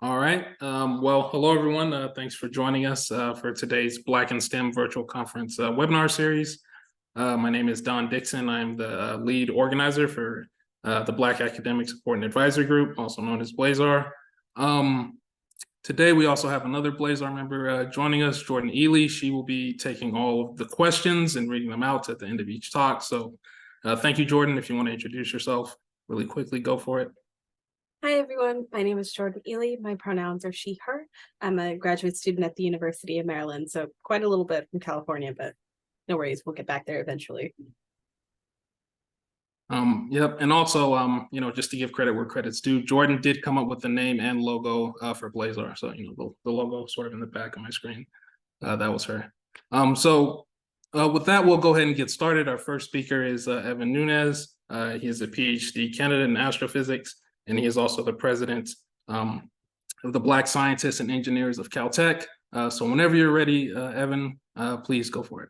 All right. Well, hello, everyone. Thanks for joining us for today's Black in STEM virtual conference webinar series. My name is Don Dixon. I'm the lead organizer for the Black Academic Support and Advisory Group, also known as BLASAR. Today, we also have another BLASAR member joining us, Jordan Ely. She will be taking all of the questions and reading them out at the end of each talk. So thank you, Jordan. If you want to introduce yourself really quickly, go for it. Hi, everyone. My name is Jordan Ely. My pronouns are she, her. I'm a graduate student at the University of Maryland, so quite a little bit from California, but no worries. We'll get back there eventually. Yep. And also, just to give credit where credit's due, Jordan did come up with the name and logo for BLASAR. So, the logo sort of in the back of my screen. That was her. With that, we'll go ahead and get started. Our first speaker is Evan Nunez. He is a PhD candidate in astrophysics, and he is also the president of the Black Scientists and Engineers of Caltech. So whenever you're ready, Evan, please go for it.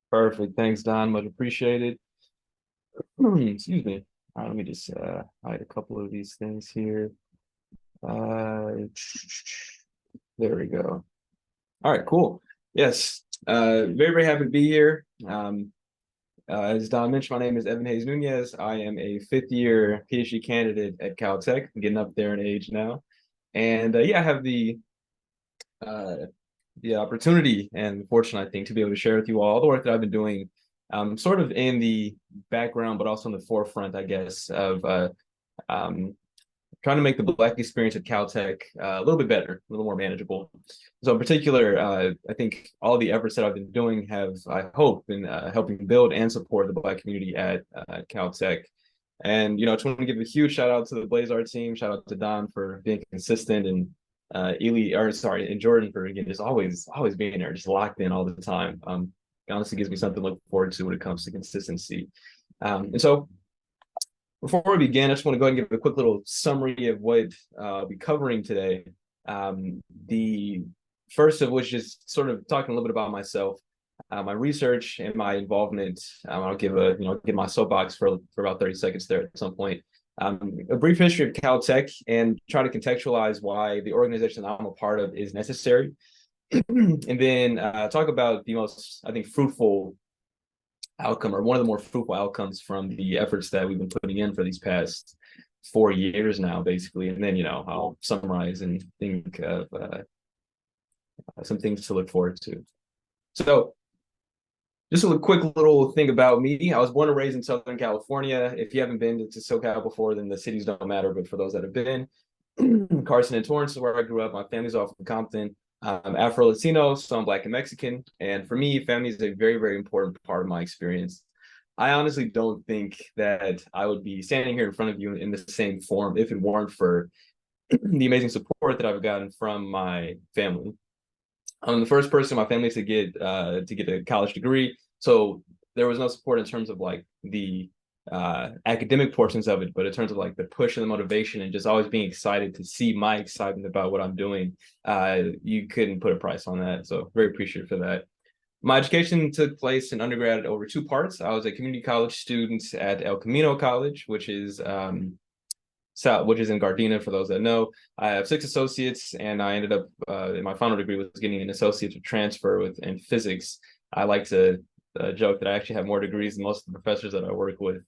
Perfect. Thanks, Don. Much appreciated. Excuse me. All right, let me just hide a couple of these things here. There we go. All right, cool. Yes, very, very happy to be here. As Don mentioned, my name is Evan Hayes Nunez. I am a fifth-year PhD candidate at Caltech. I'm getting up there in age now. And I have the opportunity and fortune, I think, to be able to share with you all the work that I've been doing, sort of in the background, but also in the forefront, I guess, of trying to make the Black experience at Caltech a little bit better, a little more manageable. So in particular, I think all the efforts that I've been doing have, I hope, been helping build and support the Black community at Caltech. And, I just want to give a huge shout out to the BLASAR team, shout out to Don for being consistent, and and Jordan for, again, just always being there, just locked in all the time. It honestly gives me something to look forward to when it comes to consistency. And so before we begin, I just want to go ahead and give a quick little summary of what I'll be covering today. The first of which is sort of talking a little bit about myself, my research and my involvement. I'll give my soapbox for about 30 seconds there at some point. A brief history of Caltech and try to contextualize why the organization that I'm a part of is necessary. And then talk about the most, I think, fruitful outcome, or one of the more fruitful outcomes from the efforts that we've been putting in for these past 4 years now, basically. And then, I'll summarize and think of some things to look forward to. So just a quick little thing about me. I was born and raised in Southern California. If you haven't been to SoCal before, then the cities don't matter. But for those that have been, Carson and Torrance is where I grew up. My family's all from Compton. I'm Afro-Latino, so I'm Black and Mexican. And for me, family is a very, very important part of my experience. I honestly don't think that I would be standing here in front of you in the same form if it weren't for the amazing support that I've gotten from my family. I'm the first person in my family to get a college degree, so there was no support in terms of like the academic portions of it, but in terms of like the push and the motivation and just always being excited to see my excitement about what I'm doing, you couldn't put a price on that. So very appreciative for that. My education took place in undergrad over 2 parts. I was a community college student at El Camino College, which is in Gardena, for those that know. I have 6 associates, and I ended up, in my final degree, was getting an associate transfer in physics. I like to joke that I actually have more degrees than most of the professors that I work with,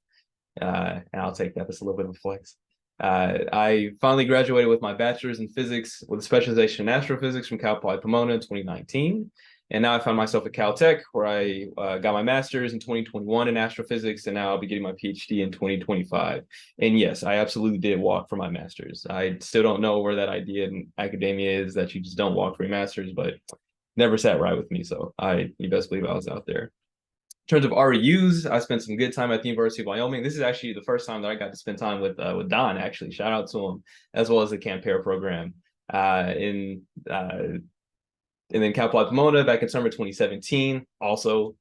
and I'll take that. That's a little bit of a flex. I finally graduated with my bachelor's in physics with a specialization in astrophysics from Cal Poly Pomona in 2019. And now I found myself at Caltech, where I got my master's in 2021 in astrophysics, and now I'll be getting my PhD in 2025. And yes, I absolutely did walk for my master's. I still don't know where that idea in academia is that you just don't walk for your master's, but never sat right with me. So you best believe I was out there. In terms of REUs, I spent some good time at the University of Wyoming. This is actually the first time that I got to spend time with Don, actually. Shout out to him, as well as the Campera program. And then Cal Poly Pomona back in summer 2017. Also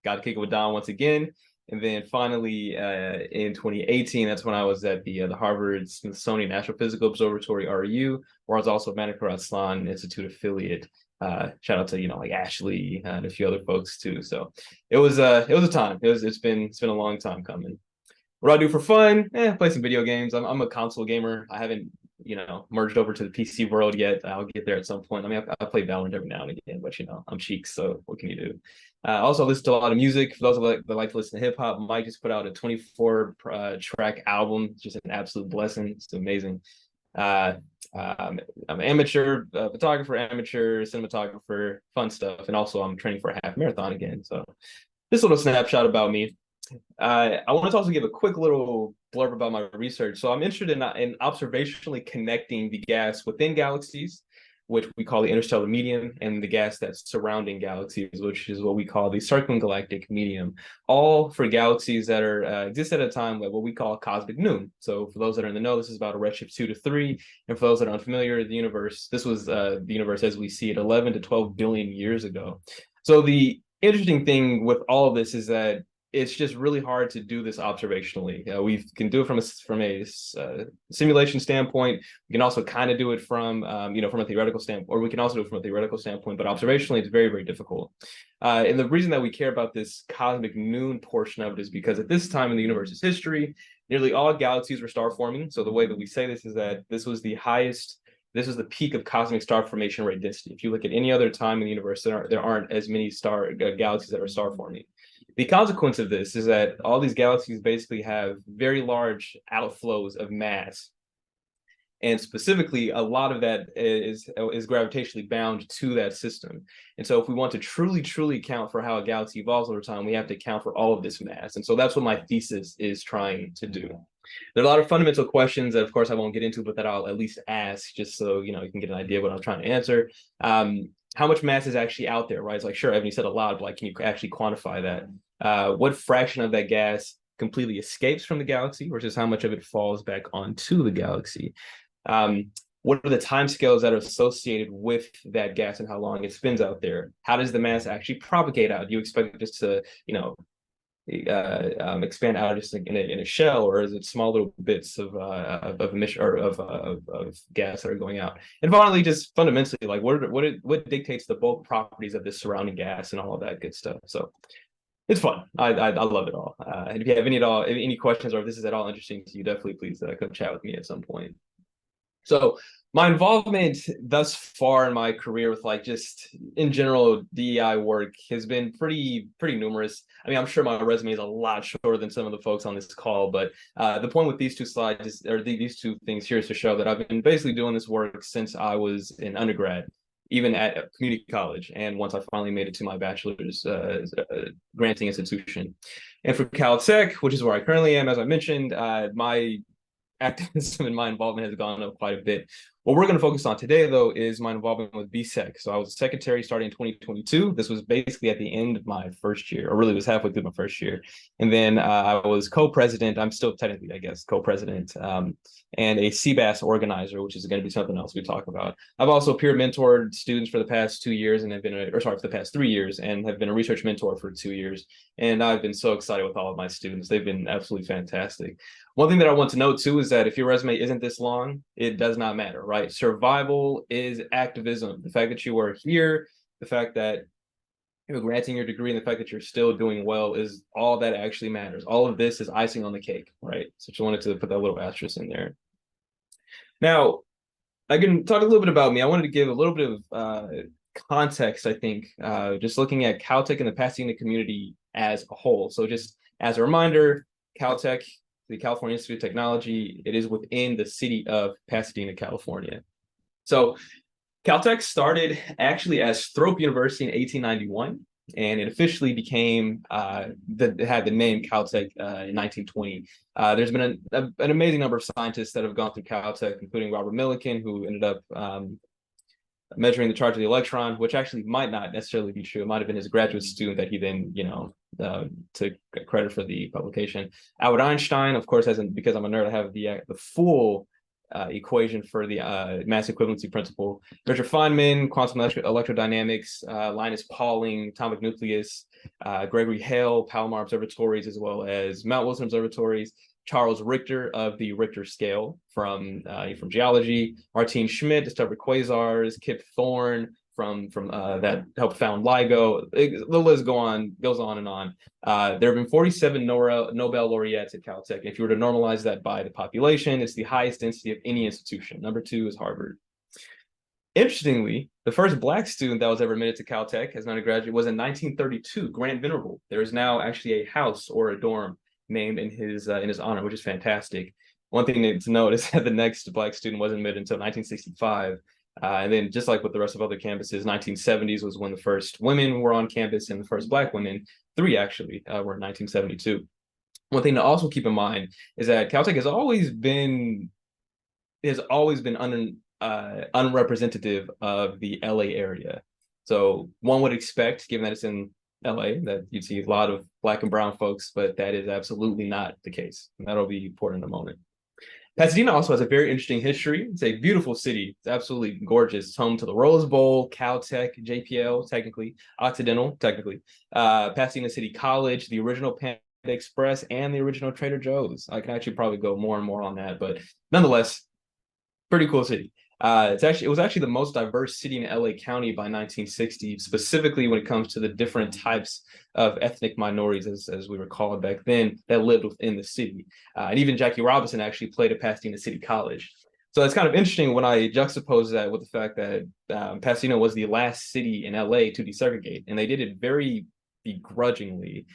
got to kick it with Don once again. And then finally in 2018, that's when I was at the Harvard Smithsonian Astrophysical Observatory REU, where I was also a Manica Raslan Institute affiliate. Shout out to like Ashley and a few other folks too. So it was a time. It's been a long time coming. What do I do for fun? Play some video games. I'm a console gamer. I haven't, merged over to the PC world yet. I'll get there at some point. I mean, I play Valorant every now and again, but I'm Cheeks, so what can you do? Also, listen to a lot of music. For those that like to listen to hip hop, Mike just put out a 24 track album, just an absolute blessing. It's amazing. I'm an amateur photographer, amateur cinematographer, fun stuff, and also I'm training for a half marathon again. So, this little snapshot about me. I wanted to also give a quick little blurb about my research. So I'm interested in observationally connecting the gas within galaxies, which we call the interstellar medium, and the gas that's surrounding galaxies, which is what we call the circumgalactic medium, all for galaxies that are exist at a time at what we call cosmic noon. So for those that are in the know, this is about a redshift 2 to 3. And for those that are unfamiliar, the universe, this was the universe as we see it 11 to 12 billion years ago. So the interesting thing with all of this is that it's just really hard to do this observationally. We can do it from a simulation standpoint. We can also kind of do it from from a theoretical standpoint, or we can also do it from a theoretical standpoint. But observationally, it's very, very difficult. And the reason that we care about this cosmic noon portion of it is because at this time in the universe's history, nearly all galaxies were star forming. So the way that we say this is that this was the peak of cosmic star formation rate density. If you look at any other time in the universe, there aren't as many galaxies that are star forming. The consequence of this is that all these galaxies basically have very large outflows of mass. And specifically, a lot of that is gravitationally bound to that system. And so if we want to truly, truly account for how a galaxy evolves over time, we have to account for all of this mass. And so that's what my thesis is trying to do. There are a lot of fundamental questions that, of course, I won't get into, but that I'll at least ask just so, you can get an idea of what I'm trying to answer. How much mass is actually out there, right? It's like, sure, Evan, you said a lot, but like, can you actually quantify that? What fraction of that gas completely escapes from the galaxy versus how much of it falls back onto the galaxy? What are the timescales that are associated with that gas and how long it spends out there? How does the mass actually propagate out? Do you expect it just to, expand out just in a shell, or is it small little bits of emission or of gas that are going out? And finally, just fundamentally, like what dictates the bulk properties of this surrounding gas and all of that good stuff. So it's fun. I love it all. And if you have any questions, or if this is at all interesting to you, definitely please come chat with me at some point. So my involvement thus far in my career with just in general DEI work has been pretty numerous. I mean, I'm sure my resume is a lot shorter than some of the folks on this call, but the point with these two slides these two things here is to show that I've been basically doing this work since I was in undergrad, even at a community college, and once I finally made it to my bachelor's granting institution. And for Caltech, which is where I currently am, as I mentioned, my activism and my involvement has gone up quite a bit. What we're going to focus on today, though, is my involvement with BSEC. So I was a secretary starting in 2022. This was basically at the end of my first year, or really was halfway through my first year. And then I was co-president. I'm still technically, I guess, co-president and a CBAS organizer, which is going to be something else we talk about. I've also peer mentored students for the past 2 years and have been, for the past 3 years, and have been a research mentor for 2 years. And I've been so excited with all of my students. They've been absolutely fantastic. One thing that I want to note, too, is that if your resume isn't this long, it does not matter, right? Survival is activism. The fact that you are here, the fact that you're granting your degree, and the fact that you're still doing well is all that actually matters. All of this is icing on the cake, right? So just wanted to put that little asterisk in there. Now, I can talk a little bit about me. I wanted to give a little bit of context, I think, just looking at Caltech and the Pasadena community as a whole. So just as a reminder, Caltech, the California Institute of Technology, it is within the city of Pasadena, California. So Caltech started actually as Thrope University in 1891, and it officially became, had the name Caltech in 1920. There's been an amazing number of scientists that have gone through Caltech, including Robert Millikan, who ended up measuring the charge of the electron, which actually might not necessarily be true. It might have been his graduate student that he then, took credit for the publication. Albert Einstein, of course, because I'm a nerd, I have the full equation for the mass equivalency principle. Richard Feynman, quantum electrodynamics, Linus Pauling, atomic nucleus, Gregory Hale, Palomar observatories, as well as Mount Wilson observatories. Charles Richter of the Richter scale from geology. Martin Schmidt discovered quasars. Kip Thorne that helped found LIGO. The list goes on and on. There have been 47 Nobel laureates at Caltech. If you were to normalize that by the population, it's the highest density of any institution. Number 2 is Harvard. Interestingly, the first Black student that was ever admitted to Caltech as an undergraduate was in 1932, Grant Venerable. There is now actually a house or a dorm named in his honor, which is fantastic. One thing to note is that the next Black student wasn't admitted until 1965. And then just like with the rest of other campuses, 1970s was when the first women were on campus, and the first Black women, 3 actually, were in 1972. One thing to also keep in mind is that Caltech has always been unrepresentative of the LA area. So one would expect, given that it's in LA, that you'd see a lot of Black and brown folks, but that is absolutely not the case. And that'll be important in a moment. Pasadena also has a very interesting history. It's a beautiful city. It's absolutely gorgeous. It's home to the Rose Bowl, Caltech, JPL, technically, Occidental, technically, Pasadena City College, the original Panda Express, and the original Trader Joe's. I can actually probably go more and more on that, but nonetheless, pretty cool city. It was actually the most diverse city in LA County by 1960, specifically when it comes to the different types of ethnic minorities, as we were called back then, that lived within the city. And even Jackie Robinson actually played at Pasadena City College. So it's kind of interesting when I juxtapose that with the fact that Pasadena was the last city in LA to desegregate, and they did it very begrudgingly.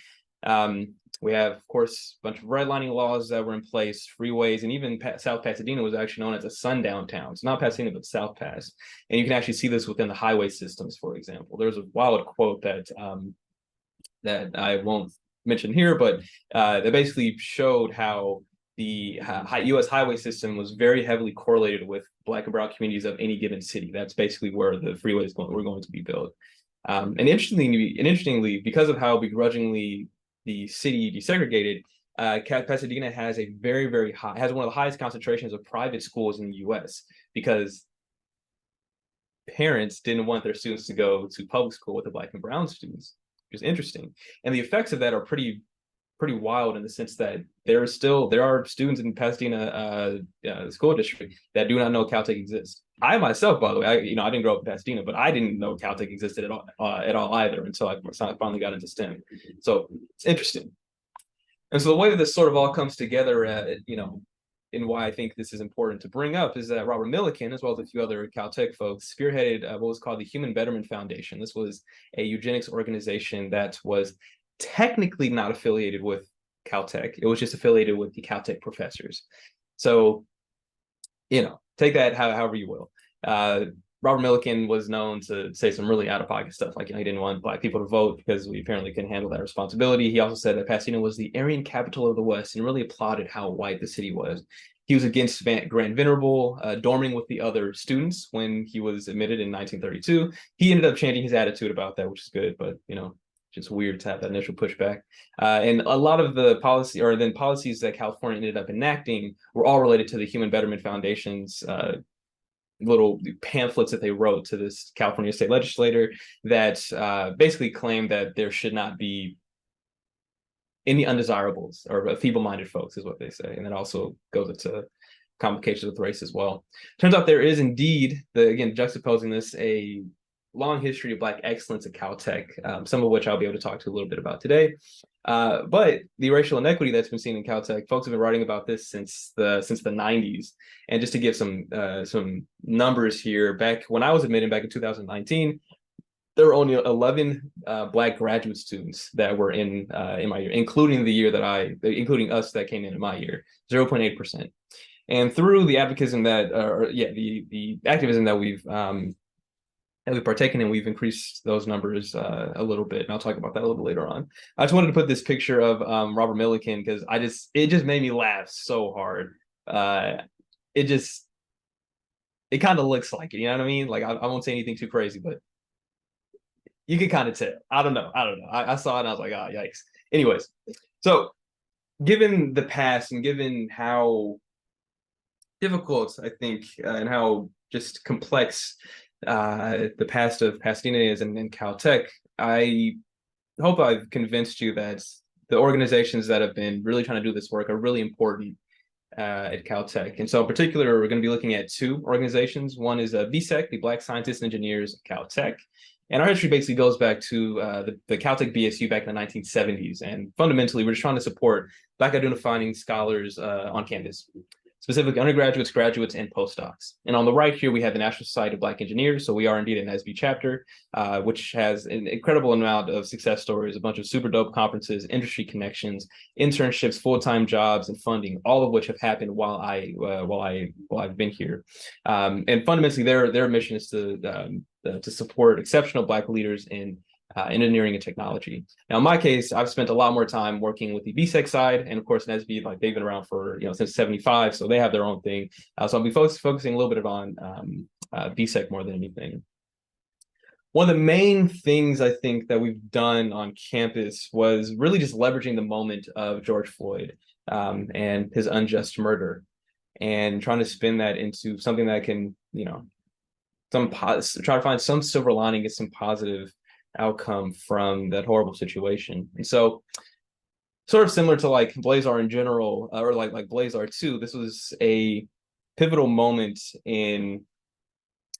We have, of course, a bunch of redlining laws that were in place, freeways, and even South Pasadena was actually known as a sundown town. It's not Pasadena, but South Pass. And you can actually see this within the highway systems, for example. There's a wild quote that I won't mention here, but that basically showed how the U.S. highway system was very heavily correlated with Black and brown communities of any given city. That's basically where the freeways were going to be built. And interestingly, because of how begrudgingly the city desegregated, Pasadena has a very, very high, has one of the highest concentrations of private schools in the U.S. because parents didn't want their students to go to public school with the Black and brown students, which is interesting. And the effects of that are pretty wild in the sense that there are students in Pasadena school district that do not know Caltech exists. I myself, by the way, I didn't grow up in Pasadena, but I didn't know Caltech existed at all either until I finally got into STEM. So it's interesting. And so the way that this sort of all comes together, and why I think this is important to bring up is that Robert Millikan, as well as a few other Caltech folks, spearheaded what was called the Human Betterment Foundation. This was a eugenics organization that was technically not affiliated with Caltech. It was just affiliated with the Caltech professors. So, take that however you will. Robert Millikan was known to say some really out-of-pocket stuff, like he didn't want Black people to vote because we apparently couldn't handle that responsibility. He also said that Pasadena was the Aryan capital of the West and really applauded how white the city was. He was against Grant Venerable dorming with the other students when he was admitted in 1932. He ended up changing his attitude about that, which is good, but just weird to have that initial pushback. And a lot of the policies that California ended up enacting were all related to the Human Betterment Foundation's little pamphlets that they wrote to this California state legislator that basically claimed that there should not be any undesirables or feeble-minded folks, is what they say. And that also goes into complications with race as well. Turns out there is indeed, again, juxtaposing this, a long history of Black excellence at Caltech, some of which I'll be able to talk to a little bit about today. But the racial inequity that's been seen in Caltech, folks have been writing about this since the 90s. And just to give some numbers here, back when I was admitted back in 2019, there were only 11 Black graduate students that were in my year, including us that came in my year, 0.8%. And through the activism the activism that we've partaken in, we've increased those numbers a little bit, and I'll talk about that a little bit later on. I just wanted to put this picture of Robert Millikan because it just made me laugh so hard. It kind of looks like it, you know what I mean? Like I won't say anything too crazy, but you can kind of tell. I don't know. I saw it and I was like, oh, yikes. Anyways, so given the past and given how difficult I think and how just complex the past of Pasadena is and Caltech, I hope I've convinced you that the organizations that have been really trying to do this work are really important. at Caltech. And so in particular, we're going to be looking at two organizations. One is BSEC, the Black Scientists and Engineers of Caltech. And our history basically goes back to the Caltech BSU back in the 1970s. And fundamentally, we're just trying to support Black identifying scholars on campus, specifically undergraduates, graduates, and postdocs. And on the right here, we have the National Society of Black Engineers. So we are indeed an NSB chapter, which has an incredible amount of success stories, a bunch of super dope conferences, industry connections, internships, full-time jobs, and funding, all of which have happened while I've been here. And fundamentally, their mission is to support exceptional Black leaders in engineering and technology. Now, in my case, I've spent a lot more time working with the BSEC side, and of course, NSB, like they've been around for since '75, so they have their own thing. So I'll be focusing a little bit on BSEC more than anything. One of the main things I think that we've done on campus was really just leveraging the moment of George Floyd and his unjust murder, and trying to spin that into something that can, try to find some silver lining, get some positive outcome from that horrible situation. And so, sort of similar to like BLASAR in general, or like BLASAR 2, this was a pivotal moment in,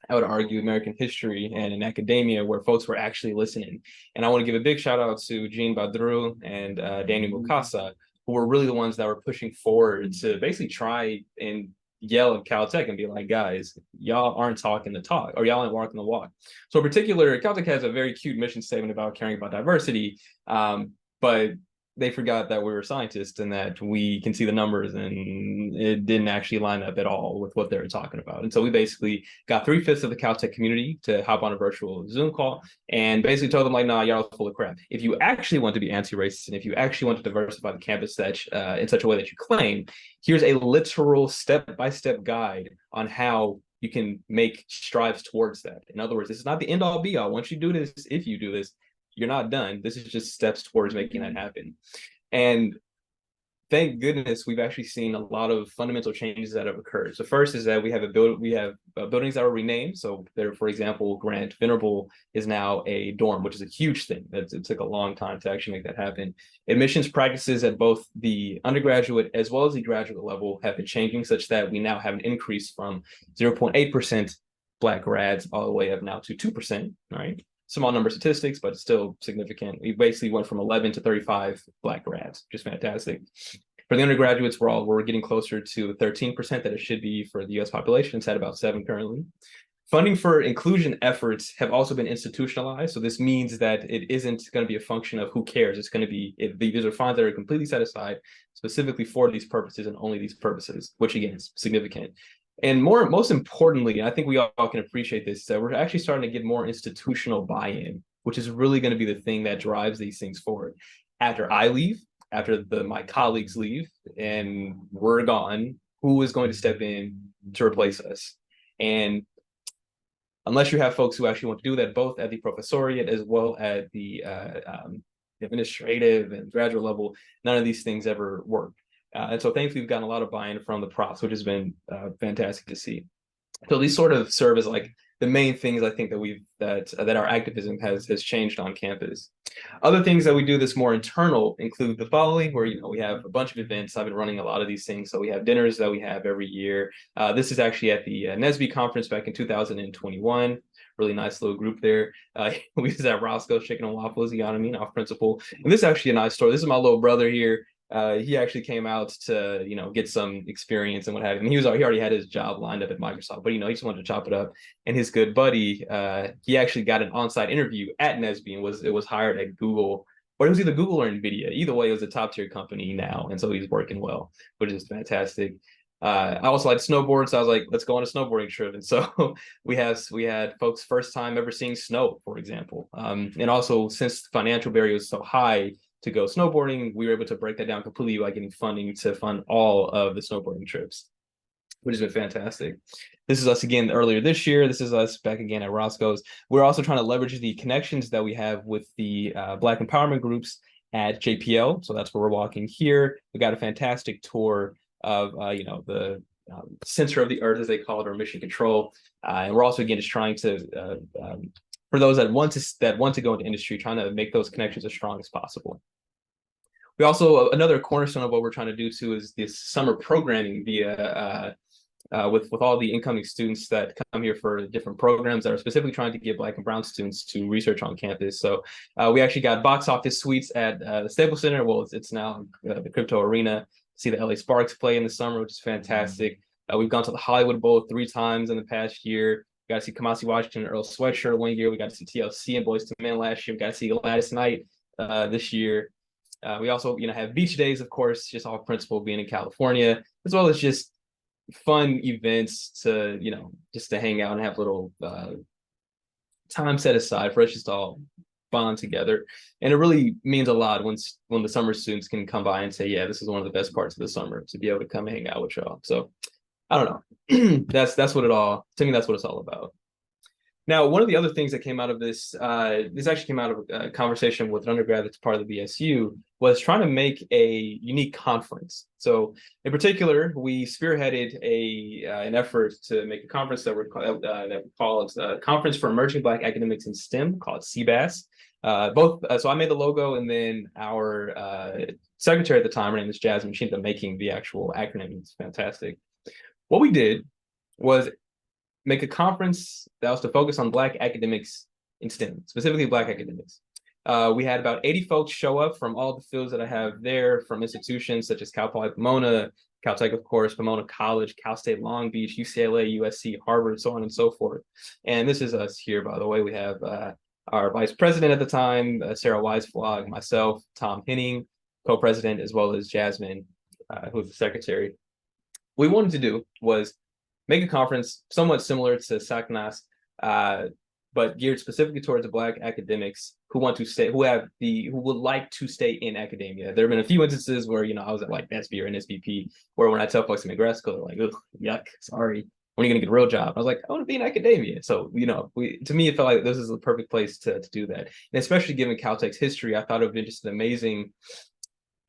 I would argue, American history and in academia where folks were actually listening. And I want to give a big shout out to Jean Badru and Daniel Mukasa, who were really the ones that were pushing forward to basically try and yell at Caltech and be like, guys, y'all aren't talking the talk, or y'all ain't walking the walk. So in particular, Caltech has a very cute mission statement about caring about diversity, but they forgot that we were scientists and that we can see the numbers, and it didn't actually line up at all with what they were talking about. And so we basically got 3/5 of the Caltech community to hop on a virtual Zoom call and basically told them, like, nah, y'all are full of crap. If you actually want to be anti-racist, and if you actually want to diversify the campus in such a way that you claim, here's a literal step-by-step guide on how you can make strides towards that. In other words, this is not the end-all be-all. Once you do this, if you do this, you're not done. This is just steps towards making that happen. And thank goodness we've actually seen a lot of fundamental changes that have occurred. So first is that we have buildings that were renamed. So there, for example, Grant Venerable is now a dorm, which is a huge thing. It took a long time to actually make that happen. Admissions practices at both the undergraduate as well as the graduate level have been changing, such that we now have an increase from 0.8% Black grads all the way up now to 2%, right? Small number statistics, but still significant. We basically went from 11 to 35 Black grads, just fantastic. For the undergraduates, we're getting closer to 13% that it should be for the US population. It's at about 7 currently. Funding for inclusion efforts have also been institutionalized. So this means that it isn't going to be a function of who cares. It's going to be, these are funds that are completely set aside specifically for these purposes and only these purposes, which again is significant. And most importantly, I think we all can appreciate this, that we're actually starting to get more institutional buy-in, which is really going to be the thing that drives these things forward. After I leave, after my colleagues leave, and we're gone, who is going to step in to replace us? And unless you have folks who actually want to do that, both at the professoriate as well as the administrative and graduate level, none of these things ever work. And so thankfully, we've gotten a lot of buy-in from the profs, which has been fantastic to see. So these sort of serve as like the main things I think that our activism has changed on campus. Other things that we do that's more internal include the following, where we have a bunch of events. I've been running a lot of these things. So we have dinners that we have every year. This is actually at the NSB conference back in 2021. Really nice little group there. We was at Roscoe's Chicken and Waffles, off principle. And this is actually a nice story. This is my little brother here. He actually came out to, get some experience and what have you. And he already had his job lined up at Microsoft, but he just wanted to chop it up. And his good buddy, he actually got an on-site interview at NSB and was hired at Google, or it was either Google or NVIDIA. Either way, it was a top-tier company now, and so he's working well, which is fantastic. I also like snowboard, so I was like, let's go on a snowboarding trip. And so we had folks first time ever seeing snow, for example. And also, since the financial barrier was so high to go snowboarding, we were able to break that down completely by getting funding to fund all of the snowboarding trips, which has been fantastic. This is us again earlier this year. This is us back again at Roscoe's. We're also trying to leverage the connections that we have with the Black empowerment groups at JPL. So that's where we're walking here. We got a fantastic tour of the center of the earth, as they call it, or mission control. And we're also again just trying to for those that want to go into industry, trying to make those connections as strong as possible. We also, another cornerstone of what we're trying to do too is this summer programming via with all the incoming students that come here for different programs that are specifically trying to get Black and brown students to research on campus. So we actually got box office suites at the Staples Center. Well, it's now the Crypto Arena. See the LA Sparks play in the summer, which is fantastic. We've gone to the Hollywood Bowl 3 times in the past year. We got to see Kamasi Washington and Earl Sweatshirt one year. We got to see TLC and Boyz II Men last year. We got to see Gladys Knight this year. We also, have beach days, of course, just off principle being in California, as well as just fun events to, just to hang out and have little time set aside for us just to all bond together. And it really means a lot when the summer students can come by and say, yeah, this is one of the best parts of the summer, to be able to come hang out with y'all. So I don't know. that's what to me, that's what it's all about. Now, one of the other things that came out of this, this actually came out of a conversation with an undergrad that's part of the BSU, was trying to make a unique conference. So in particular, we spearheaded an effort to make a conference that we call Conference for Emerging Black Academics in STEM, called CBAS. So I made the logo, and then our secretary at the time, her name is Jasmine, she ended up making the actual acronym. It's fantastic. What we did was make a conference that was to focus on Black academics in STEM, specifically Black academics. We had about 80 folks show up from all the fields that I have there, from institutions such as Cal Poly Pomona, Caltech, of course, Pomona College, Cal State Long Beach, UCLA, USC, Harvard, so on and so forth. And this is us here, by the way. We have our vice president at the time, Sarah Weisflog, myself, Tom Henning, co-president, as well as Jasmine, who's the secretary. What we wanted to do was make a conference somewhat similar to SACNAS, but geared specifically towards the Black academics who want to stay, who would like to stay in academia. There have been a few instances where, I was at like SB or NSBP, where when I tell folks I'm in grad school, they're like, ugh, yuck, sorry, when are you gonna get a real job? I was like, I want to be in academia. So, to me, it felt like this is the perfect place to do that. And especially given Caltech's history, I thought it would be just an amazing,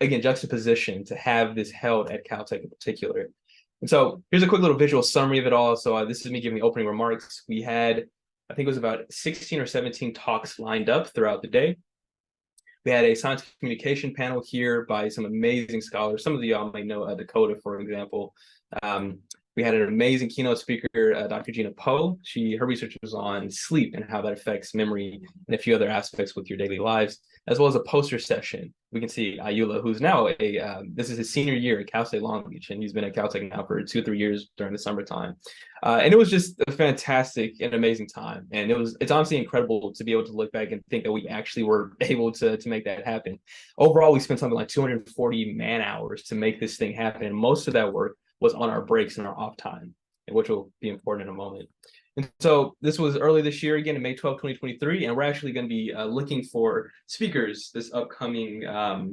again, juxtaposition to have this held at Caltech in particular. And so here's a quick little visual summary of it all. So this is me giving the opening remarks. We had, I think it was about 16 or 17 talks lined up throughout the day. We had a science communication panel here by some amazing scholars. Some of y'all may know Dakota, for example. We had an amazing keynote speaker, Dr. Gina Poe. Her research was on sleep and how that affects memory and a few other aspects with your daily lives, as well as a poster session. We can see Ayula, who's now this is his senior year at Cal State Long Beach, and he's been at Caltech now for 2 or 3 years during the summertime. And it was just a fantastic and amazing time. And it's honestly incredible to be able to look back and think that we actually were able to make that happen. Overall, we spent something like 240 man hours to make this thing happen. And most of that work was on our breaks and our off time, which will be important in a moment. And so this was early this year, again, in May 12, 2023, and we're actually going to be looking for speakers this upcoming, or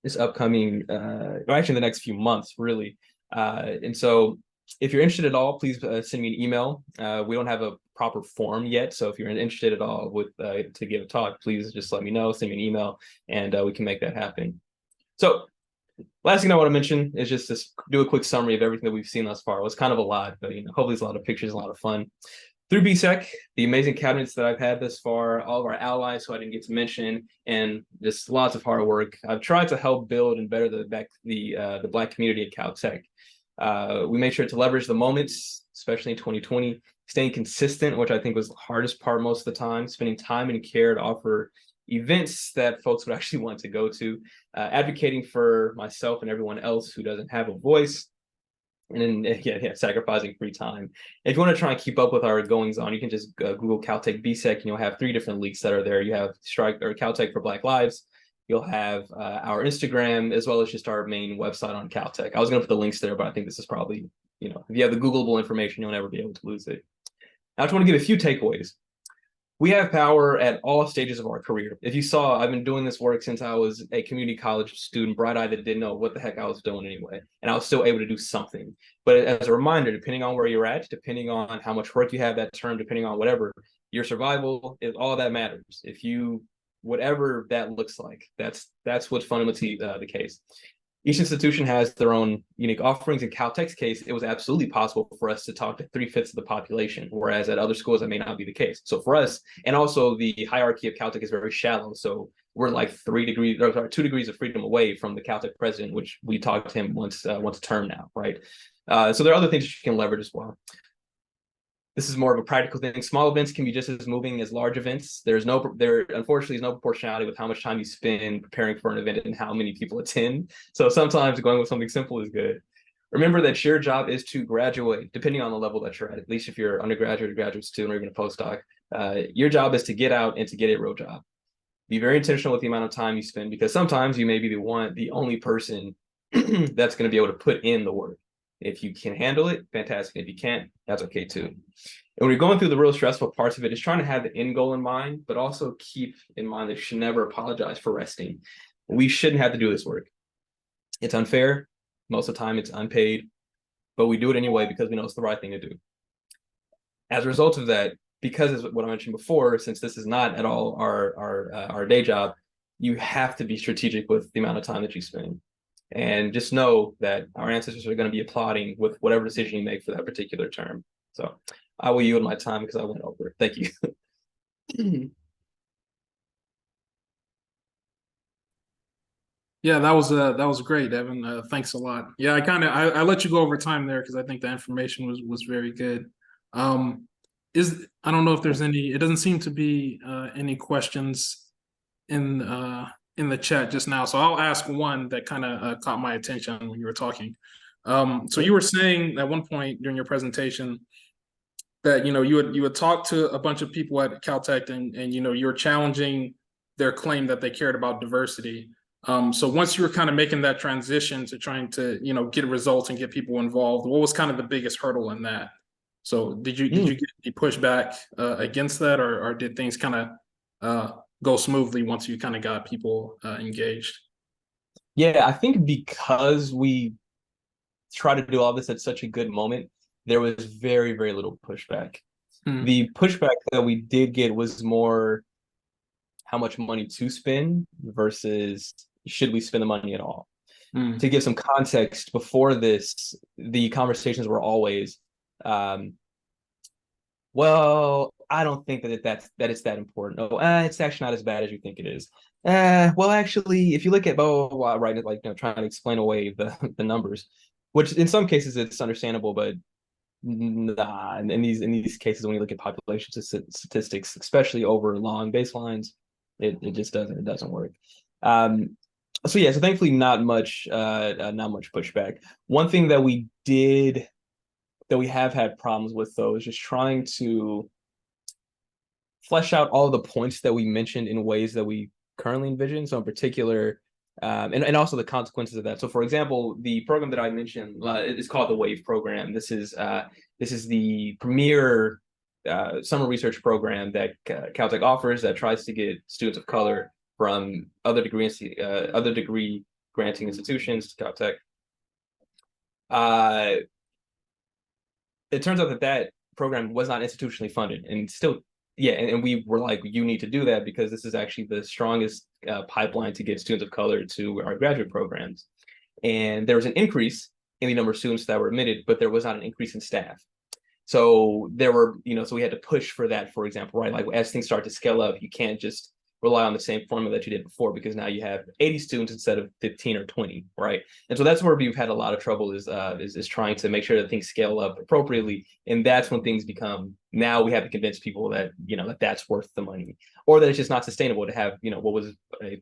actually in the next few months, really. And so if you're interested at all, please send me an email. We don't have a proper form yet, so if you're interested at all to give a talk, please just let me know, send me an email, and we can make that happen. So last thing I want to mention is just to do a quick summary of everything that we've seen thus far. It was kind of a lot, but hopefully it's a lot of pictures, a lot of fun. Through BSEC, the amazing cabinets that I've had thus far, all of our allies who I didn't get to mention, and just lots of hard work. I've tried to help build and better the Black community at Caltech. We made sure to leverage the moments, especially in 2020, staying consistent, which I think was the hardest part most of the time, spending time and care to offer events that folks would actually want to go to, advocating for myself and everyone else who doesn't have a voice, and then sacrificing free time. If you want to try and keep up with our goings on, you can just Google Caltech BSEC, and you'll have 3 different links that are there. You have Caltech for Black Lives. You'll have our Instagram, as well as just our main website on Caltech. I was going to put the links there, but I think this is probably, if you have the Googleable information, you'll never be able to lose it. I just want to give a few takeaways. We have power at all stages of our career. If you saw, I've been doing this work since I was a community college student, bright-eyed, that didn't know what the heck I was doing anyway, and I was still able to do something. But as a reminder, depending on where you're at, depending on how much work you have that term, depending on whatever, your survival is all that matters. Whatever that looks like, that's what's fundamentally the case. Each institution has their own unique offerings. In Caltech's case, it was absolutely possible for us to talk to 3/5 of the population, whereas at other schools that may not be the case. So for us, and also the hierarchy of Caltech is very shallow. So we're like 2 degrees of freedom away from the Caltech president, which we talk to him once a term now, right? So there are other things you can leverage as well. This is more of a practical thing. Small events can be just as moving as large events. There unfortunately is no proportionality with how much time you spend preparing for an event and how many people attend. So sometimes going with something simple is good. Remember that your job is to graduate, depending on the level that you're at least if you're undergraduate, a graduate student, or even a postdoc. Your job is to get out and to get a real job. Be very intentional with the amount of time you spend, because sometimes you may be the only person that's going to be able to put in the work. If you can handle it, fantastic. If you can't, that's okay too. And when you're going through the real stressful parts of it, is trying to have the end goal in mind, but also keep in mind that you should never apologize for resting. We shouldn't have to do this work. It's unfair. Most of the time it's unpaid, but we do it anyway because we know it's the right thing to do. As a result of that, because of what I mentioned before, since this is not at all our day job, you have to be strategic with the amount of time that you spend. And just know that our ancestors are going to be applauding with whatever decision you make for that particular term. So I will yield my time because I went over. Thank you. Yeah, that was great, Evan. Thanks a lot. Yeah, I let you go over time there because I think the information was very good. I don't know if there's any. It doesn't seem to be any questions in the chat just now. So I'll ask one that kind of caught my attention when you were talking. So you were saying at one point during your presentation that you would talk to a bunch of people at Caltech and you were challenging their claim that they cared about diversity. So once you were kind of making that transition to trying to get results and get people involved, what was kind of the biggest hurdle in that? So did you get any pushback against that, or did things kind of go smoothly once you kind of got people engaged? Yeah, I think because we try to do all this at such a good moment, there was very, very little pushback. The pushback that we did get was more how much money to spend versus should we spend the money at all. To give some context, before this, the conversations were always, well, I don't think that it's that important. Oh, it's actually not as bad as you think it is. Well, actually, if you look at right, like trying to explain away the numbers, which in some cases it's understandable, but nah, in these cases, when you look at population statistics, especially over long baselines, it just doesn't work. So yeah, so thankfully not much pushback. One thing that we have had problems with, though, is just trying to flesh out all the points that we mentioned in ways that we currently envision. So in particular, and also the consequences of that. So for example, the program that I mentioned is called the WAVE program. This is the premier summer research program that Caltech offers that tries to get students of color from other degree granting institutions to Caltech. It turns out that program was not institutionally funded, and still, yeah, and we were like, you need to do that because this is actually the strongest pipeline to get students of color to our graduate programs. And there was an increase in the number of students that were admitted, but there was not an increase in staff. So there were, so we had to push for that, for example, right? Like as things start to scale up, you can't just rely on the same formula that you did before, because now you have 80 students instead of 15 or 20, right? And so that's where we've had a lot of trouble is trying to make sure that things scale up appropriately. And that's when things become, now we have to convince people that, that that's worth the money, or that it's just not sustainable to have, what was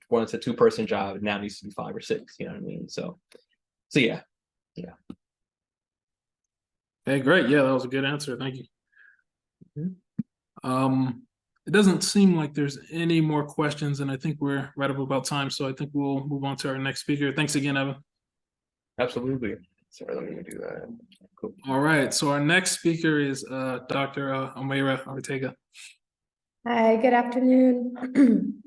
once a 2-person job now needs to be 5 or 6, you know what I mean? So yeah. Hey, great. Yeah, that was a good answer. Thank you. It doesn't seem like there's any more questions, and I think we're right up about time. So I think we'll move on to our next speaker. Thanks again, Evan. Absolutely. Sorry, let me do that. Cool. All right. So our next speaker is Dr. Omayra Ortega. Hi, good afternoon.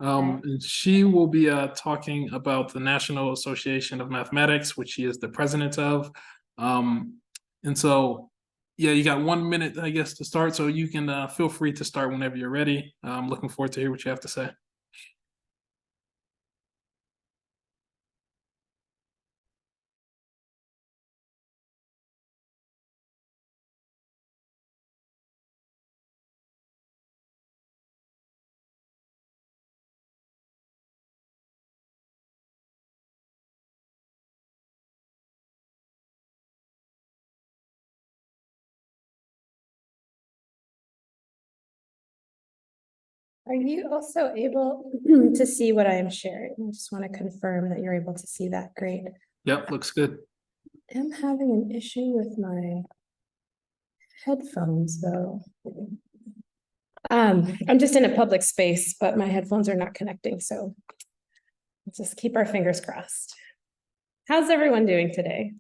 And she will be talking about the National Association of Mathematics, which she is the president of. And so, yeah, you got 1 minute, I guess, to start. So you can feel free to start whenever you're ready. I'm looking forward to hear what you have to say. Are you also able to see what I am sharing? I just want to confirm that you're able to see that. Great. Yep, looks good. I'm having an issue with my headphones though. I'm just in a public space, but my headphones are not connecting, so let's just keep our fingers crossed. How's everyone doing today?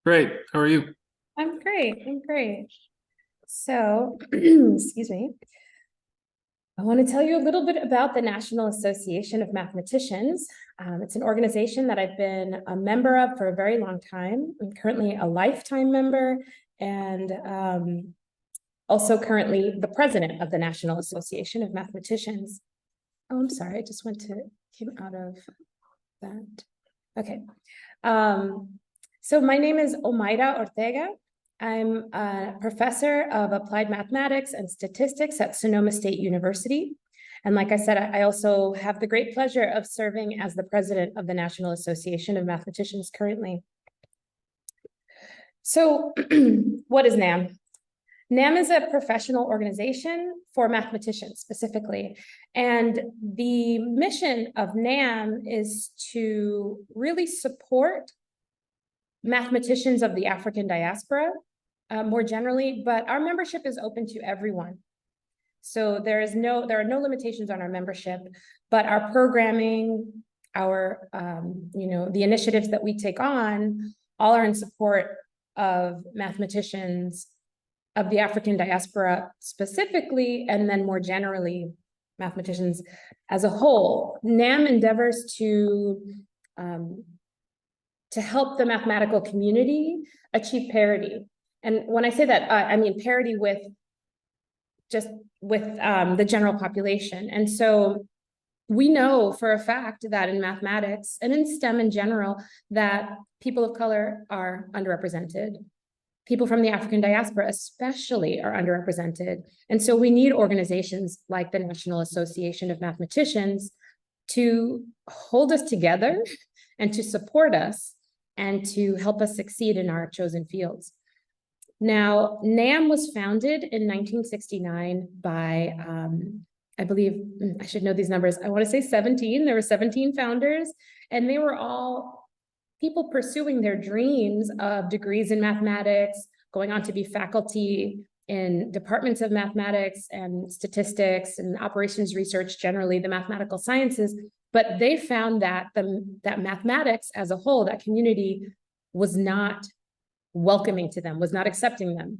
Great. How are you? I'm great. I'm great. So, excuse me. I want to tell you a little bit about the National Association of Mathematicians. It's an organization that I've been a member of for a very long time. I'm currently a lifetime member and also currently the president of the National Association of Mathematicians. Oh, I'm sorry, I just came out of that. Okay. So my name is Omayra Ortega. I'm a professor of applied mathematics and statistics at Sonoma State University. And like I said, I also have the great pleasure of serving as the president of the National Association of Mathematicians currently. So what is NAM? NAM is a professional organization for mathematicians specifically. And the mission of NAM is to really support mathematicians of the African diaspora more generally, but our membership is open to everyone. So there are no limitations on our membership, but our programming, our the initiatives that we take on, all are in support of mathematicians of the African diaspora specifically, and then more generally, mathematicians as a whole. NAM endeavors to help the mathematical community achieve parity. And when I say that, I mean parity with the general population. And so we know for a fact that in mathematics and in STEM in general, that people of color are underrepresented. People from the African diaspora especially are underrepresented. And so we need organizations like the National Association of Mathematicians to hold us together and to support us and to help us succeed in our chosen fields. Now, NAM was founded in 1969 by, I believe, I should know these numbers, I want to say 17. There were 17 founders, and they were all people pursuing their dreams of degrees in mathematics, going on to be faculty in departments of mathematics and statistics and operations research, generally the mathematical sciences. But they found that that mathematics as a whole, that community, was not welcoming to them, was not accepting them.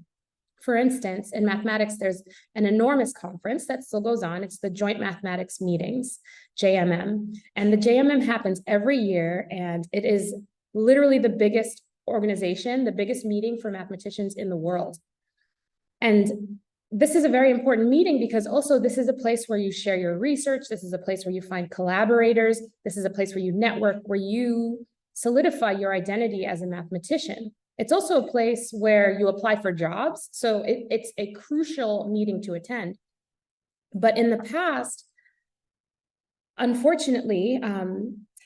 For instance, in mathematics, there's an enormous conference that still goes on. It's the Joint Mathematics Meetings, JMM. And the JMM happens every year, and it is literally the biggest organization, the biggest meeting for mathematicians in the world. And this is a very important meeting because also this is a place where you share your research. This is a place where you find collaborators. This is a place where you network, where you solidify your identity as a mathematician. It's also a place where you apply for jobs. So it's a crucial meeting to attend. But in the past, unfortunately,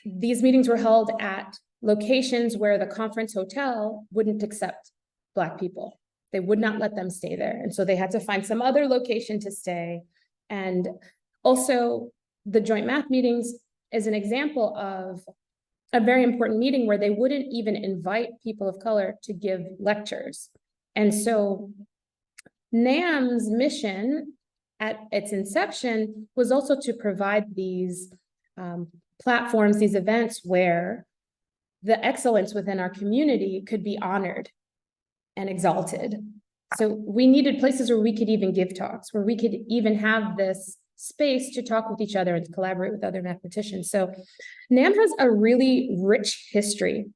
these meetings were held at locations where the conference hotel wouldn't accept Black people. They would not let them stay there. And so they had to find some other location to stay. And also the joint math meetings is an example of a very important meeting where they wouldn't even invite people of color to give lectures. And so NAM's mission at its inception was also to provide these platforms, these events where the excellence within our community could be honored and exalted. So we needed places where we could even give talks, where we could even have this space to talk with each other and to collaborate with other mathematicians. So NAM has a really rich history,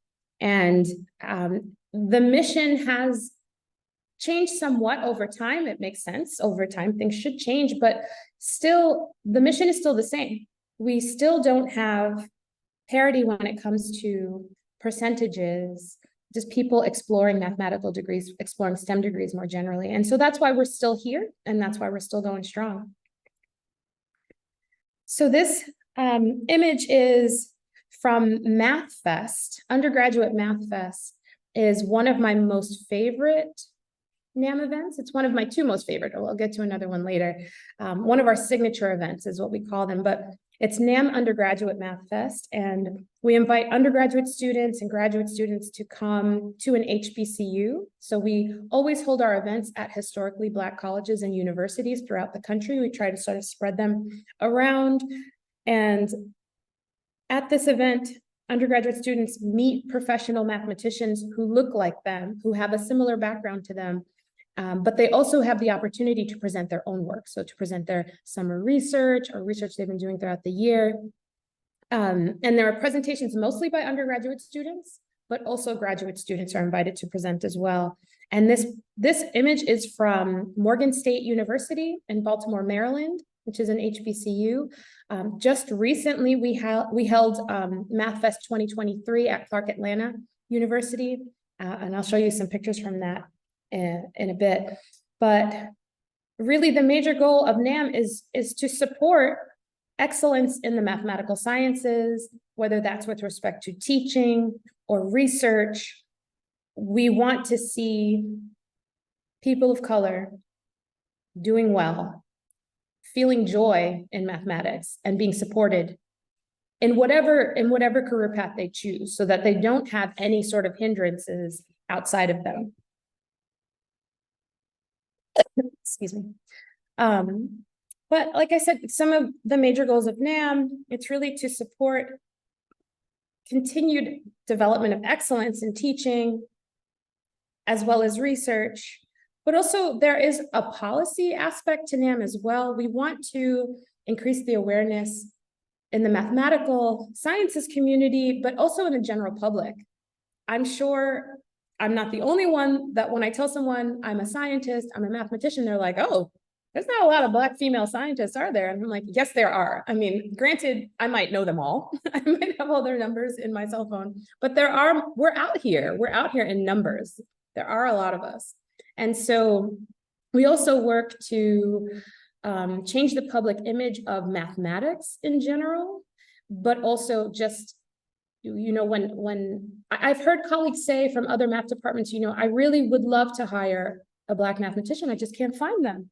and the mission has changed somewhat over time. It makes sense. Over time, things should change, but still, the mission is still the same. We still don't have parity when it comes to percentages, just people exploring mathematical degrees, exploring STEM degrees more generally. And so that's why we're still here, and that's why we're still going strong. So this image is from Math Fest. Undergraduate Math Fest is one of my most favorite NAM events. It's one of my two most favorite. I'll get to another one later. One of our signature events is what we call them, but it's NAM Undergraduate Math Fest. And we invite undergraduate students and graduate students to come to an HBCU. So we always hold our events at historically Black colleges and universities throughout the country. We try to sort of spread them around. And at this event, undergraduate students meet professional mathematicians who look like them, who have a similar background to them, but they also have the opportunity to present their own work. So to present their summer research or research they've been doing throughout the year. And there are presentations mostly by undergraduate students, but also graduate students are invited to present as well. And this image is from Morgan State University in Baltimore, Maryland, which is an HBCU. Just recently, we held MathFest 2023 at Clark Atlanta University, and I'll show you some pictures from that in a bit. But really, the major goal of NAM is to support excellence in the mathematical sciences, whether that's with respect to teaching or research. We want to see people of color doing well, feeling joy in mathematics, and being supported in whatever career path they choose, so that they don't have any sort of hindrances outside of them. Excuse me. But like I said, some of the major goals of NAM, it's really to support continued development of excellence in teaching, as well as research. But also there is a policy aspect to NAM as well. We want to increase the awareness in the mathematical sciences community, but also in the general public. I'm sure I'm not the only one that when I tell someone I'm a scientist, I'm a mathematician, they're like, oh, there's not a lot of Black female scientists, are there? And I'm like, yes, there are. I mean, granted, I might know them all. I might have all their numbers in my cell phone, but we're out here. We're out here in numbers. There are a lot of us. And so we also work to change the public image of mathematics in general, but also just, you know, when I've heard colleagues say from other math departments, you know, I really would love to hire a Black mathematician. I just can't find them.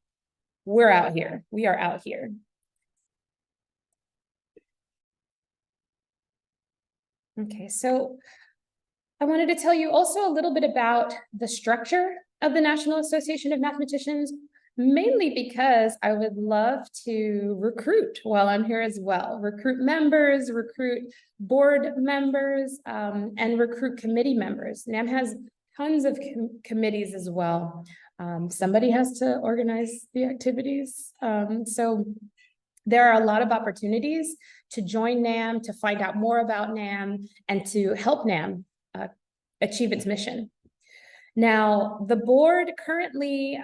We're out here. We are out here. Okay, so I wanted to tell you also a little bit about the structure of the National Association of Mathematicians, mainly because I would love to recruit while I'm here as well. Recruit members, recruit board members, and recruit committee members. NAM has tons of committees as well. Somebody has to organize the activities. So there are a lot of opportunities to join NAM, to find out more about NAM, and to help NAM achieve its mission. Now, the board currently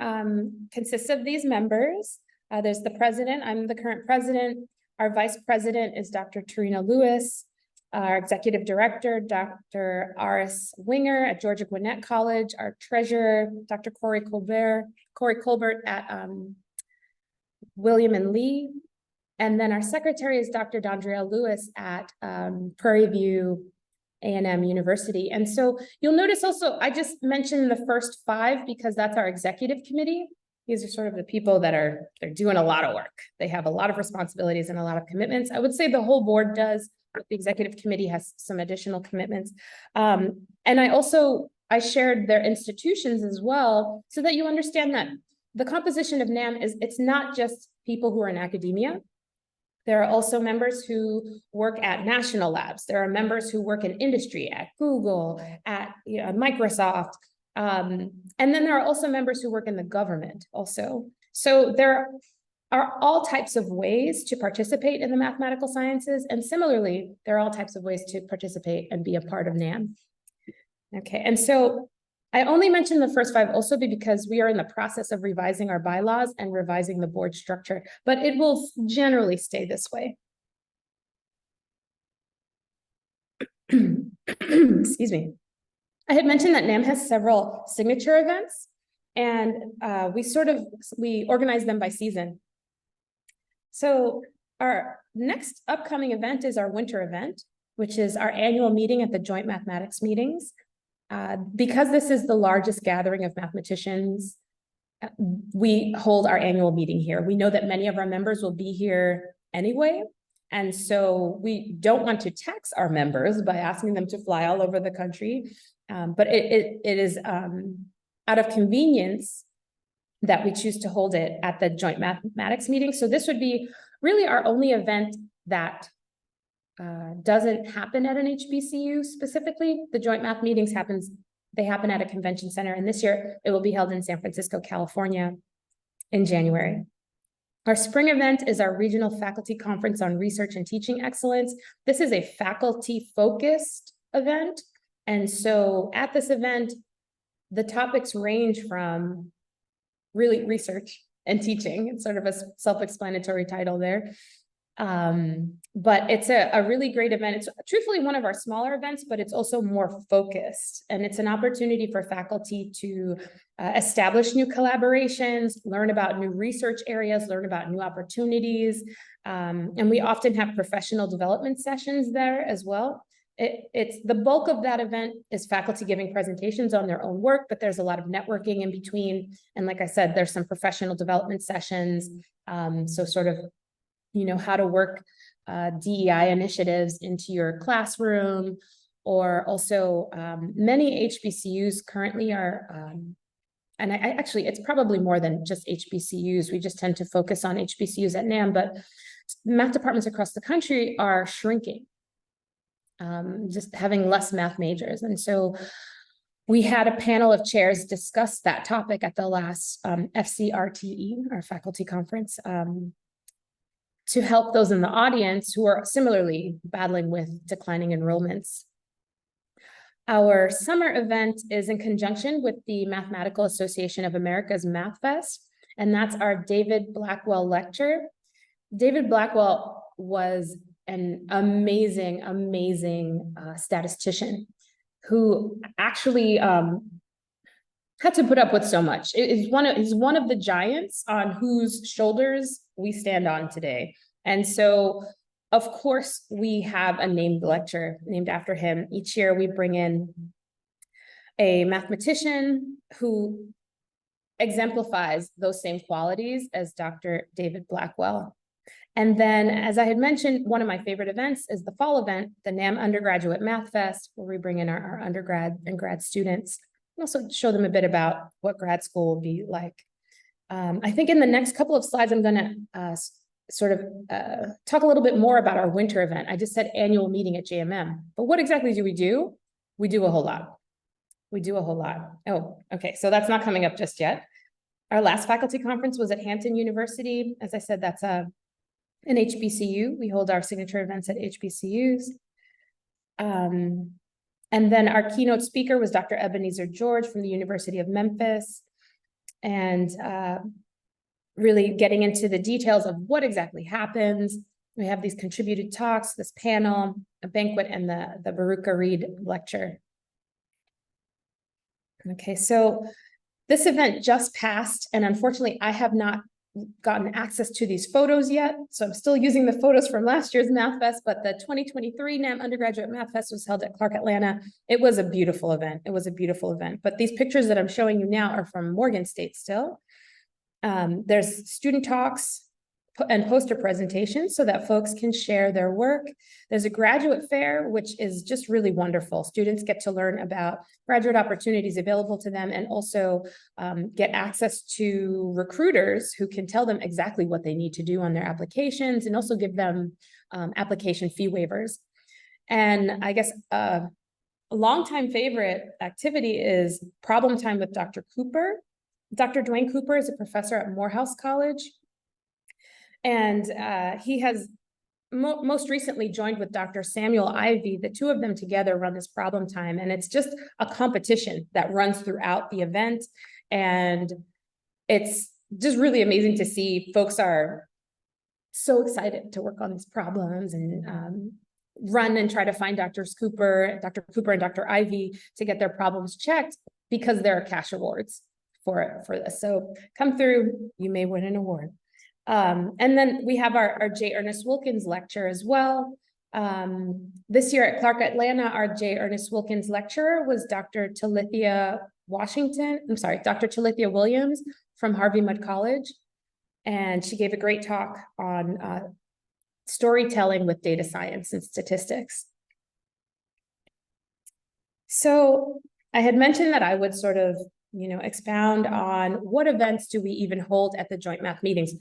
consists of these members. There's the president. I'm the current president. Our vice president is Dr. Tarina Lewis. Our executive director, Dr. Aris Winger at Georgia Gwinnett College. Our treasurer, Dr. Corey Colbert at William and Lee. And then our secretary is Dr. Dondrea Lewis at Prairie View A&M University. And so you'll notice also, I just mentioned the first 5 because that's our executive committee. These are sort of the people that they're doing a lot of work. They have a lot of responsibilities and a lot of commitments. I would say the whole board does. The executive committee has some additional commitments. And I shared their institutions as well, so that you understand that the composition of NAM it's not just people who are in academia. There are also members who work at national labs. There are members who work in industry at Google, at Microsoft. And then there are also members who work in the government also. So there are all types of ways to participate in the mathematical sciences. And similarly, there are all types of ways to participate and be a part of NAM. Okay, and so I only mentioned the first 5 also because we are in the process of revising our bylaws and revising the board structure, but it will generally stay this way. Excuse me. I had mentioned that NAM has several signature events, and we organize them by season. So our next upcoming event is our winter event, which is our annual meeting at the Joint Mathematics Meetings. Because this is the largest gathering of mathematicians we hold our annual meeting here. We know that many of our members will be here anyway. And so we don't want to tax our members by asking them to fly all over the country. But it is out of convenience that we choose to hold it at the joint mathematics meeting. So this would be really our only event that doesn't happen at an HBCU specifically. The joint math meetings happen at a convention center, and this year it will be held in San Francisco, California in January. Our spring event is our regional faculty conference on research and teaching excellence. This is a faculty focused event. And so at this event, the topics range from really research and teaching. It's sort of a self-explanatory title there. But it's a really great event. It's truthfully one of our smaller events, but it's also more focused. And it's an opportunity for faculty to establish new collaborations, learn about new research areas, learn about new opportunities. And we often have professional development sessions there as well. It's the bulk of that event is faculty giving presentations on their own work, but there's a lot of networking in between. And like I said, there's some professional development sessions. So sort of, how to work DEI initiatives into your classroom, or also many HBCUs currently are, and I actually, it's probably more than just HBCUs. We just tend to focus on HBCUs at NAM, but math departments across the country are shrinking. Just having less math majors. And so we had a panel of chairs discuss that topic at the last FCRTE, our faculty conference, to help those in the audience who are similarly battling with declining enrollments. Our summer event is in conjunction with the Mathematical Association of America's Math Fest, and that's our David Blackwell lecture. David Blackwell was an amazing statistician who actually had to put up with so much. He's one of the giants on whose shoulders we stand on today. And so, of course, we have a named lecture named after him. Each year we bring in a mathematician who exemplifies those same qualities as Dr. David Blackwell. And then, as I had mentioned, one of my favorite events is the fall event, the NAM Undergraduate Math Fest, where we bring in our undergrad and grad students and also show them a bit about what grad school will be like. I think in the next couple of slides, I'm going to talk a little bit more about our winter event. I just said annual meeting at JMM, but what exactly do? We do a whole lot. Oh, okay, so that's not coming up just yet. Our last faculty conference was at Hampton University. As I said, that's an HBCU. We hold our signature events at HBCUs. And then our keynote speaker was Dr. Ebenezer George from the University of Memphis. And really getting into the details of what exactly happens. We have these contributed talks, this panel, a banquet, and the Baruka Reed lecture. Okay, so this event just passed, and unfortunately, I have not gotten access to these photos yet. So I'm still using the photos from last year's Math Fest, but the 2023 NAM Undergraduate Math Fest was held at Clark Atlanta. It was a beautiful event. But these pictures that I'm showing you now are from Morgan State still. There's student talks and poster presentations so that folks can share their work. There's a graduate fair, which is just really wonderful. Students get to learn about graduate opportunities available to them and also get access to recruiters who can tell them exactly what they need to do on their applications and also give them application fee waivers. And I guess a longtime favorite activity is problem time with Dr. Cooper. Dr. Dwayne Cooper is a professor at Morehouse College. And he has most recently joined with Dr. Samuel Ivey. The two of them together run this problem time. And it's just a competition that runs throughout the event. And it's just really amazing to see folks are so excited to work on these problems and run and try to find Dr. Cooper and Dr. Ivey to get their problems checked because there are cash awards for this. So come through, you may win an award. And then we have our J. Ernest Wilkins lecture as well. This year at Clark Atlanta, our J. Ernest Wilkins lecturer was Dr. Talithia Williams from Harvey Mudd College, and she gave a great talk on storytelling with data science and statistics. So I had mentioned that I would sort of, expound on what events do we even hold at the joint math meetings.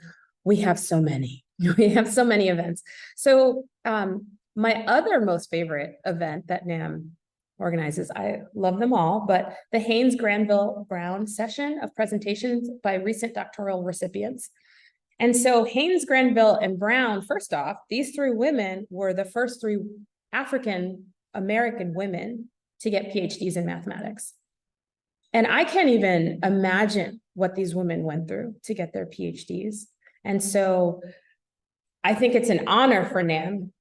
We have so many. We have so many events. So my other most favorite event that NAM organizes, I love them all, but the Haynes-Granville-Brown session of presentations by recent doctoral recipients. And so Haynes, Granville, and Brown, first off, these three women were the first three African American women to get PhDs in mathematics. And I can't even imagine what these women went through to get their PhDs. And so I think it's an honor for NAM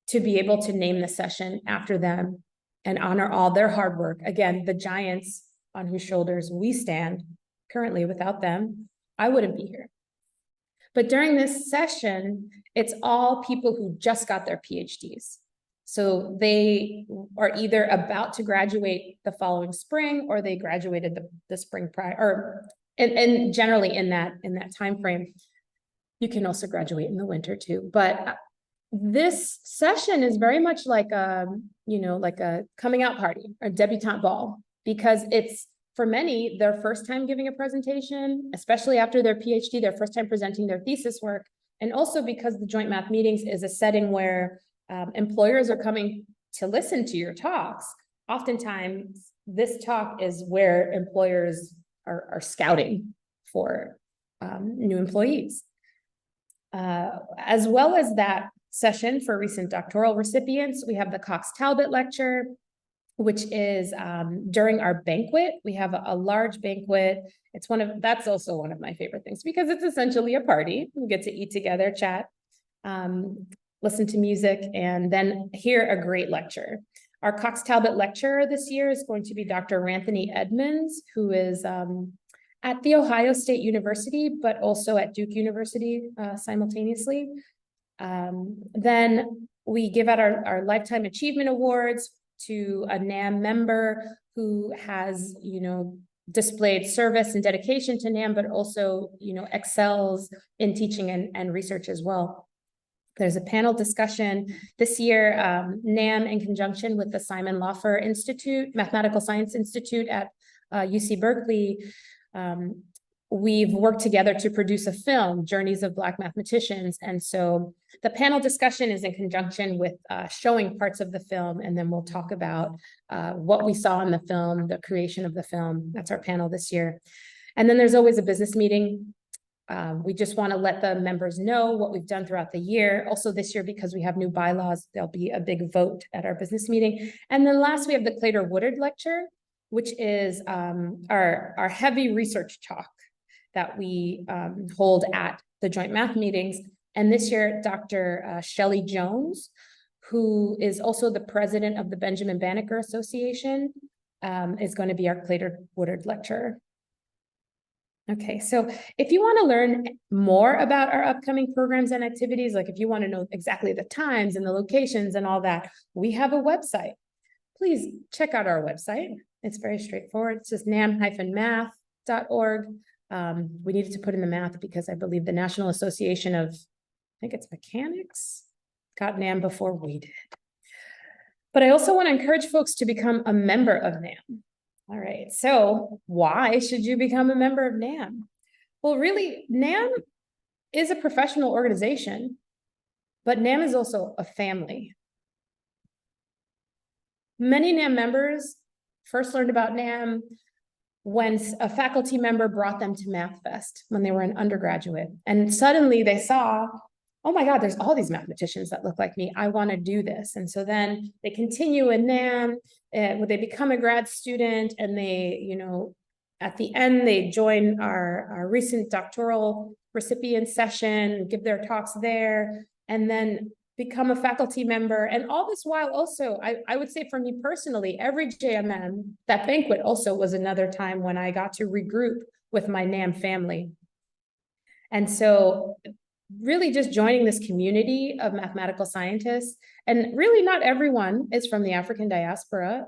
to be able to name the session after them and honor all their hard work. Again, the giants on whose shoulders we stand. Currently, without them, I wouldn't be here. But during this session, it's all people who just got their PhDs. So they are either about to graduate the following spring, or they graduated the spring prior, or and generally in that time frame. You can also graduate in the winter too. But this session is very much like a coming out party or debutante ball, because it's, for many, their first time giving a presentation, especially after their PhD, their first time presenting their thesis work. And also because the joint math meetings is a setting where employers are coming to listen to your talks. Oftentimes, this talk is where employers are scouting for new employees. As well as that session for recent doctoral recipients, we have the Cox-Talbot lecture, which is during our banquet. We have a large banquet. That's also one of my favorite things, because it's essentially a party. We get to eat together, chat, listen to music, and then hear a great lecture. Our Cox-Talbot lecturer this year is going to be Dr. Ranthony Edmonds, who is at The Ohio State University, but also at Duke University simultaneously. Then we give out our Lifetime Achievement Awards to a NAM member who has, displayed service and dedication to NAM, but also, excels in teaching and research as well. There's a panel discussion this year, NAM in conjunction with the Simon Laufer Institute, Mathematical Science Institute at UC Berkeley. We've worked together to produce a film, Journeys of Black Mathematicians. And so the panel discussion is in conjunction with showing parts of the film, and then we'll talk about what we saw in the film, the creation of the film. That's our panel this year. And then there's always a business meeting. We just want to let the members know what we've done throughout the year. Also this year, because we have new bylaws, there'll be a big vote at our business meeting. And then last, we have the Claytor-Woodard lecture, which is our heavy research talk that we hold at the joint math meetings. And this year, Dr. Shelley Jones, who is also the president of the Benjamin Banneker Association, is going to be our Claytor-Woodard lecturer. Okay, so if you want to learn more about our upcoming programs and activities, like if you want to know exactly the times and the locations and all that, we have a website. Please check out our website. It's very straightforward. It's just nam-math.org. We needed to put in the math because I believe the National Association of, I think it's Mechanics, got NAM before we did. But I also want to encourage folks to become a member of NAM. All right, so why should you become a member of NAM? Well, really, NAM is a professional organization, but NAM is also a family. Many NAM members first learned about NAM when a faculty member brought them to MathFest when they were an undergraduate. And suddenly they saw, oh my God, there's all these mathematicians that look like me. I want to do this. And so then they continue in NAM, they become a grad student, and they, at the end, they join our recent doctoral recipient session, give their talks there, and then become a faculty member. And all this while also, I would say for me personally, every JMM, that banquet also was another time when I got to regroup with my NAM family. And so really just joining this community of mathematical scientists, and really not everyone is from the African diaspora,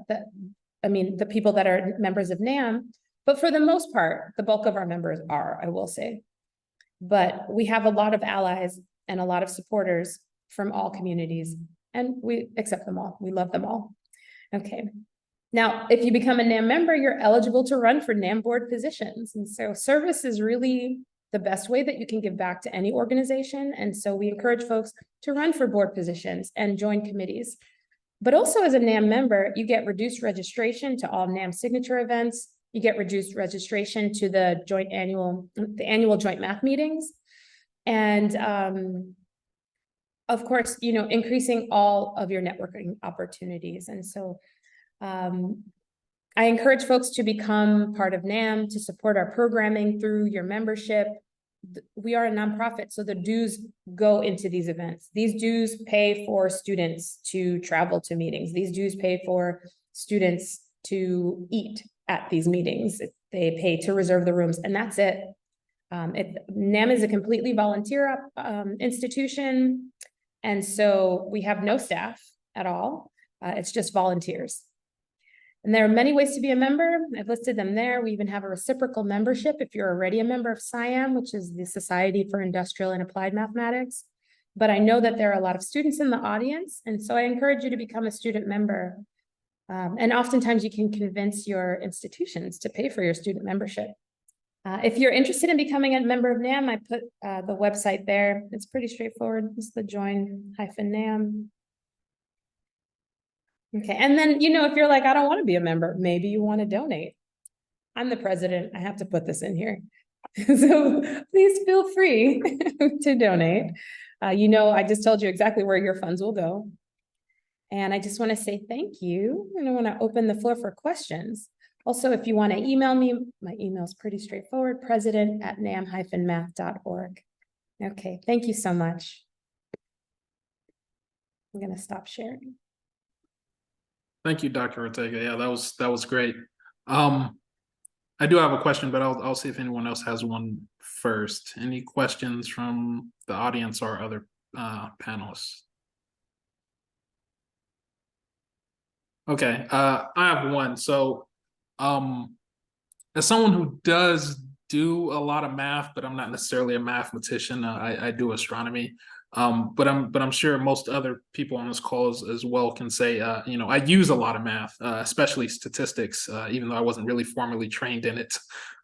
the people that are members of NAM, But for the most part, the bulk of our members are, I will say. But we have a lot of allies and a lot of supporters from all communities, and we accept them all. We love them all. Okay. Now, if you become a NAM member, you're eligible to run for NAM board positions. And so service is really the best way that you can give back to any organization. And so we encourage folks to run for board positions and join committees. But also as a NAM member, you get reduced registration to all NAM signature events. You get reduced registration to the annual joint math meetings. And of course, you know, increasing all of your networking opportunities. And so I encourage folks to become part of NAM, to support our programming through your membership. We are a nonprofit, so the dues go into these events. These dues pay for students to travel to meetings. These dues pay for students to eat at these meetings. They pay to reserve the rooms, and that's it. NAM is a completely volunteer institution, and so we have no staff at all. It's just volunteers. And there are many ways to be a member. I've listed them there. We even have a reciprocal membership if you're already a member of SIAM, which is the Society for Industrial and Applied Mathematics. But I know that there are a lot of students in the audience, and so I encourage you to become a student member. And oftentimes you can convince your institutions to pay for your student membership. If you're interested in becoming a member of NAM, I put the website there. It's pretty straightforward. It's the join-NAM. Okay, and then, you know, if you're like, I don't want to be a member, maybe you want to donate. I'm the president. I have to put this in here. So please feel free to donate. You know, I just told you exactly where your funds will go. And I just want to say thank you. And I want to open the floor for questions. Also, if you want to email me, my email is pretty straightforward, president@nam-math.org. Okay, thank you so much. I'm going to stop sharing. Thank you, Dr. Ortega. Yeah, that was great. I do have a question, but I'll see if anyone else has one first. Any questions from the audience or other panelists? Okay, I have one. So, as someone who does do a lot of math, but I'm not necessarily a mathematician. I do astronomy. But I'm sure most other people on this call as well can say, you know, I use a lot of math, especially statistics, even though I wasn't really formally trained in it.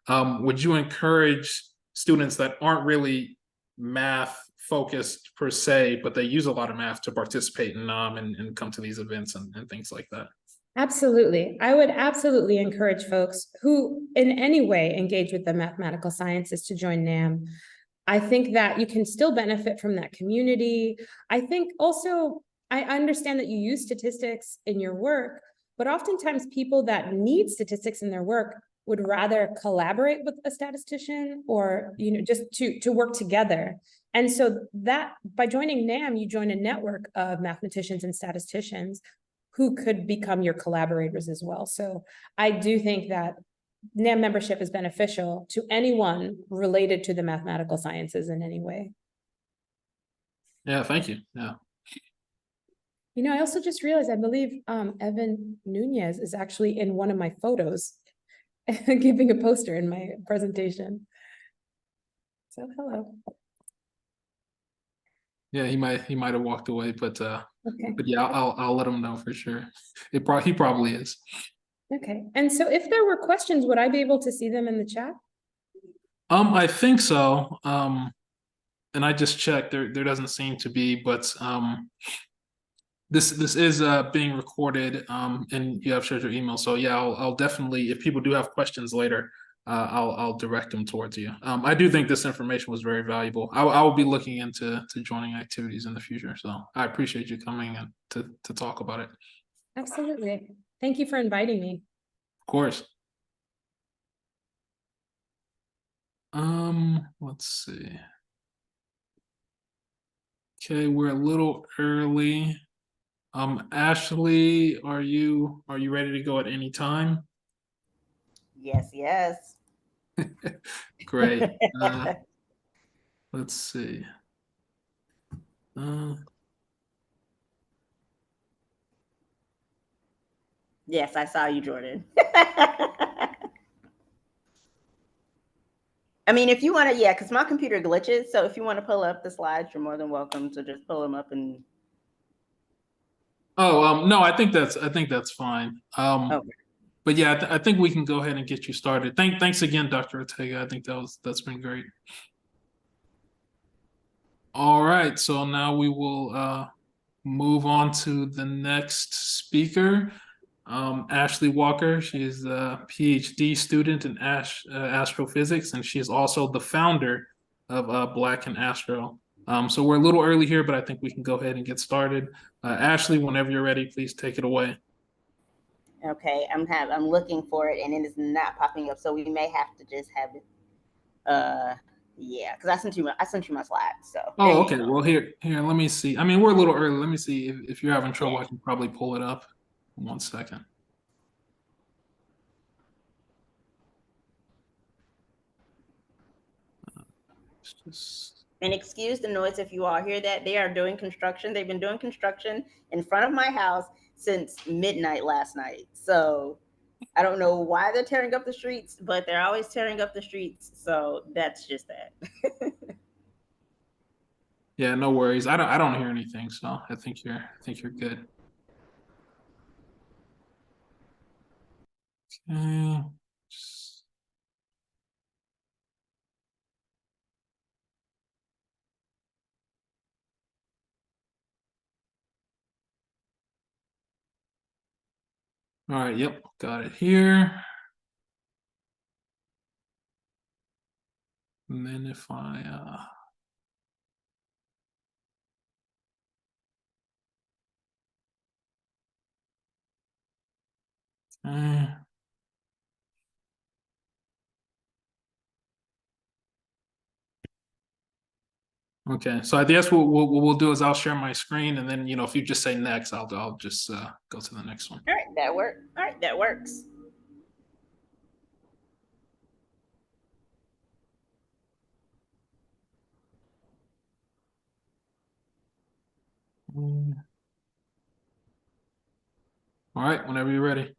Would you encourage students that aren't really math focused per se, but they use a lot of math to participate in and come to these events and things like that? Absolutely. I would absolutely encourage folks who in any way engage with the mathematical sciences to join NAM. I think that you can still benefit from that community. I think also, I understand that you use statistics in your work, but oftentimes people that need statistics in their work would rather collaborate with a statistician or, you know, just to work together. And so that by joining NAM, you join a network of mathematicians and statisticians who could become your collaborators as well. So I do think that NAM membership is beneficial to anyone related to the mathematical sciences in any way. Yeah, thank you. Yeah. You know, I also just realized, I believe Evan Nunez is actually in one of my photos giving a poster in my presentation. So hello. Yeah, he might have walked away, but Okay. but yeah, I'll let him know for sure. He probably is. Okay. And so if there were questions, would I be able to see them in the chat? I think so. And I just checked. There doesn't seem to be, but this is being recorded. And you have shared your email, so yeah, I'll definitely, if people do have questions later, I'll direct them towards you. I do think this information was very valuable. I will be looking into joining activities in the future. So I appreciate you coming and to talk about it. Absolutely. Thank you for inviting me. Of course. Let's see. Okay, we're a little early. Ashley, are you ready to go at any time? Yes, yes. Great. Let's see. Yes, I saw you, Jordan. I mean, if you want to, yeah, because my computer glitches. So if you want to pull up the slides, you're more than welcome to just pull them up and. Oh, no, I think that's fine. Okay. But yeah, I think we can go ahead and get you started. Thanks again, Dr. Ortega. I think that's been great. All right, so now we will move on to the next speaker, Ashley Walker. She is a PhD student in astrophysics, and she is also the founder of Black and Astro. So we're a little early here, but I think we can go ahead and get started. Ashley, whenever you're ready, please take it away. Okay, I'm looking for it and it is not popping up, so we may have to just have it. Yeah, because I sent you my slides. So. Oh, okay. Well, here, let me see. I mean, we're a little early. Let me see if you're having trouble. Yeah. I can probably pull it up. 1 second. And excuse the noise if you all hear that. They are doing construction. They've been doing construction in front of my house since midnight last night. So I don't know why they're tearing up the streets, but they're always tearing up the streets. So that's just that. Yeah, no worries. I don't hear anything, so I think you're good. Okay. All right, yep, got it here. And then if I okay, so I guess what we'll do is I'll share my screen, and then if you just say next, I'll just go to the next one. All right, that works. All right, that works. All right, whenever you're ready.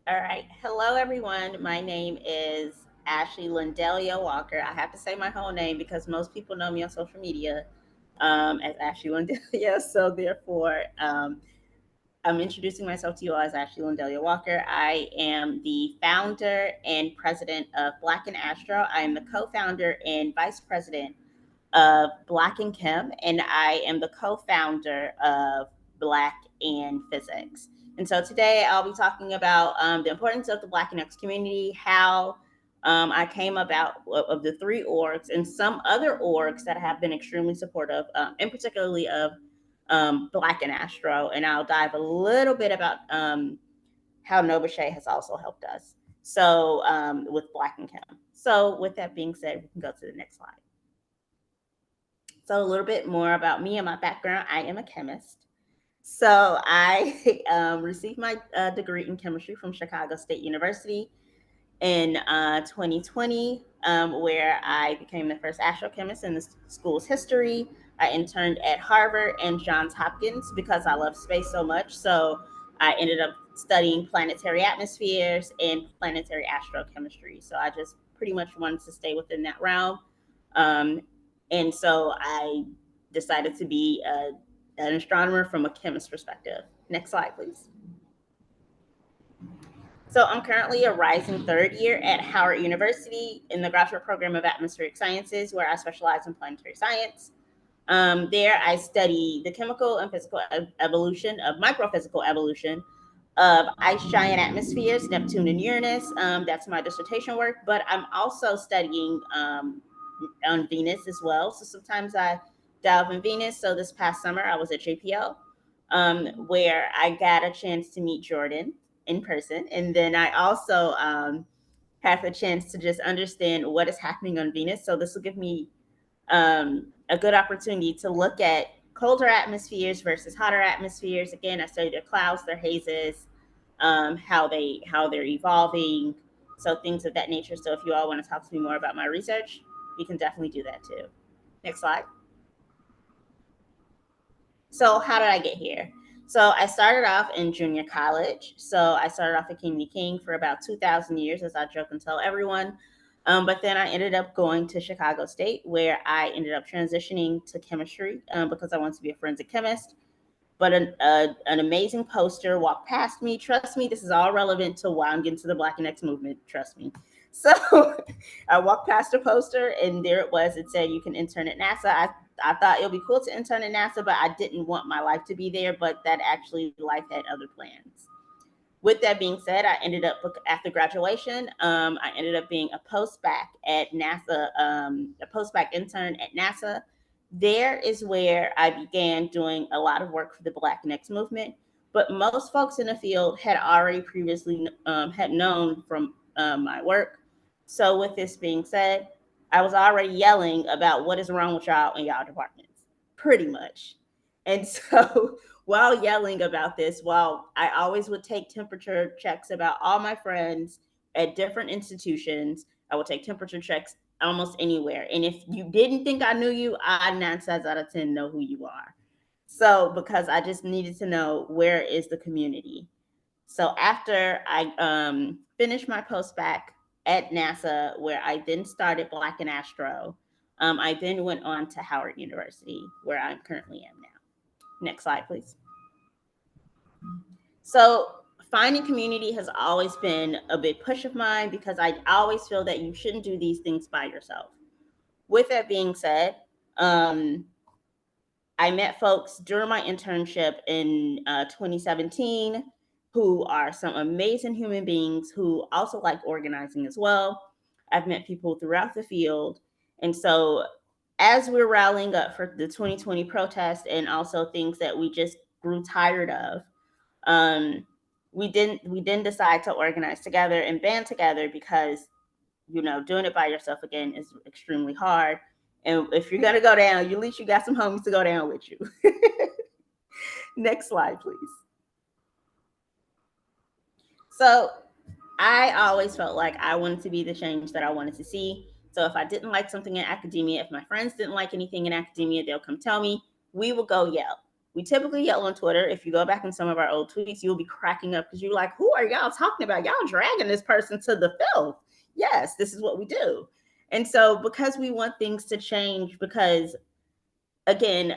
All right. Hello, everyone. My name is Ashley Lindelia Walker. I have to say my whole name because most people know me on social media as Ashley Lindelia. So therefore, I'm introducing myself to you all as Ashley Lindelia Walker. I am the founder and president of Black and Astro. I am the co-founder and vice president of Black and Chem, and I am the co-founder of Black and Physics. And so today I'll be talking about the importance of the Black and X community, how I came about of the 3 orgs and some other orgs that have been extremely supportive, and particularly of Black and Astro. And I'll dive a little bit about how NABG has also helped us. So with Black and Chem. So with that being said, we can go to the next slide. So a little bit more about me and my background. I am a chemist. So I received my degree in chemistry from Chicago State University in 2020, where I became the first astrochemist in the school's history. I interned at Harvard and Johns Hopkins because I love space so much. So I ended up studying planetary atmospheres and planetary astrochemistry. So I just pretty much wanted to stay within that realm. And so I decided to be an astronomer from a chemist perspective. Next slide, please. So I'm currently a rising 3rd year at Howard University in the graduate program of atmospheric sciences, where I specialize in planetary science. There I study the chemical and physical evolution of microphysical evolution of ice giant atmospheres, Neptune and Uranus. That's my dissertation work, but I'm also studying on Venus as well. So sometimes I delve in Venus. So this past summer I was at JPL, where I got a chance to meet Jordan in person. And then I also had the chance to just understand what is happening on Venus. So this will give me a good opportunity to look at colder atmospheres versus hotter atmospheres. Again, I study their clouds, their hazes, how they're evolving. So things of that nature. So if you all want to talk to me more about my research, you can definitely do that too. Next slide. So how did I get here? So I started off in junior college. So I started off at King for about 2,000 years, as I joke and tell everyone. But then I ended up going to Chicago State, where I ended up transitioning to chemistry because I wanted to be a forensic chemist. But an amazing poster walked past me. Trust me, this is all relevant to why I'm getting to the Black and X movement. Trust me. So I walked past a poster, and there it was. It said, you can intern at NASA. I thought it would be cool to intern at NASA, but I didn't want my life to be there. But that actually, life had other plans. With that being said, I ended up, after graduation, I ended up being a post-bac at NASA, a post-bac intern at NASA. There is where I began doing a lot of work for the Black and X movement, but most folks in the field had already previously had known from my work. So with this being said, I was already yelling about what is wrong with y'all in y'all departments, pretty much. And so while yelling about this, while I always would take temperature checks about all my friends at different institutions, I would take temperature checks almost anywhere. And if you didn't think I knew you, I 9 times out of 10 know who you are. So because I just needed to know, where is the community? So after I finished my post-bac at NASA, where I then started Black and Astro, I then went on to Howard University, where I currently am now. Next slide, please. So finding community has always been a big push of mine, because I always feel that you shouldn't do these things by yourself. With that being said, I met folks during my internship in 2017 who are some amazing human beings who also like organizing as well. I've met people throughout the field. And so as we're rallying up for the 2020 protest, and also things that we just grew tired of, we didn't decide to organize together and band together, because, you know, doing it by yourself again is extremely hard. And if you're gonna go down, at least you got some homies to go down with you. Next slide, please. So I always felt like I wanted to be the change that I wanted to see. So if I didn't like something in academia, if my friends didn't like anything in academia, they'll come tell me. We will go yell. We typically yell on Twitter. If you go back in some of our old tweets, you'll be cracking up, because you're like, who are y'all talking about? Y'all dragging this person to the filth. Yes, this is what we do. And so because we want things to change, because again,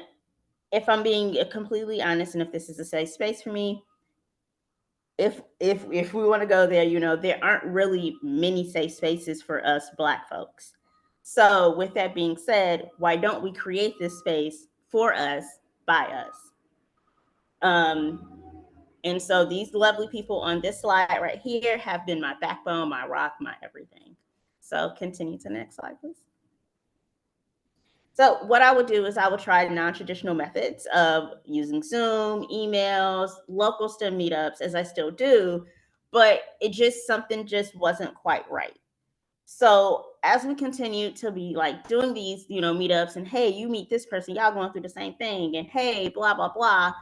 if I'm being completely honest, and if this is a safe space for me, if we want to go there, you know, there aren't really many safe spaces for us Black folks. So with that being said, why don't we create this space for us, by us? And so these lovely people on this slide right here have been my backbone, my rock, my everything. So continue to the next slide, please. So what I would do is I would try non-traditional methods of using Zoom, emails, local STEM meetups, as I still do, but something just wasn't quite right. So as we continue to be like doing these, you know, meetups, and hey, you meet this person, y'all going through the same thing, and hey, blah, blah, blah,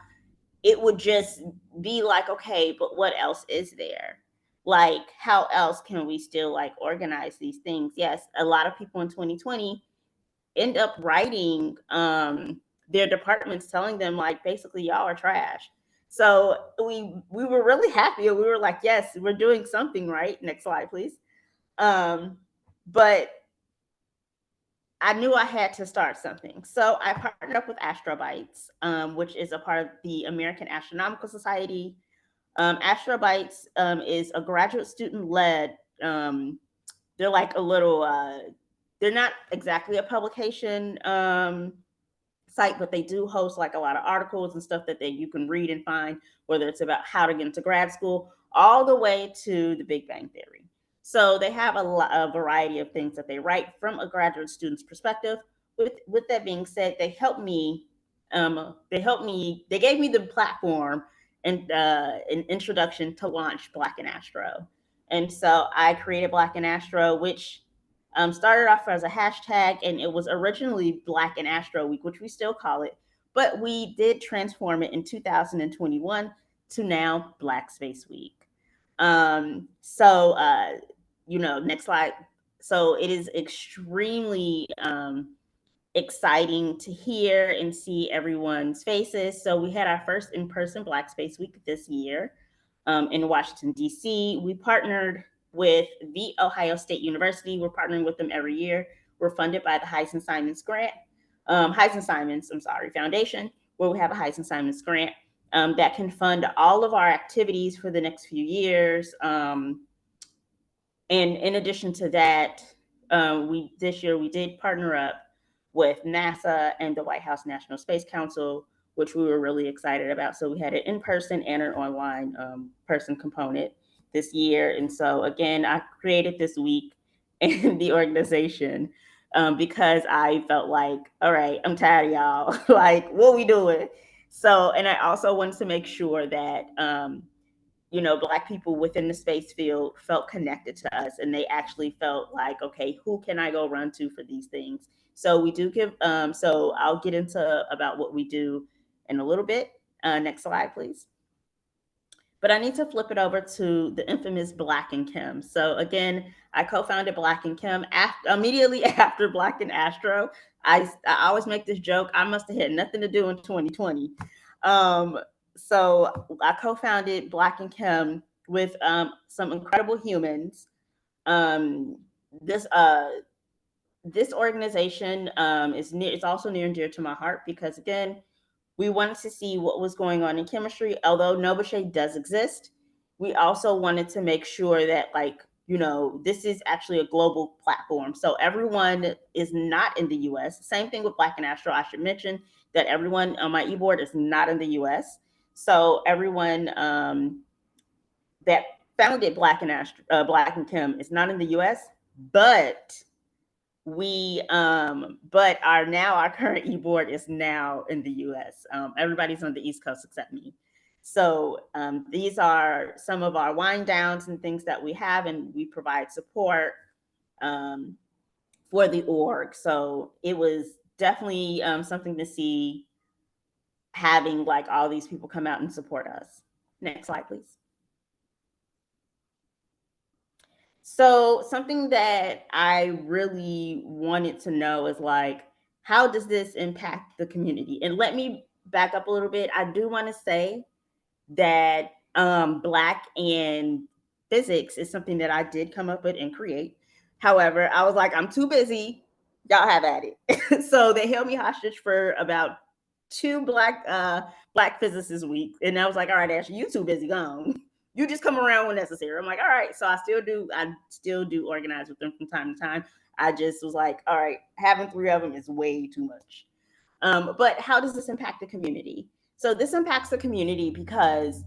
it would just be like, okay, but what else is there? Like, how else can we still like organize these things? Yes, a lot of people in 2020 end up writing their departments telling them like, basically, y'all are trash. So we were really happy. We were like, yes, we're doing something right. Next slide, please. But I knew I had to start something. So I partnered up with Astro, which is a part of the American Astronomical Society. Astro is a graduate student-led, they're like a little, they're not exactly a publication site, but they do host like a lot of articles and stuff that you can read and find, whether it's about how to get into grad school, all the way to the Big Bang Theory. So they have a variety of things that they write from a graduate student's perspective. With that being said, they helped me. They gave me the platform and an introduction to launch Black and Astro. And so I created Black and Astro, which started off as a hashtag, and it was originally Black and Astro Week, which we still call it, but we did transform it in 2021 to now Black Space Week. You know, next slide. So it is extremely exciting to hear and see everyone's faces. So we had our first in-person Black Space Week this year in Washington, D.C. We partnered with The Ohio State University. We're partnering with them every year. We're funded by the Heisen-Simons Foundation, where we have a Heisen-Simons grant that can fund all of our activities for the next few years. And in addition to that, this year we did partner up with NASA and the White House National Space Council, which we were really excited about. So we had an in-person and an online person component this year. And so again, I created this week in the organization because I felt like, all right, I'm tired of y'all. Like, what we doing? So, and I also wanted to make sure that, Black people within the space field felt connected to us, and they actually felt like, okay, who can I go run to for these things? So we do give, so I'll get into about what we do in a little bit. Next slide, please. But I need to flip it over to the infamous Black and Chem. So again, I co-founded Black and Chem immediately after Black and Astro. I always make this joke, I must have had nothing to do in 2020. So I co-founded Black and Chem with some incredible humans. This organization it's also near and dear to my heart because, again, we wanted to see what was going on in chemistry. Although NABG does exist, we also wanted to make sure that, this is actually a global platform. So everyone is not in the US. Same thing with Black and Astro. I should mention that everyone on my e-board is not in the US. So everyone that founded Black and Chem is not in the US, but our current e-board is now in the US. Everybody's on the East Coast except me. So these are some of our wind downs and things that we have, and we provide support for the org. So it was definitely something to see, having all these people come out and support us. Next slide, please. So something that I really wanted to know is how does this impact the community? And let me back up a little bit. I do want to say that Black and physics is something that I did come up with and create. However, I was like, I'm too busy. Y'all have at it. So they held me hostage for about 2 Black physicists a week. And I was like, all right, Ashley, you too busy, gone. You just come around when necessary. I'm like, all right. So I still do organize with them from time to time. I just was like, all right, having 3 of them is way too much. But how does this impact the community? So this impacts the community because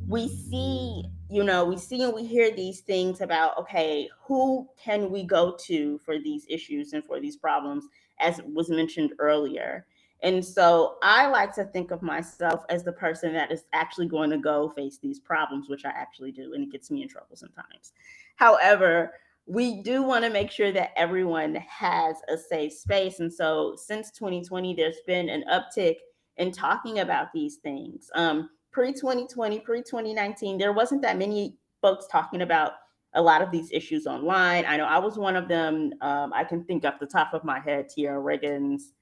we see and we hear these things about, okay, who can we go to for these issues and for these problems, as was mentioned earlier. And so I like to think of myself as the person that is actually going to go face these problems, which I actually do, and it gets me in trouble sometimes. However, we do want to make sure that everyone has a safe space. And so since 2020, there's been an uptick in talking about these things. Pre-2020, pre-2019, there wasn't that many folks talking about a lot of these issues online. I know I was one of them. I can think off the top of my head, Tiara Riggins,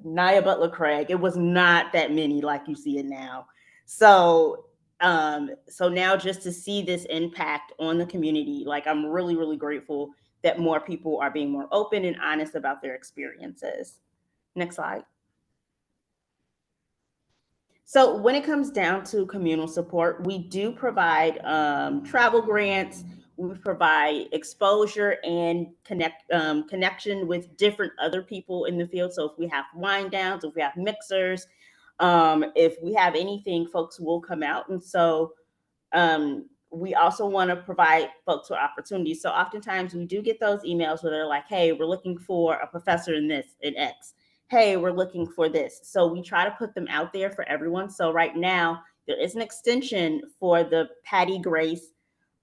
Nia Butler-Craig. It was not that many like you see it now. So now just to see this impact on the community, I'm really, really grateful that more people are being more open and honest about their experiences. Next slide. So when it comes down to communal support, we do provide travel grants. We provide exposure and connection with different other people in the field. So if we have wind downs, if we have mixers, if we have anything, folks will come out. And so we also want to provide folks with opportunities. So oftentimes we do get those emails where they're like, hey, we're looking for a professor in this, in X. Hey, we're looking for this. So we try to put them out there for everyone. So right now there is an extension for the Patty Grace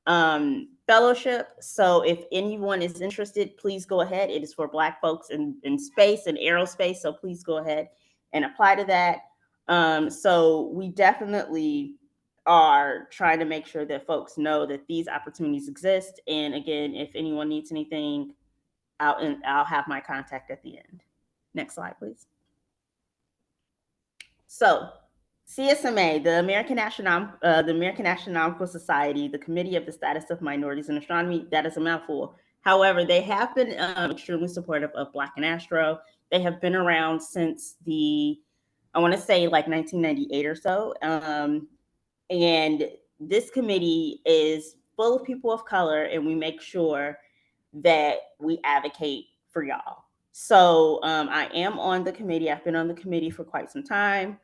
fellowship. So if anyone is interested, please go ahead. It is for Black folks in space and aerospace. So please go ahead and apply to that. So we definitely are trying to make sure that folks know that these opportunities exist. And again, if anyone needs anything, I'll have my contact at the end. Next slide, please. So CSMA, the American Astronomical Society, the Committee of the Status of Minorities in Astronomy, that is a mouthful. However, they have been extremely supportive of Black and Astro. They have been around since I want to say like 1998 or so. And this committee is full of people of color, and we make sure that we advocate for y'all. So I am on the committee. I've been on the committee for quite some time.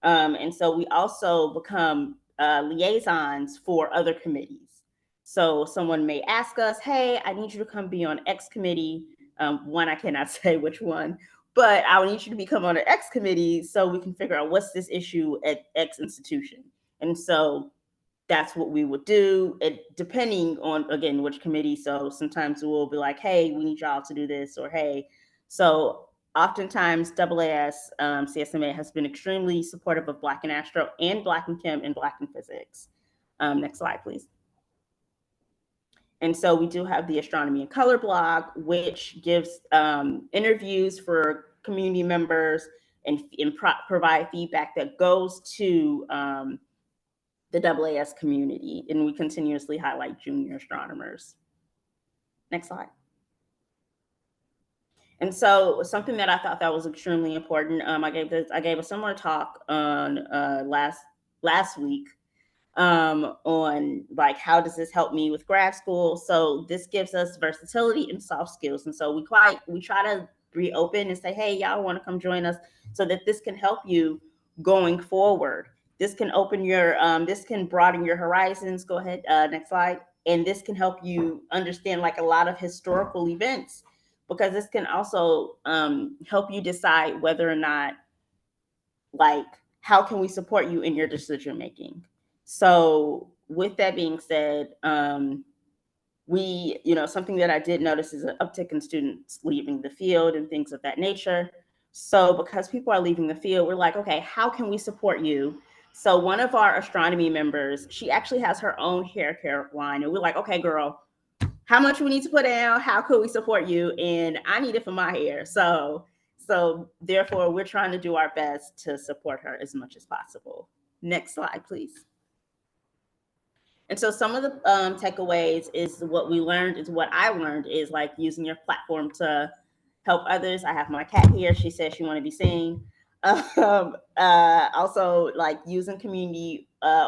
And so we also become liaisons for other committees. So someone may ask us, hey, I need you to come be on X committee. One, I cannot say which one, but I need you to become on an X committee so we can figure out what's this issue at X institution. And so that's what we would do, depending on, again, which committee. So sometimes we'll be like, hey, we need y'all to do this, or hey. So oftentimes AAS CSMA has been extremely supportive of Black and Astro and Black and Chem and Black and Physics. Next slide, please. And so we do have the Astronomy in Color blog, which gives interviews for community members and provide feedback that goes to the AAS community, and we continuously highlight junior astronomers. Next slide. And so something that I thought that was extremely important, I gave a similar talk on last week on like, how does this help me with grad school? So this gives us versatility and soft skills. And so we try to be open and say, hey, y'all want to come join us, so that this can help you going forward. This can open your, this can broaden your horizons. Go ahead, next slide. And this can help you understand like a lot of historical events, because this can also help you decide whether or not, like, how can we support you in your decision making? So with that being said, something that I did notice is an uptick in students leaving the field and things of that nature. So because people are leaving the field, we're like, okay, how can we support you? So one of our astronomy members, she actually has her own hair care line. And we're like, okay, girl, how much we need to put down? How could we support you? And I need it for my hair. So therefore, we're trying to do our best to support her as much as possible. Next slide, please. And so some of the takeaways is what I learned is like using your platform to help others. I have my cat here. She says she want to be seen. Also, like using community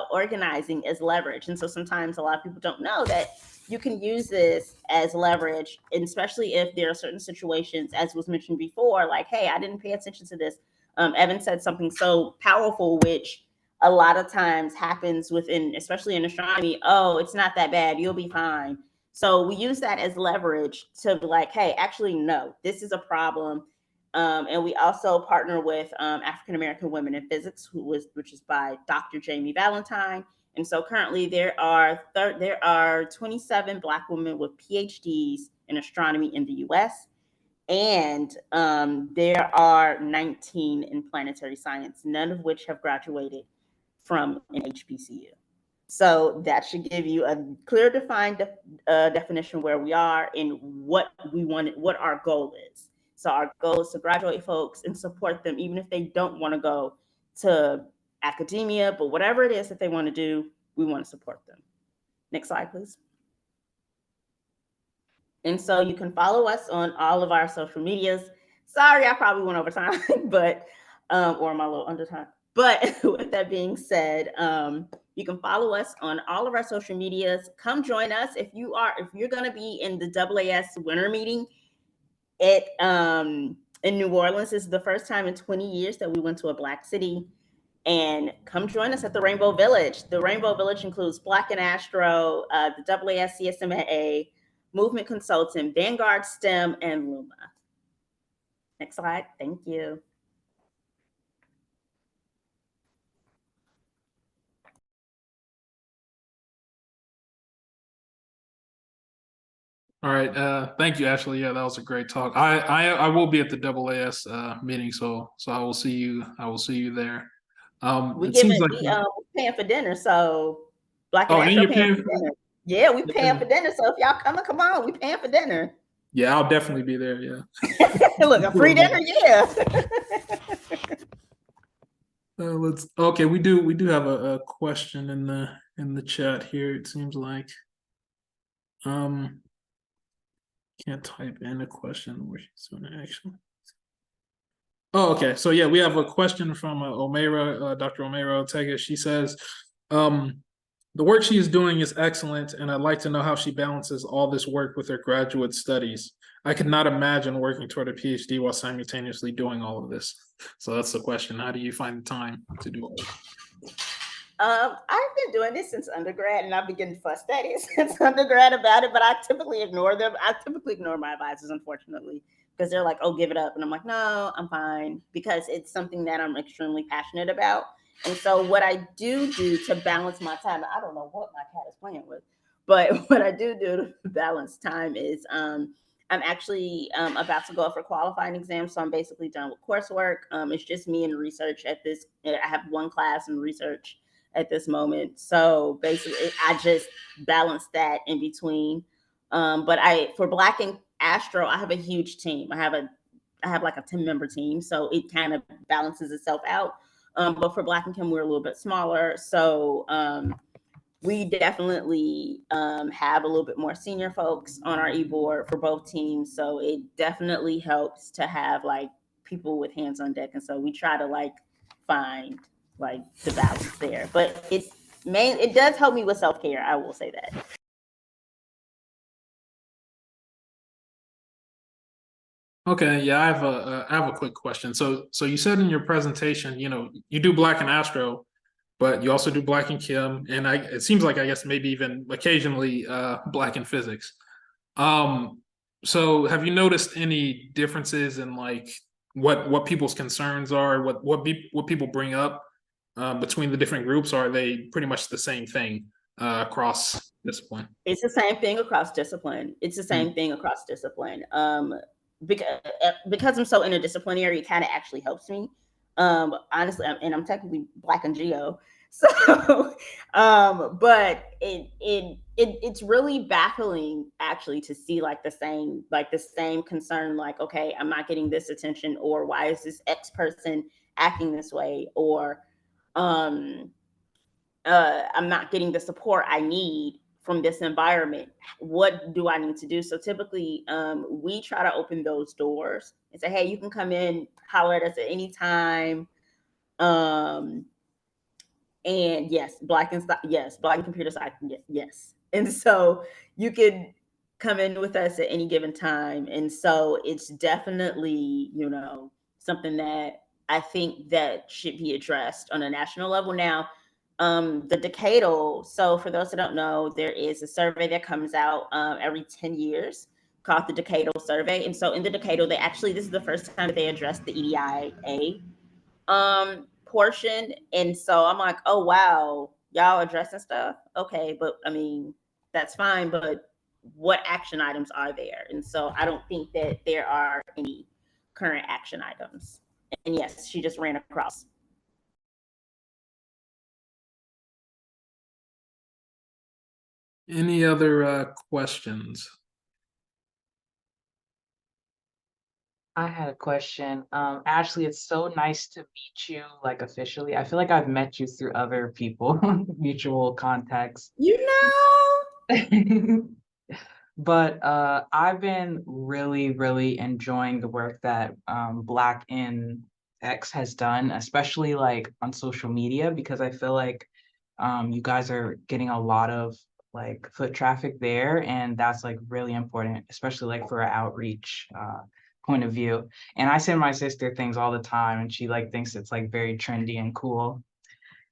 organizing as leverage. And so sometimes a lot of people don't know that you can use this as leverage, and especially if there are certain situations, as was mentioned before, like, hey, I didn't pay attention to this. Evan said something so powerful, which a lot of times happens within, especially in astronomy. Oh, it's not that bad. You'll be fine. So we use that as leverage to be like, hey, actually, no, this is a problem. And we also partner with African-American Women in Physics, which is by Dr. Jamie Valentine. And so currently there are 27 Black women with PhDs in astronomy in the US. And there are 19 in planetary science, none of which have graduated from an HBCU. So that should give you a clear defined definition where we are and what we want, what our goal is. So our goal is to graduate folks and support them, even if they don't want to go to academia, but whatever it is that they want to do, we want to support them. Next slide, please. And so you can follow us on all of our social medias. Sorry, I probably went over time, but or am I a little under time? But with that being said, you can follow us on all of our social medias. Come join us if you're going to be in the AAS winter meeting in New Orleans. This is the first time in 20 years that we went to a Black city. And come join us at the Rainbow Village. The Rainbow Village includes Black and Astro, the AAS CSMA, Movement Consultant, Vanguard STEM, and Luma. Next slide. Thank you. All right. Thank you, Ashley. Yeah, that was a great talk. I will be at the AAS meeting, so I will see you. I will see you there. We seems like paying for dinner, so Black and Astro you're paying for dinner. Yeah, we paying for dinner. So if y'all come on, we paying for dinner. Yeah, I'll definitely be there. Yeah. Look, a free dinner, yeah. Okay, we do have a question in the chat here, it seems like. Can't type in a question where she's doing an action. Oh, okay. So yeah, we have a question from Omayra, Dr. Omayra Ortega. She says, the work she is doing is excellent, and I'd like to know how she balances all this work with her graduate studies. I could not imagine working toward a PhD while simultaneously doing all of this. So that's the question. How do you find the time to do all this? I've been doing this since undergrad, and I've been getting fussed at it since undergrad about it, but I typically ignore them. I typically ignore my advisors, unfortunately, because they're like, oh, give it up. And I'm like, no, I'm fine, because it's something that I'm extremely passionate about. And so what I do to balance my time, I don't know what my cat is playing with, but what I do to balance time is I'm actually about to go for qualifying exams. So I'm basically done with coursework. It's just me and research at this. I have one class in research at this moment. So basically I just balance that in between. But for Black and Astro, I have a huge team. I have like a 10-member team. So it kind of balances itself out. But for Black and Chem, we're a little bit smaller. So we definitely have a little bit more senior folks on our e-board for both teams. So it definitely helps to have like people with hands on deck. And so we try to like find like the balance there. But it does help me with self-care, I will say that. Okay, yeah, I have a quick question. So you said in your presentation, you do Black and Astro, but you also do Black and Chem, and it seems like, I guess, maybe even occasionally Black and Physics. So have you noticed any differences in like what people's concerns are, what people bring up between the different groups, or are they pretty much the same thing across discipline? It's the same thing across discipline. It's the same thing across discipline. Because I'm so interdisciplinary, it kind of actually helps me. Honestly, I'm technically Black and Geo, so but it's really baffling actually to see like the same concern, like, okay, I'm not getting this attention, or why is this X person acting this way, or I'm not getting the support I need from this environment. What do I need to do? So typically, we try to open those doors and say, hey, you can come in, holler at us at any time. And yes, Black and computer science, yes. And so you could come in with us at any given time. And so it's definitely, something that I think that should be addressed on a national level. Now, the decadal. So for those that don't know, there is a survey that comes out every 10 years called the decadal survey. And so in the decadal, this is the first time that they addressed the EDIA portion. And so I'm like, oh, wow, y'all addressing stuff. Okay. But I mean, that's fine. But what action items are there? And so I don't think that there are any current action items. And yes, she just ran across. Any other questions? I had a question. Ashley, it's so nice to meet you, like officially. I feel like I've met you through other people, mutual contacts. But I've been really, really enjoying the work that Black in X has done, especially like on social media, because I feel like you guys are getting a lot of like foot traffic there, and that's like really important, especially like for an outreach point of view. And I send my sister things all the time, and she like thinks it's like very trendy and cool.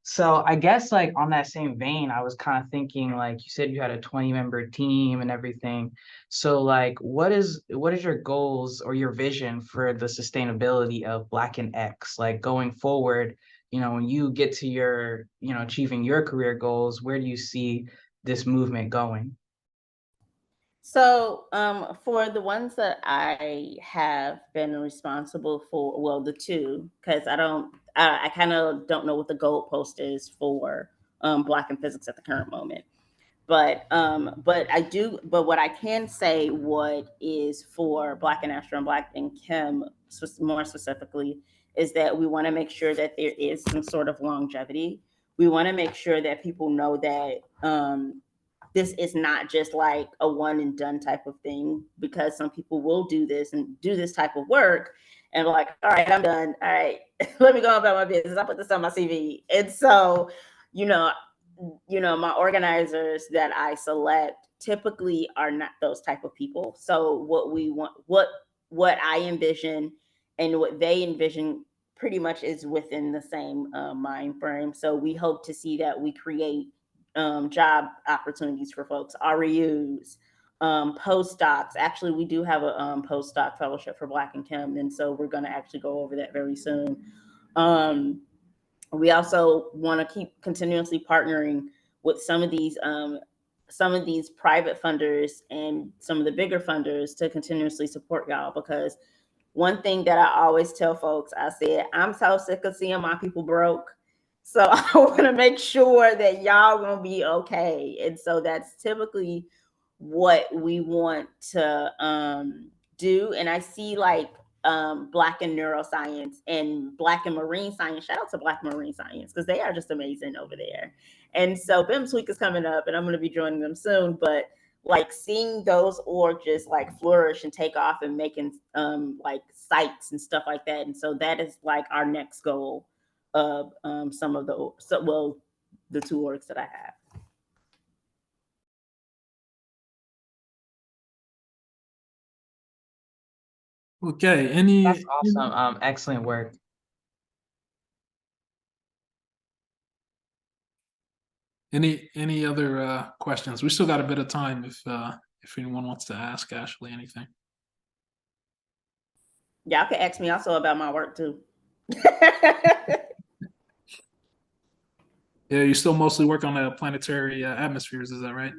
So I guess like on that same vein, I was kind of thinking, like you said, you had a 20-member team and everything. So like what is your goals or your vision for the sustainability of Black and X, like going forward, when you get to your, achieving your career goals, where do you see this movement going? So for the ones that I have been responsible for, well, the two, because I kind of don't know what the goalpost is for Black and Physics at the current moment. But what I can say, what is for Black and Astro and Black and Chem more specifically, is that we want to make sure that there is some sort of longevity. We want to make sure that people know that this is not just like a one and done type of thing, because some people will do this and do this type of work and like, all right, I'm done. All right, let me go about my business. I put this on my CV. And so, my organizers that I select typically are not those type of people. So what we want, what I envision and what they envision pretty much is within the same mind frame. So we hope to see that we create job opportunities for folks, REUs, postdocs. Actually, we do have a postdoc fellowship for Black and Chem, and so we're going to actually go over that very soon. We also want to keep continuously partnering with some of these private funders and some of the bigger funders to continuously support y'all, because one thing that I always tell folks, I said, I'm so sick of seeing my people broke. So I want to make sure that y'all gonna be okay. And so that's typically what we want to do. And I see like Black in neuroscience and Black in marine science. Shout out to Black marine science, because they are just amazing over there. And so BIMS week is coming up and I'm going to be joining them soon. But like seeing those orgs just like flourish and take off and making like sites and stuff like that. And so that is like our next goal of some of the two orgs that I have. Okay, That's awesome. Excellent work. Any other questions? We still got a bit of time if anyone wants to ask Ashley anything. Y'all can ask me also about my work too. Yeah, you still mostly work on the planetary atmospheres, is that right?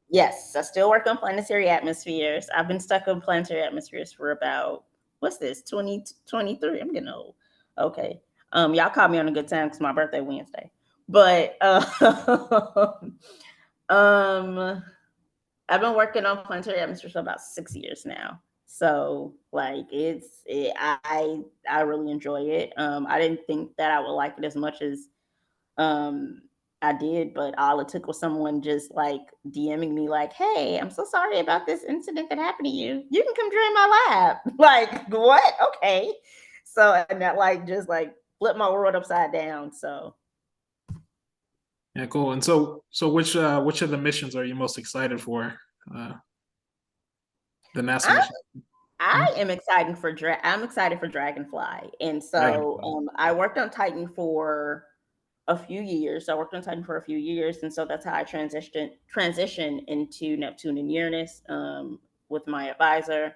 Yes, I still work on planetary atmospheres. I've been stuck on planetary atmospheres for about, what's this, 2023? I'm getting old. Okay. Y'all caught me on a good time because my birthday Wednesday. But I've been working on planetary atmospheres for about 6 years now. So like I really enjoy it. I didn't think that I would like it as much as I did, but all it took was someone just like DMing me like, hey, I'm so sorry about this incident that happened to you. You can come join my lab. Like, what? Okay. So, and that like just like flipped my world upside down. So yeah, cool. And so which of the missions are you most excited for? The NASA mission. I am excited for Dragonfly. And so I worked on Titan for a few years. I worked on Titan for a few years, and so that's how I transition into Neptune and Uranus with my advisor.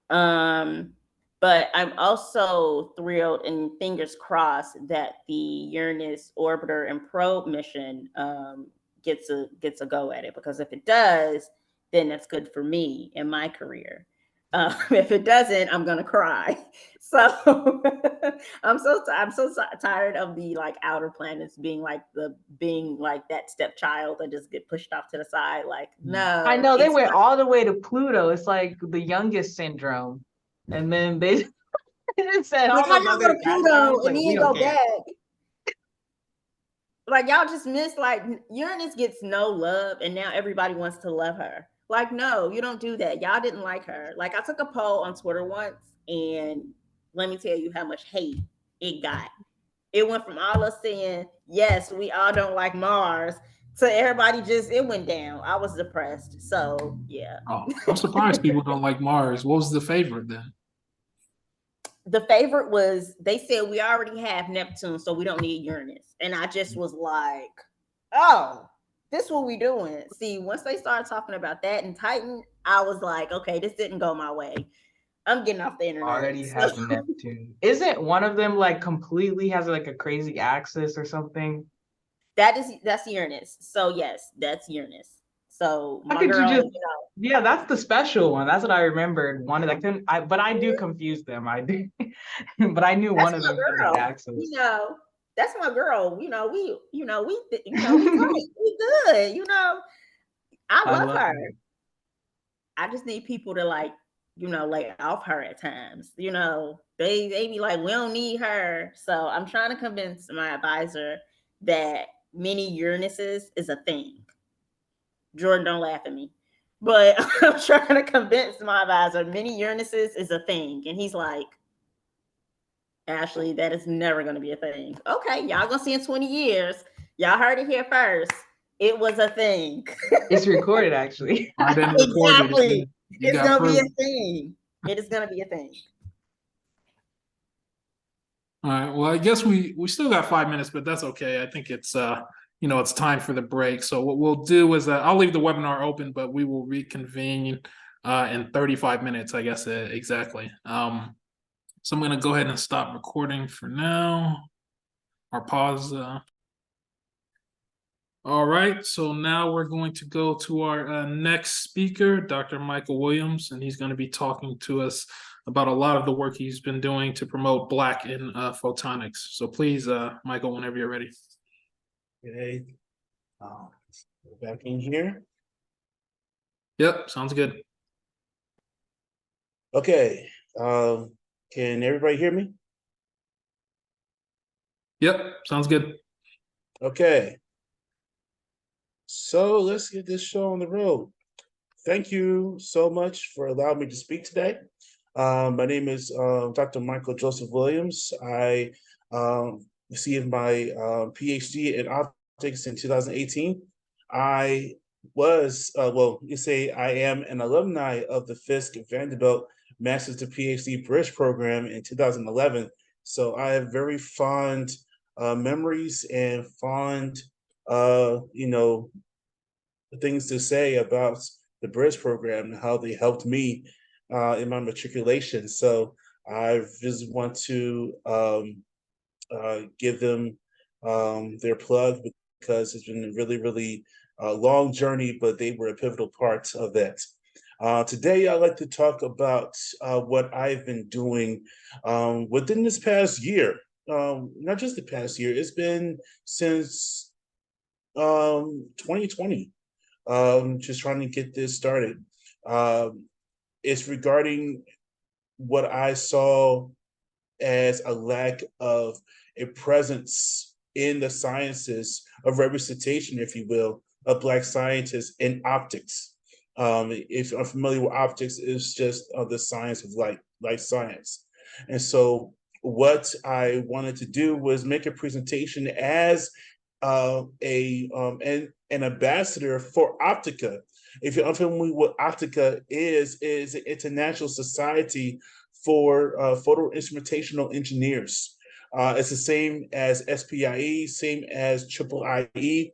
But I'm also thrilled and fingers crossed that the Uranus orbiter and probe mission gets a go at it, because if it does, then that's good for me in my career. If it doesn't, I'm gonna cry. So I'm so tired of the like outer planets being like that stepchild that just get pushed off to the side. Like, no, I know they went all the way to Pluto. It's like the youngest syndrome, and then they said, like, how y'all go to Pluto and then go back? Like, y'all just missed, like, Uranus gets no love and now everybody wants to love her. Like, no, you don't do that. Y'all didn't like her. Like, I took a poll on Twitter once, and let me tell you how much hate it got. It went from all us saying, yes, we all don't like Mars, to everybody it went down. I was depressed. So, yeah. Oh, I'm surprised people don't like Mars. What was the favorite then? The favorite was, they said we already have Neptune, so we don't need Uranus. And I just was like, oh, this what we doing. See, once they started talking about that and Titan, I was like, okay, this didn't go my way. I'm getting off the internet. Already have Neptune. Isn't one of them like completely has like a crazy axis or something? That's Uranus. So yes, that's Uranus. So my girl, yeah, that's the special one. That's what I remembered. One of but I do confuse them. I do, but I knew one of them had an axis. You know, that's my girl. We tight. We good. I love her. I just need people to like lay off her at times. They be like, we don't need her. So I'm trying to convince my advisor that mini Uranuses is a thing. Jordan, don't laugh at me. But I'm trying to convince my advisor mini Uranuses is a thing. And he's like, Ashley, that is never going to be a thing. Okay, y'all gonna see in 20 years. Y'all heard it here first. It was a thing. It's recorded, actually. I didn't record it. Exactly. You It's got gonna be a proof. thing. It is gonna be a thing. All right. Well, I guess we still got 5 minutes, but that's okay. I think it's it's time for the break. So what we'll do is I'll leave the webinar open, but we will reconvene in 35 minutes, I guess, exactly. So I'm going to go ahead and stop recording for now, or pause. All right, so now we're going to go to our next speaker, Dr. Michael Williams, and he's going to be talking to us about a lot of the work he's been doing to promote Black in photonics. So please, Michael, whenever you're ready. Okay. Back in here. Yep, sounds good. Okay. Can everybody hear me? Yep, sounds good. Okay. So let's get this show on the road. Thank you so much for allowing me to speak today. My name is Dr. Michael Joseph Williams. I received my PhD in optics in 2018. I was, you say I am an alumni of the Fisk-Vanderbilt Master's to PhD Bridge program in 2011. So I have very fond memories and fond, things to say about the Bridge program and how they helped me in my matriculation. So I just want to give them their plug, because it's been a really, really long journey, but they were a pivotal part of that. Today, I'd like to talk about what I've been doing within this past year. Not just the past year, it's been since 2020. Just trying to get this started. It's regarding what I saw as a lack of a presence in the sciences of representation, if you will, of Black scientists in optics. If you're unfamiliar with optics, it's just the science of life science. And so what I wanted to do was make a presentation as an ambassador for Optica. If you're unfamiliar with what Optica is an international society for photo instrumentational engineers. It's the same as SPIE, same as IIIE.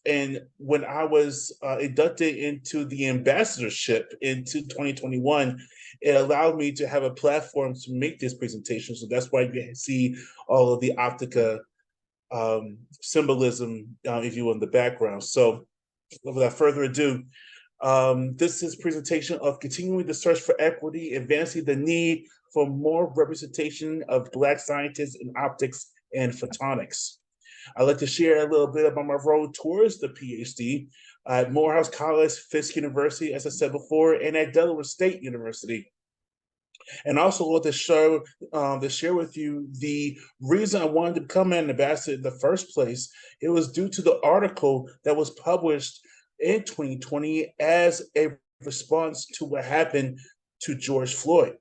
And when I was inducted into the ambassadorship into 2021, it allowed me to have a platform to make this presentation. So that's why you see all of the Optica symbolism, if you will, in the background. So without further ado, this is a presentation of continuing the search for equity, advancing the need for more representation of Black scientists in optics and photonics. I'd like to share a little bit about my road towards the PhD at Morehouse College, Fisk University, as I said before, and at Delaware State University. And also want to share with you the reason I wanted to become an ambassador in the first place. It was due to the article that was published in 2020 as a response to what happened to George Floyd,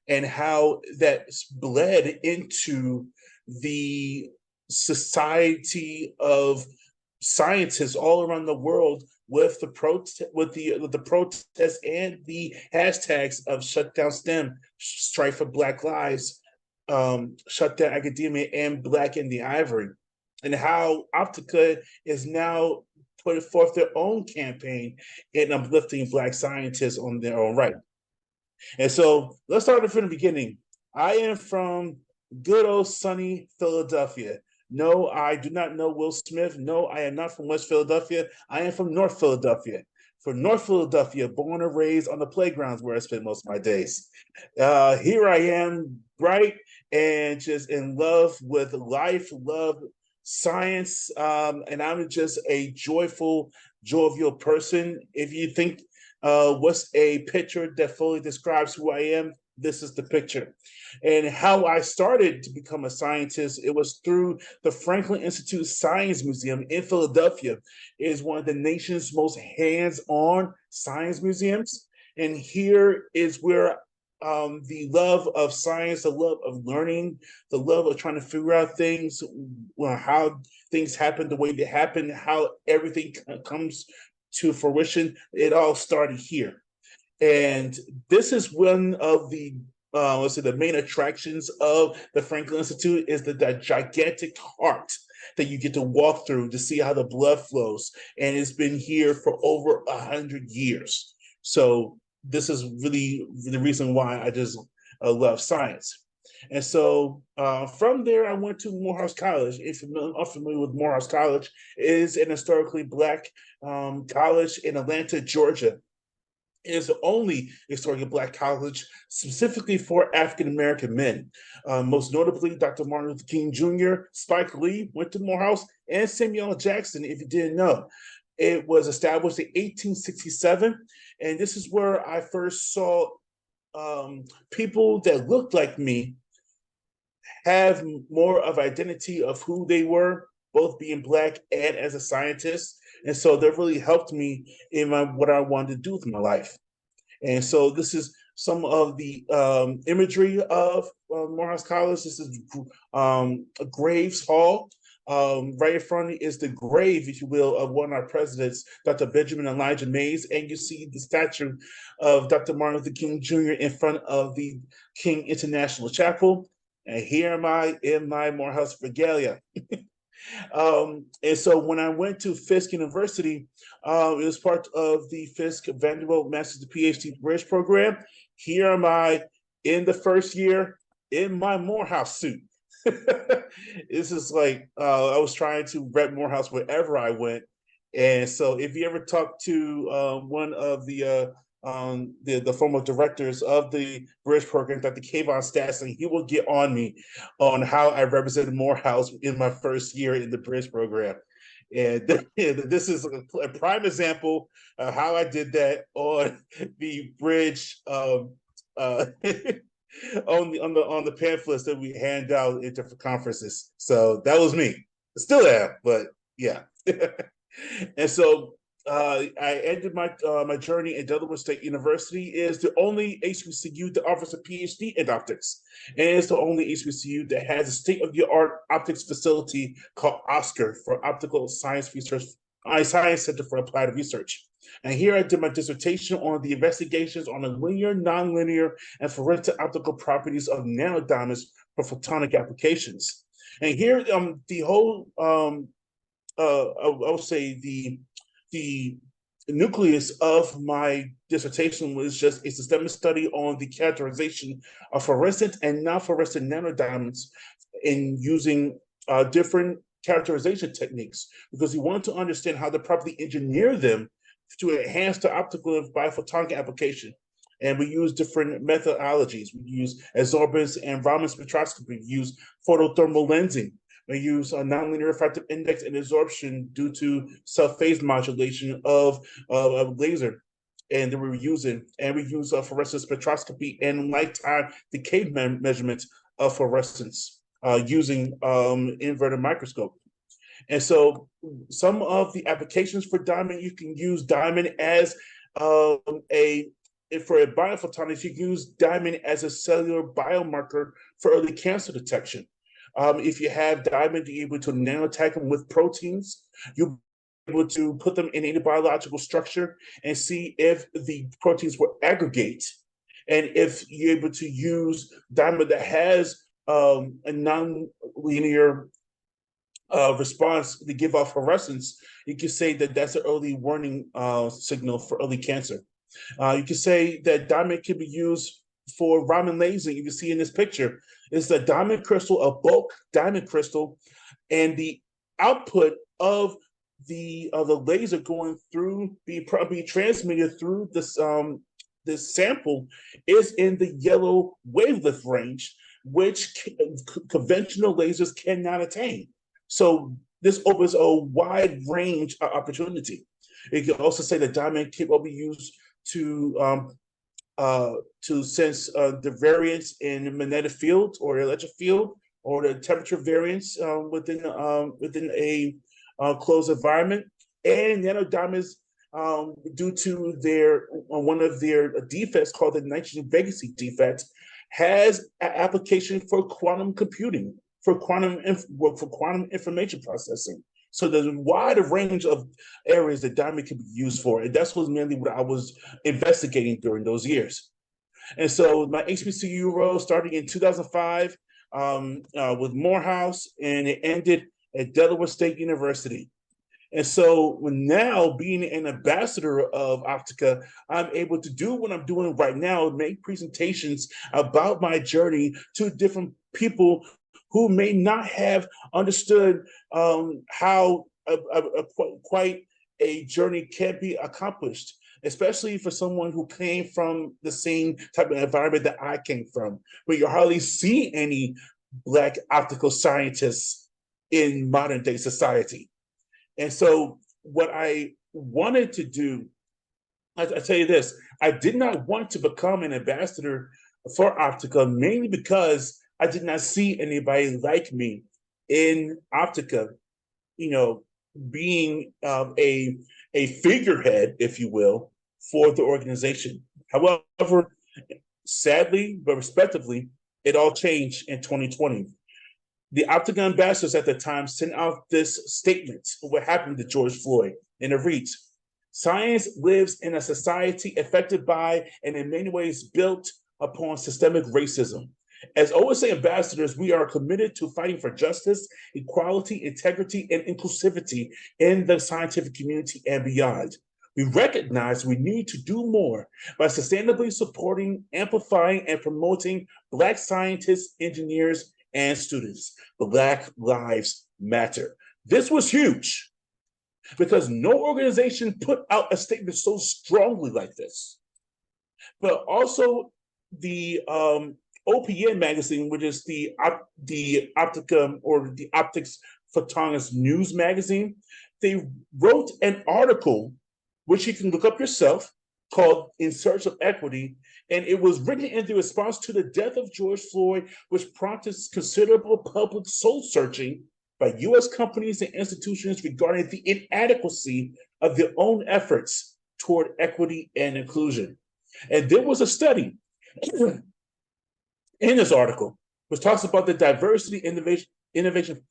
and how that bled into the society of scientists all around the world with the protests and the hashtags of shut down STEM, strike for Black lives, shut down academia, and Black in the Ivory, and how Optica is now putting forth their own campaign in uplifting Black scientists on their own right. And so let's start from the beginning. I am from good old sunny Philadelphia. No, I do not know Will Smith. No, I am not from West Philadelphia. I am from North Philadelphia. From North Philadelphia, born and raised on the playgrounds where I spent most of my days. Here I am, bright and just in love with life, love science, and I'm just a joyful, jovial person. If you think what's a picture that fully describes who I am? This is the picture. And how I started to become a scientist, it was through the Franklin Institute Science Museum in Philadelphia. It is one of the nation's most hands-on science museums. And here is where the love of science, the love of learning, the love of trying to figure out things, how things happen the way they happen, how everything comes to fruition, it all started here. And this is one of the let's say the main attractions of the Franklin Institute is that gigantic heart that you get to walk through to see how the blood flows. And it's been here for over 100 years. So this is really the reason why I just love science. And so from there, I went to Morehouse College. If you're unfamiliar with Morehouse College, it is an historically Black college in Atlanta, Georgia. It is the only historically Black college specifically for African-American men. Most notably, Dr. Martin Luther King Jr., Spike Lee went to Morehouse, and Samuel L. Jackson, if you didn't know. It was established in 1867, and this is where I first saw people that looked like me have more of identity of who they were, both being Black and as a scientist. And so that really helped me in what I wanted to do with my life. And so this is some of the imagery of Morehouse College. This is a Graves Hall. Right in front is the grave, if you will, of one of our presidents, Dr. Benjamin Elijah Mays, and you see the statue of Dr. Martin Luther King Jr. in front of the King International Chapel. And here am I in my Morehouse regalia. And so when I went to Fisk University, it was part of the Fisk-Vanderbilt Master's to PhD Bridge program. Here am I in the first year in my Morehouse suit. This is like I was trying to rep Morehouse wherever I went. And so if you ever talk to one of the former directors of the Bridge program, Dr. Kayvon Stasson, he will get on me on how I represented Morehouse in my first year in the Bridge program. And this is a prime example of how I did that on the Bridge on the pamphlets that we hand out at different conferences. So that was me. Still am, but yeah. And so I ended my my journey at Delaware State University. It is the only HBCU that offers a PhD in optics, and it's the only HBCU that has a state-of-the-art optics facility called OSCAR for Optical Science Research, Science Center for Applied Research. And here I did my dissertation on the investigations on the linear, nonlinear, and forensic optical properties of nanodiamonds for photonic applications. And here, the whole I would say the nucleus of my dissertation was just a systemic study on the characterization of fluorescent and non-fluorescent nanodiamonds in using different characterization techniques, because we wanted to understand how to properly engineer them to enhance the optical biophotonic application. And we use different methodologies. We use absorbance and Raman spectroscopy. We use photothermal lensing. We use a nonlinear refractive index and absorption due to self-phase modulation of laser, and that we were using. And we use fluorescence spectroscopy and lifetime decay measurements of fluorescence using inverted microscope. And so some of the applications for diamond, you can use diamond as for a biophotonics, you can use diamond as a cellular biomarker for early cancer detection. If you have diamond, you're able to nanotag them with proteins. You'll be able to put them in any biological structure and see if the proteins will aggregate. And if you're able to use diamond that has a non-linear response to give off fluorescence, you can say that that's an early warning signal for early cancer. You can say that diamond can be used for Raman lasing. You can see in this picture, it's a diamond crystal, a bulk diamond crystal, and the output of the laser going through be transmitted through this sample is in the yellow wavelength range, which conventional lasers cannot attain. So this opens a wide range of opportunity. You can also say that diamond can be used to sense the variance in magnetic field or electric field or the temperature variance within a closed environment. And nanodiamonds, due to their one of their defects called the nitrogen vacancy defect, has an application for quantum computing, for quantum information processing. So there's a wide range of areas that diamond can be used for, and that's was mainly what I was investigating during those years. And so my HBCU role started in 2005 with Morehouse, and it ended at Delaware State University. And so now, being an ambassador of Optica, I'm able to do what I'm doing right now, make presentations about my journey to different people who may not have understood how quite a journey can be accomplished, especially for someone who came from the same type of environment that I came from, where you hardly see any Black optical scientists in modern day society. And so what I wanted to do, I tell you this, I did not want to become an ambassador for Optica, mainly because I did not see anybody like me in Optica, you know, being a figurehead, if you will, for the organization. However, sadly, but respectively, it all changed in 2020. The Optica ambassadors at the time sent out this statement of what happened to George Floyd, and it reads, "Science lives in a society affected by and in many ways built upon systemic racism. As OSA ambassadors, we are committed to fighting for justice, equality, integrity, and inclusivity in the scientific community and beyond. We recognize we need to do more by sustainably supporting, amplifying, and promoting Black scientists, engineers, and students. Black Lives Matter." This was huge because no organization put out a statement so strongly like this. But also the OPN magazine, which is the Optica or the Optics Photonics news magazine, they wrote an article, which you can look up yourself, called "In Search of Equity," and it was written in the response to the death of George Floyd, which prompted considerable public soul searching by U.S. companies and institutions regarding the inadequacy of their own efforts toward equity and inclusion. And there was a study in this article which talks about the diversity innovation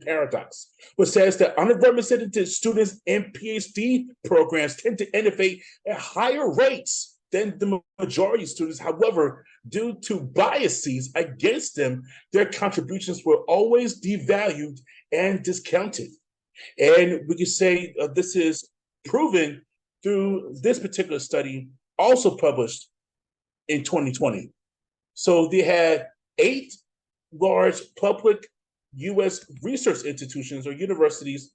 paradox, which says that underrepresented students in PhD programs tend to innovate at higher rates than the majority of students. However, due to biases against them, their contributions were always devalued and discounted. And we can say this is proven through this particular study, also published in 2020. So they had 8 large public U.S. research institutions or universities.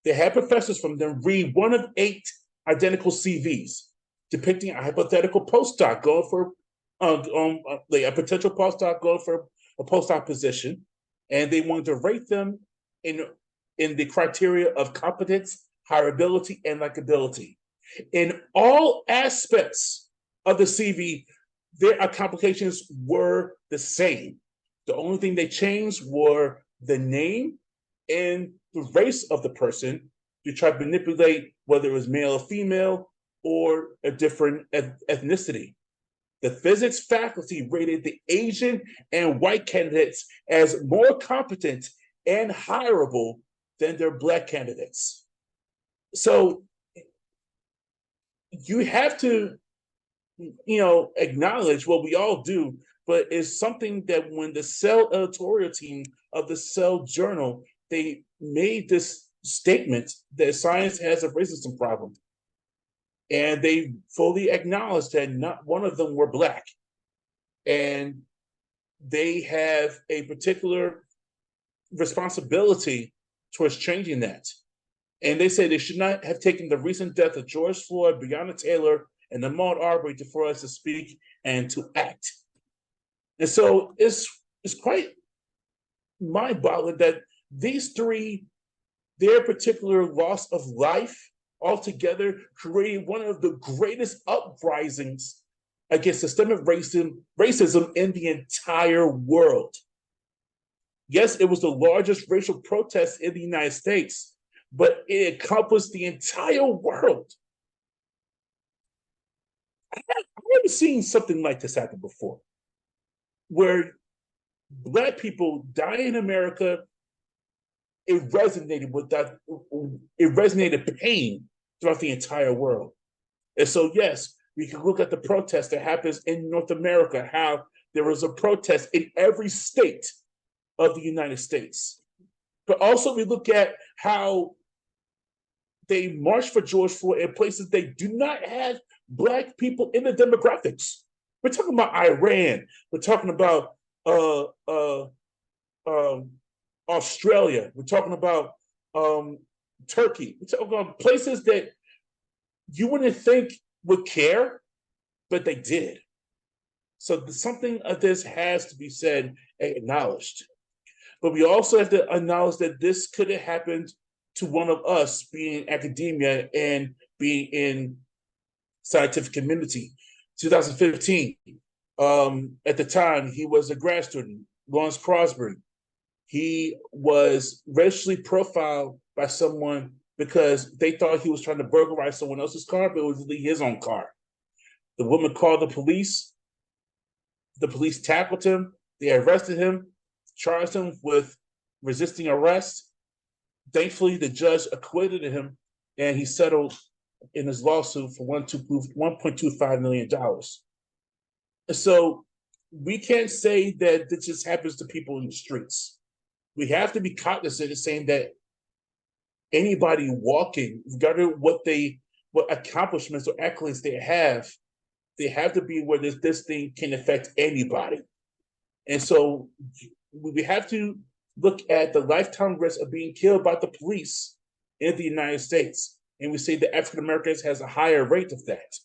They had professors from them read one of 8 identical CVs depicting a hypothetical postdoc going for a potential postdoc going for a postdoc position, and they wanted to rate them in the criteria of competence, hireability, and likability. In all aspects of the CV, their complications were the same. The only thing they changed were the name and the race of the person to try to manipulate whether it was male or female or a different ethnicity. The physics faculty rated the Asian and white candidates as more competent and hireable than their Black candidates. So you have to, acknowledge what we all do, but it's something that when the Cell editorial team of the Cell Journal, they made this statement that science has a racism problem. And they fully acknowledged that not one of them were Black. And they have a particular responsibility towards changing that. And they say they should not have taken the recent death of George Floyd, Breonna Taylor, and Ahmaud Arbery for us to speak and to act. And so it's quite mind-boggling that these 3, their particular loss of life altogether created one of the greatest uprisings against systemic racism in the entire world. Yes, it was the largest racial protest in the United States, but it encompassed the entire world. I haven't seen something like this happen before, where Black people die in America. It resonated with that. It resonated pain throughout the entire world. And so, yes, we can look at the protest that happens in North America, how there was a protest in every state of the United States. But also we look at how they march for George Floyd in places they do not have Black people in the demographics. We're talking about Iran. We're talking about Australia. We're talking about Turkey. We're talking about places that you wouldn't think would care, but they did. So something of this has to be said and acknowledged. But we also have to acknowledge that this could have happened to one of us, being in academia and being in scientific community. 2015, at the time, he was a grad student, Lawrence Crosby. He was racially profiled by someone because they thought he was trying to burglarize someone else's car, but it was really his own car. The woman called the police. The police tackled him. They arrested him, charged him with resisting arrest. Thankfully, the judge acquitted him, and he settled in his lawsuit for $1.25 million. So we can't say that this just happens to people in the streets. We have to be cognizant of saying that anybody walking, regardless of what accomplishments or accolades they have to be where this thing can affect anybody. And so we have to look at the lifetime risk of being killed by the police in the United States. And we say that African Americans has a higher rate of that.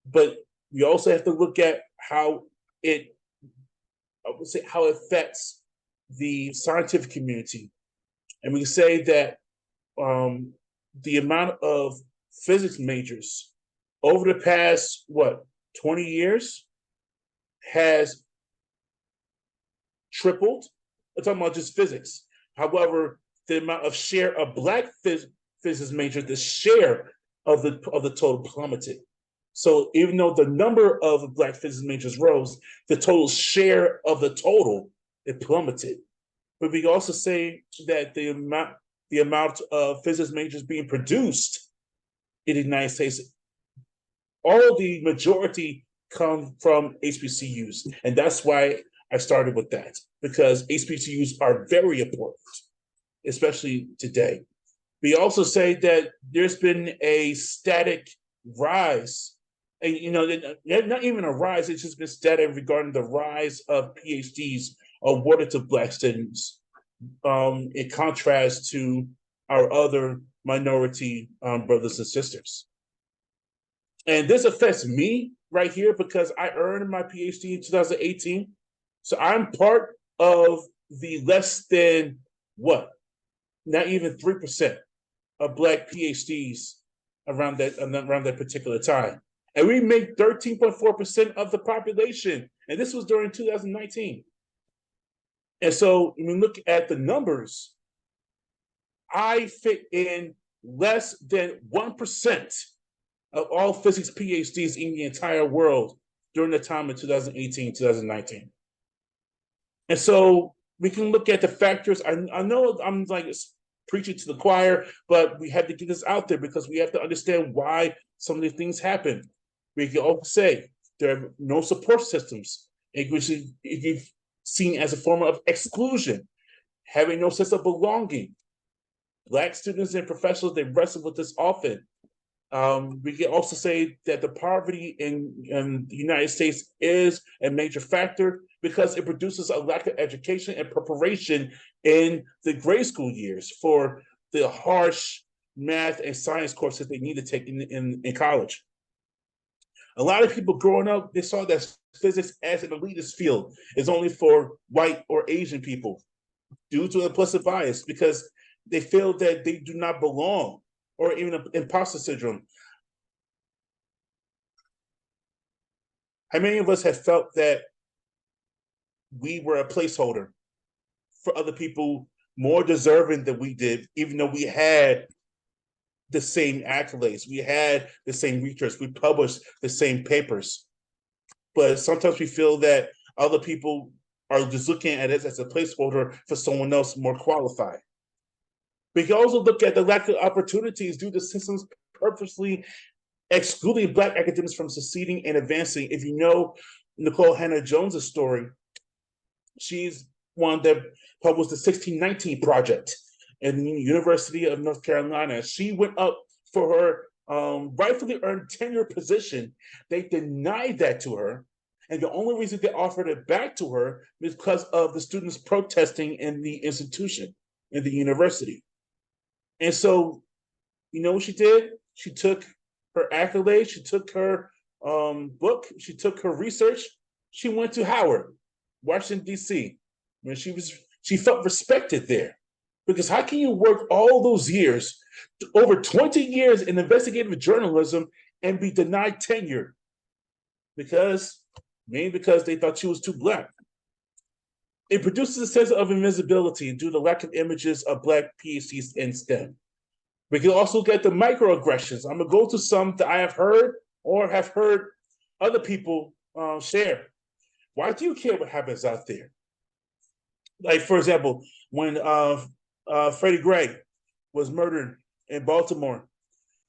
But we also have to look at how it affects the scientific community. And we say that the amount of physics majors over the past, 20 years has tripled. I'm talking about just physics. However, the amount of share of Black physics majors, the share of the total plummeted. So even though the number of Black physics majors rose, the total share of the total, it plummeted. But we also say that the amount of physics majors being produced in the United States, all the majority come from HBCUs. And that's why I started with that, because HBCUs are very important, especially today. We also say that there's been a static rise, and not even a rise, it's just been static regarding the rise of PhDs awarded to Black students, in contrast to our other minority brothers and sisters. And this affects me right here because I earned my PhD in 2018. So I'm part of the less than not even 3% of Black PhDs around that particular time. And we make 13.4% of the population. And this was during 2019. And so when we look at the numbers, I fit in less than 1% of all physics PhDs in the entire world during the time of 2018, 2019. And so we can look at the factors. I know I'm like preaching to the choir, but we have to get this out there because we have to understand why some of these things happen. We can also say there are no support systems, which is seen as a form of exclusion, having no sense of belonging. Black students and professionals, they wrestle with this often. We can also say that the poverty in the United States is a major factor because it produces a lack of education and preparation in the grade school years for the harsh math and science courses they need to take in college. A lot of people growing up, they saw that physics as an elitist field is only for white or Asian people due to implicit bias because they feel that they do not belong or even imposter syndrome. How many of us have felt that we were a placeholder for other people more deserving than we did, even though we had the same accolades, we had the same research, we published the same papers? But sometimes we feel that other people are just looking at us as a placeholder for someone else more qualified. We can also look at the lack of opportunities due to systems purposely excluding Black academics from succeeding and advancing. If you know Nicole Hannah-Jones' story, she's one that published the 1619 Project in the University of North Carolina. She went up for her rightfully earned tenure position. They denied that to her. And the only reason they offered it back to her was because of the students protesting in the institution, in the university. And so, you know what she did? She took her accolades, she took her book, she took her research, she went to Howard, Washington, D.C. When she felt respected there. Because how can you work all those years, over 20 years in investigative journalism, and be denied tenure? Mainly because they thought she was too Black. It produces a sense of invisibility due to lack of images of Black PhDs in STEM. We can also get the microaggressions. I'm gonna go to some that I have heard or have heard other people share. Why do you care what happens out there? Like, for example, when Freddie Gray was murdered in Baltimore,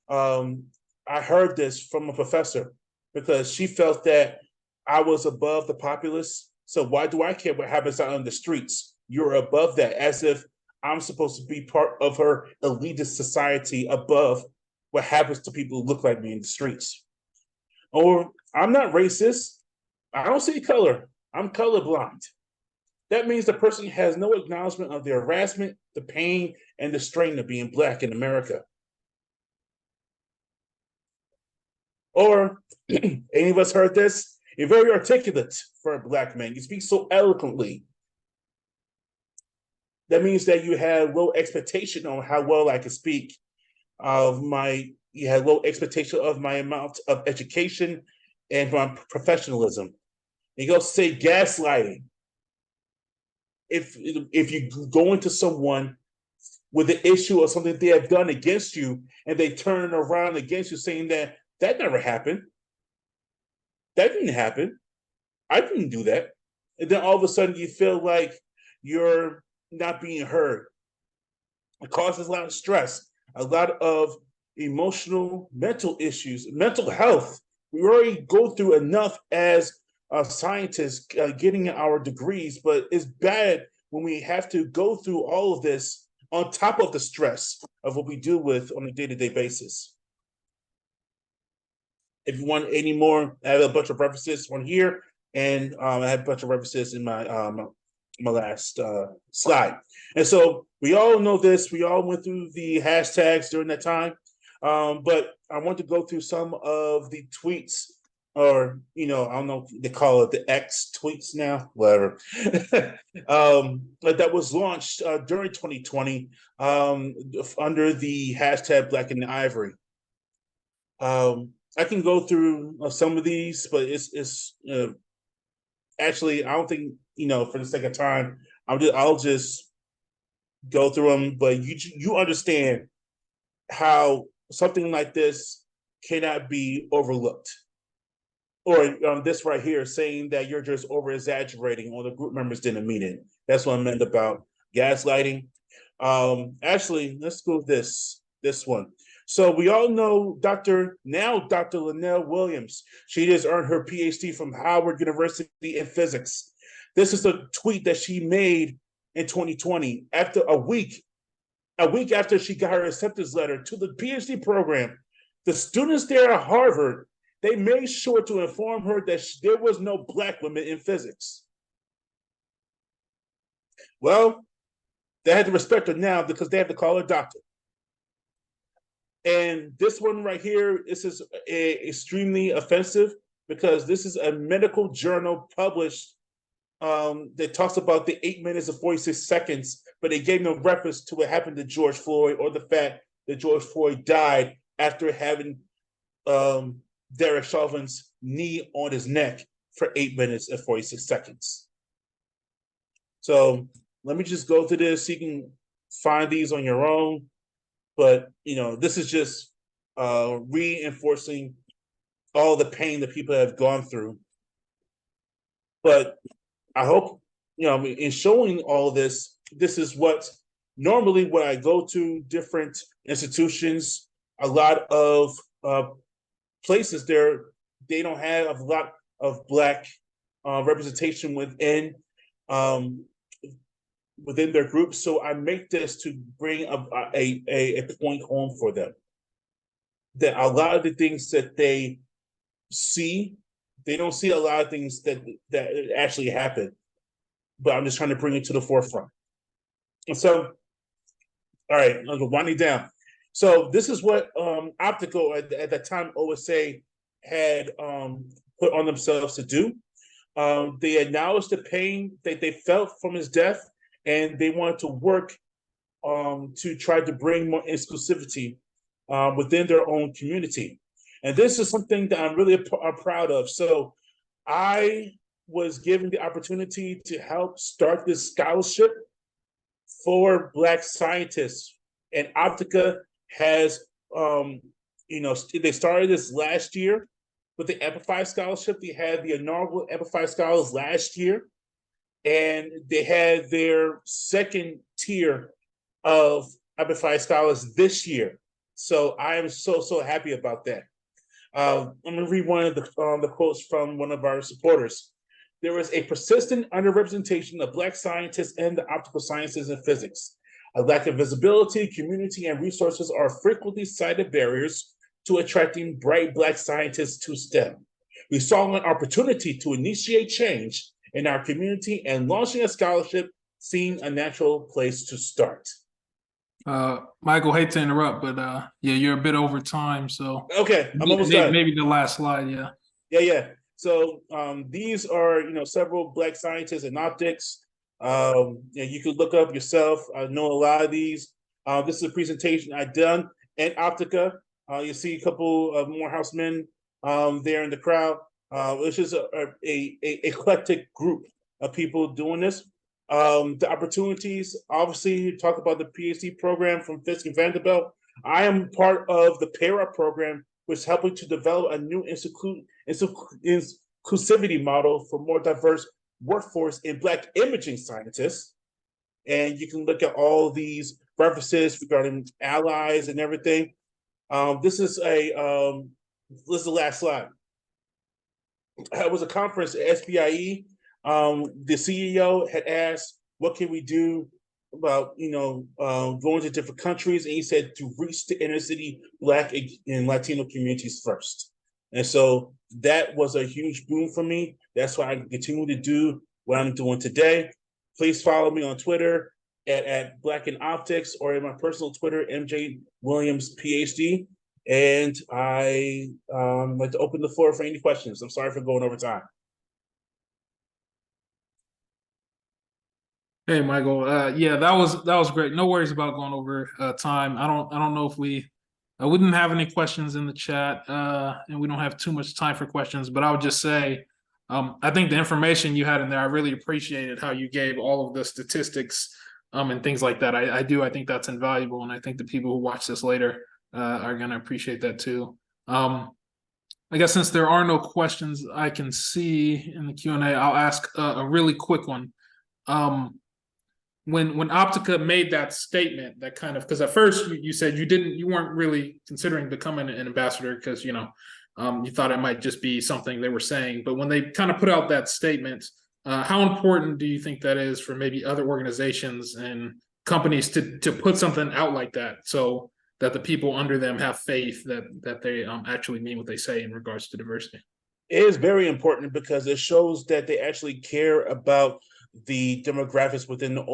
I heard this from a professor because she felt that I was above the populace. So why do I care what happens out on the streets? You're above that, as if I'm supposed to be part of her elitist society above what happens to people who look like me in the streets. Or I'm not racist. I don't see color. I'm colorblind. That means the person has no acknowledgement of the harassment, the pain, and the strain of being Black in America. Or, any of us heard this? You're very articulate for a Black man. You speak so eloquently. That means that you had low expectation on how well I could speak. You had low expectation of my amount of education and my professionalism. You go say gaslighting. If you go into someone with an issue or something they have done against you and they turn around against you saying that never happened. That didn't happen. I didn't do that. And then all of a sudden you feel like you're not being heard. It causes a lot of stress, a lot of emotional, mental issues, mental health. We already go through enough as scientists getting our degrees, but it's bad when we have to go through all of this on top of the stress of what we deal with on a day-to-day basis. If you want any more, I have a bunch of references on here, and I have a bunch of references in my my last slide. And so we all know this. We all went through the hashtags during that time, but I want to go through some of the tweets, or I don't know, they call it the X tweets now, whatever. That was launched during 2020 under the hashtag Black in the Ivory. I can go through some of these, but it's actually, I don't think, for the sake of time, I'll just go through them. But you understand how something like this cannot be overlooked. Or this right here, saying that you're just over exaggerating or the group members didn't mean it. That's what I meant about gaslighting. Actually, let's go with this one. So we all know Dr. Janelle Williams. She just earned her PhD from Howard University in physics. This is a tweet that she made in 2020 after a week after she got her acceptance letter to the PhD program. The students there at Harvard, they made sure to inform her that there was no Black women in physics. Well, they had to respect her now because they have to call her doctor. And this one right here, this is extremely offensive because this is a medical journal published that talks about the 8 minutes and 46 seconds, but they gave no reference to what happened to George Floyd or the fact that George Floyd died after having Derek Chauvin's knee on his neck for 8 minutes and 46 seconds. So let me just go through this. You can find these on your own. But, this is just reinforcing all the pain that people have gone through. But I hope, in showing all this, this is what normally when I go to different institutions, a lot of places there, they don't have a lot of Black representation within their group. So I make this to bring a point home for them. That a lot of the things that they see, they don't see a lot of things that actually happen. But I'm just trying to bring it to the forefront. And so, all right, I'm winding down. So this is what Optical at the time OSA had put on themselves to do. They acknowledged the pain that they felt from his death, and they wanted to work to try to bring more exclusivity within their own community. And this is something that I'm really proud of. So I was given the opportunity to help start this scholarship for Black scientists. And Optica has, they started this last year with the Amplify Scholarship. They had the inaugural Amplify Scholars last year. And they had their second tier of Amplify Scholars this year. So I am so happy about that. I'm going to read one of the quotes from one of our supporters. There is a persistent underrepresentation of Black scientists in the optical sciences and physics. A lack of visibility, community, and resources are frequently cited barriers to attracting bright Black scientists to STEM. We saw an opportunity to initiate change in our community, and launching a scholarship seemed a natural place to start. Michael, hate to interrupt, but yeah, you're a bit over time, so okay, I'm almost done. Maybe the last slide, yeah. Yeah. So these are several Black scientists in optics. You could look up yourself. I know a lot of these. This is a presentation I done in Optica. You see a couple of Morehousemen there in the crowd. It's just a eclectic group of people doing this. The opportunities, obviously, you talk about the PhD program from Fisk-Vanderbilt. I am part of the PARA program, which is helping to develop a new inclusivity model for more diverse workforce in Black imaging scientists. And you can look at all these references regarding allies and everything. This is the last slide. It was a conference at SPIE. The CEO had asked, what can we do about, going to different countries? And he said to reach the inner city Black and Latino communities first. And so that was a huge boom for me. That's why I continue to do what I'm doing today. Please follow me on Twitter at Black in Optics, or in my personal Twitter, MJ Williams, PhD. And I like to open the floor for any questions. I'm sorry for going over time. Hey, Michael. Yeah, that was great. No worries about going over time. I don't know if we didn't have any questions in the chat, and we don't have too much time for questions. But I would just say, I think the information you had in there, I really appreciated how you gave all of the statistics and things like that. I think that's invaluable, and I think the people who watch this later are going to appreciate that too. I guess since there are no questions I can see in the Q&A, I'll ask a really quick one. When Optica made that statement, that kind of, because at first you said you weren't really considering becoming an ambassador because you thought it might just be something they were saying, but when they kind of put out that statement, how important do you think that is for maybe other organizations and companies to put something out like that, so that the people under them have faith that they actually mean what they say in regards to diversity? It is very important because it shows that they actually care about the demographics within their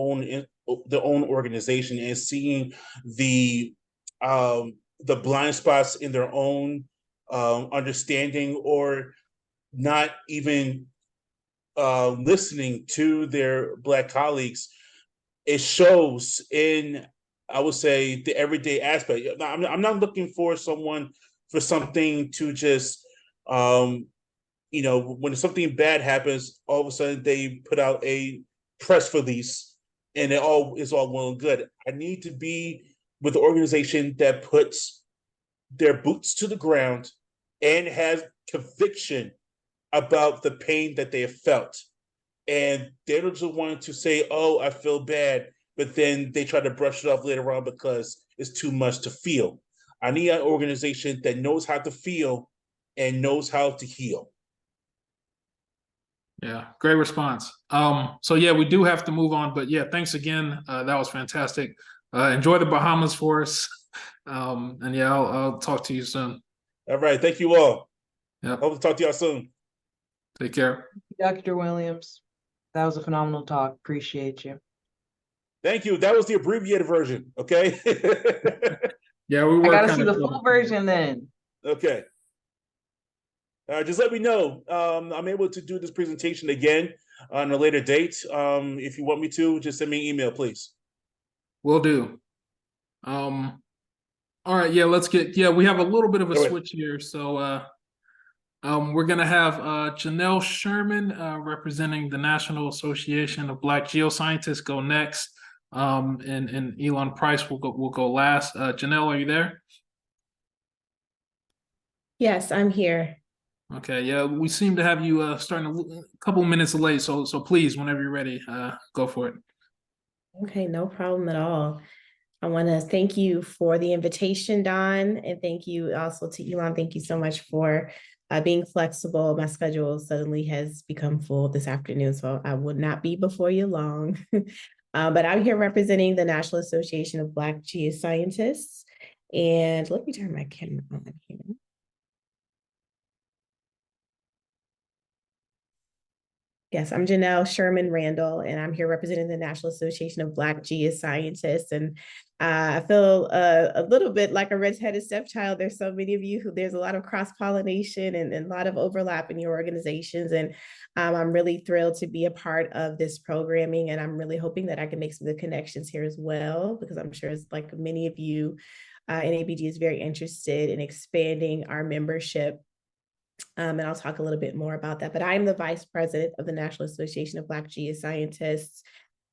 own organization, and seeing the blind spots in their own understanding, or not even listening to their Black colleagues. It shows in I would say, the everyday aspect. I'm not looking for something to just, when something bad happens, all of a sudden they put out a press release and it's all well and good. I need to be with an organization that puts their boots to the ground and has conviction about the pain that they have felt. And they don't just want to say, oh, I feel bad, but then they try to brush it off later on because it's too much to feel. I need an organization that knows how to feel and knows how to heal. Yeah, great response. So yeah, we do have to move on, but yeah, thanks again. That was fantastic. Enjoy the Bahamas for us. And yeah, I'll talk to you soon. All right, thank you all. Yep. Hope to talk to y'all soon. Take care. Dr. Williams, that was a phenomenal talk. Appreciate you. Thank you. That was the abbreviated version. Okay. Yeah, we I were gotta kind see of the full version then. Okay. Just let me know. I'm able to do this presentation again on a later date. If you want me to, just send me an email, please. Will do. All right, yeah, we have a little bit of a switch here. So we're gonna have Janelle Sherman representing the National Association of Black Geoscientists go next. And Elon Price will go last. Janelle, are you there? Yes, I'm here. Okay, yeah, we seem to have you starting a couple minutes late, so please, whenever you're ready, go for it. Okay, no problem at all. I want to thank you for the invitation, Don, and thank you also to Elon. Thank you so much for being flexible. My schedule suddenly has become full this afternoon, so I will not be before you long. But I'm here representing the National Association of Black Geoscientists. And let me turn my camera on here. Yes, I'm Janelle Sherman Randall, and I'm here representing the National Association of Black Geoscientists. And I feel a little bit like a red-headed stepchild. There's so many of you there's a lot of cross-pollination and a lot of overlap in your organizations. And I'm really thrilled to be a part of this programming. And I'm really hoping that I can make some good connections here as well, because I'm sure it's like many of you, NABG is very interested in expanding our membership. And I'll talk a little bit more about that. But I am the vice president of the National Association of Black Geoscientists,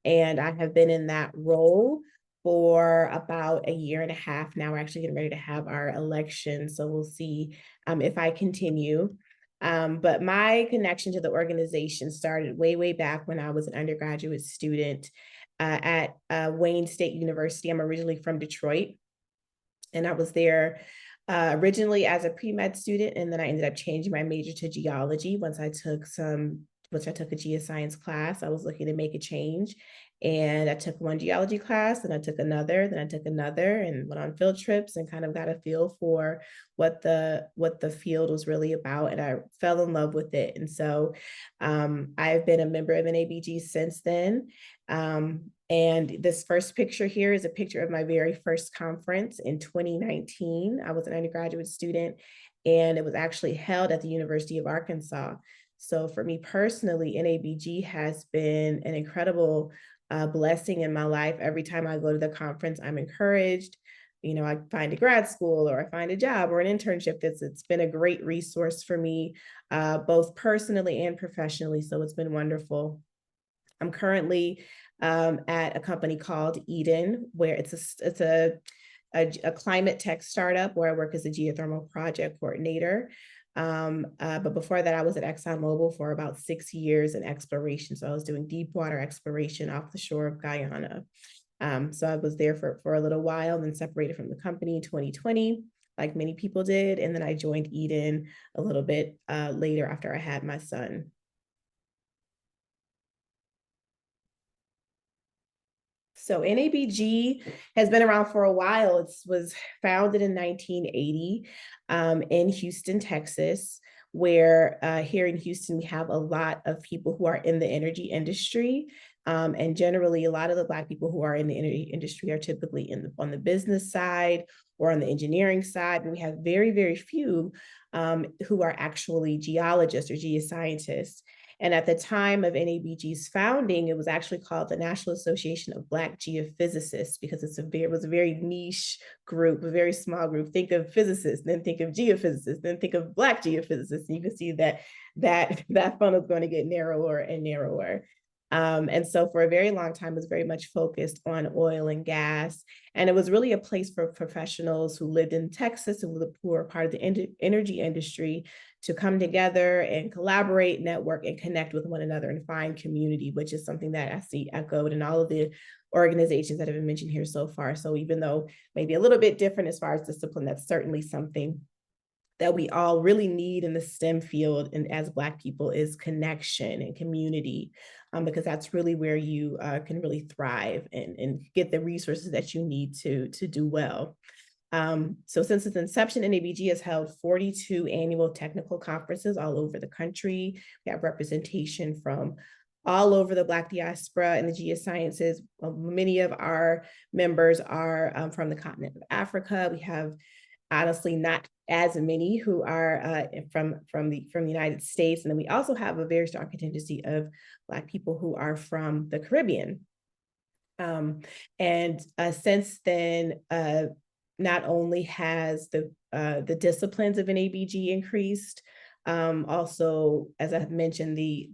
and I have been in that role for about a year and a half now. We're actually getting ready to have our election, so we'll see if I continue. But my connection to the organization started way back when I was an undergraduate student at Wayne State University. I'm originally from Detroit, and I was there originally as a pre-med student, and then I ended up changing my major to geology once I took a geoscience class. I was looking to make a change, and I took one geology class, and I took another, and went on field trips and kind of got a feel for what the field was really about, and I fell in love with it. And so I've been a member of NABG since then. And this first picture here is a picture of my very first conference in 2019. I was an undergraduate student, and it was actually held at the University of Arkansas. So for me personally, NABG has been an incredible blessing in my life. Every time I go to the conference, I'm encouraged. I find a grad school, or I find a job or an internship. It's been a great resource for me, both personally and professionally. So it's been wonderful. I'm currently at a company called Eden, where it's a climate tech startup where I work as a geothermal project coordinator. But before that, I was at ExxonMobil for about 6 years in exploration. So I was doing deep water exploration off the shore of Guyana. So I was there for a little while, then separated from the company in 2020, like many people did. And then I joined Eden a little bit later after I had my son. So NABG has been around for a while. It was founded in 1980 in Houston, Texas, where here in Houston, we have a lot of people who are in the energy industry. And generally, a lot of the Black people who are in the energy industry are typically on the business side or on the engineering side. And we have very, very few who are actually geologists or geoscientists. And at the time of NABG's founding, it was actually called the National Association of Black Geophysicists, because it was a very niche group, a very small group. Think of physicists, then think of geophysicists, then think of Black geophysicists. And you can see that funnel is going to get narrower and narrower. And so for a very long time, it was very much focused on oil and gas. And it was really a place for professionals who lived in Texas and who were part of the energy industry to come together and collaborate, network, and connect with one another and find community, which is something that I see echoed in all of the organizations that have been mentioned here so far. So even though maybe a little bit different as far as discipline, that's certainly something that we all really need in the STEM field and as Black people is connection and community, because that's really where you can really thrive and get the resources that you need to do well. So since its inception, NABG has held 42 annual technical conferences all over the country. We have representation from all over the Black diaspora and the geosciences. Many of our members are from the continent of Africa. We have honestly not as many who are from the United States. And then we also have a very strong contingency of Black people who are from the Caribbean. Since then, not only has the disciplines of NABG increased, also, as I mentioned, the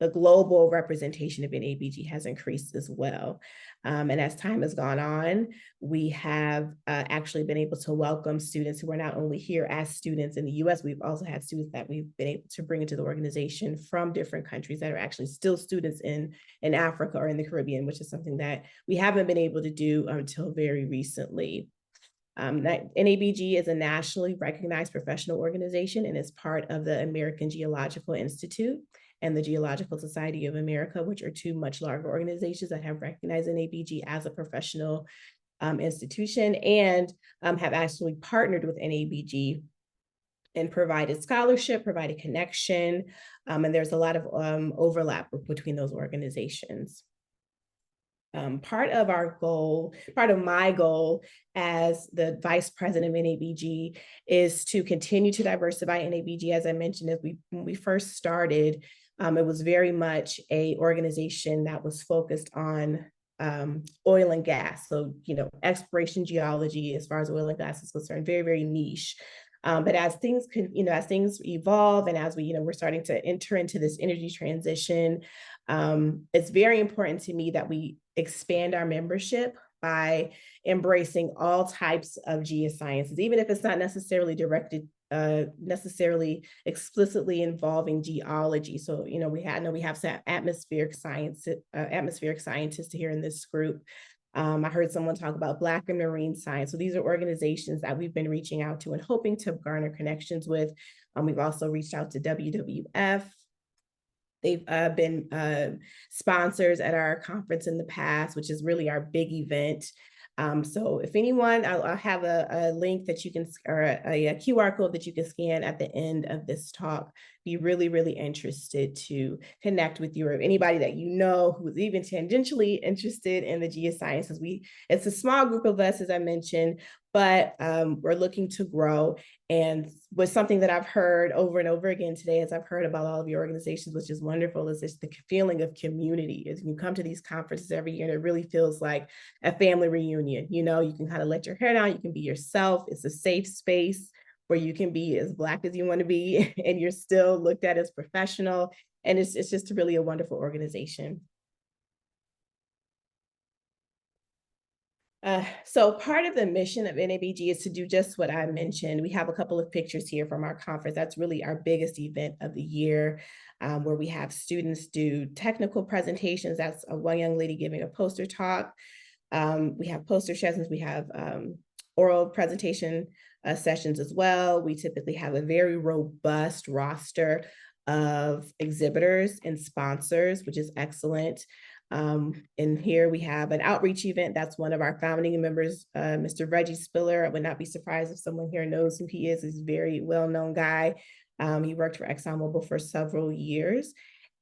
global representation of NABG has increased as well. And as time has gone on, we have actually been able to welcome students who are not only here as students in the US, we've also had students that we've been able to bring into the organization from different countries that are actually still students in Africa or in the Caribbean, which is something that we haven't been able to do until very recently. That NABG is a nationally recognized professional organization and is part of the American Geological Institute and the Geological Society of America, which are two much larger organizations that have recognized NABG as a professional institution and have actually partnered with NABG and provided scholarship, provided connection, and there's a lot of overlap between those organizations. Part of my goal as the vice president of NABG is to continue to diversify NABG. As I mentioned, when we first started, it was very much an organization that was focused on oil and gas. So, exploration geology, as far as oil and gas is concerned, very, very niche. But as things evolve and as we're starting to enter into this energy transition, it's very important to me that we expand our membership by embracing all types of geosciences, even if it's not necessarily necessarily explicitly involving geology. So, we have some atmospheric scientists here in this group. I heard someone talk about Black and marine science. So these are organizations that we've been reaching out to and hoping to garner connections with. We've also reached out to WWF. They've been sponsors at our conference in the past, which is really our big event. So if anyone, I'll have a link that you can, or a QR code that you can scan at the end of this talk. Be really, really interested to connect with you or anybody that you know who is even tangentially interested in the geosciences. It's a small group of us, as I mentioned, but we're looking to grow. And was something that I've heard over and over again today, as I've heard about all of your organizations, which is wonderful, is just the feeling of community. As you come to these conferences every year, and it really feels like a family reunion. You can kind of let your hair down, you can be yourself. It's a safe space where you can be as Black as you want to be, and you're still looked at as professional. And it's just really a wonderful organization. So part of the mission of NABG is to do just what I mentioned. We have a couple of pictures here from our conference. That's really our biggest event of the year, where we have students do technical presentations. That's one young lady giving a poster talk. We have poster sessions. We have oral presentation sessions as well. We typically have a very robust roster of exhibitors and sponsors, which is excellent. And here we have an outreach event. That's one of our founding members, Mr. Reggie Spiller. I would not be surprised if someone here knows who he is. He's a very well-known guy. He worked for ExxonMobil for several years.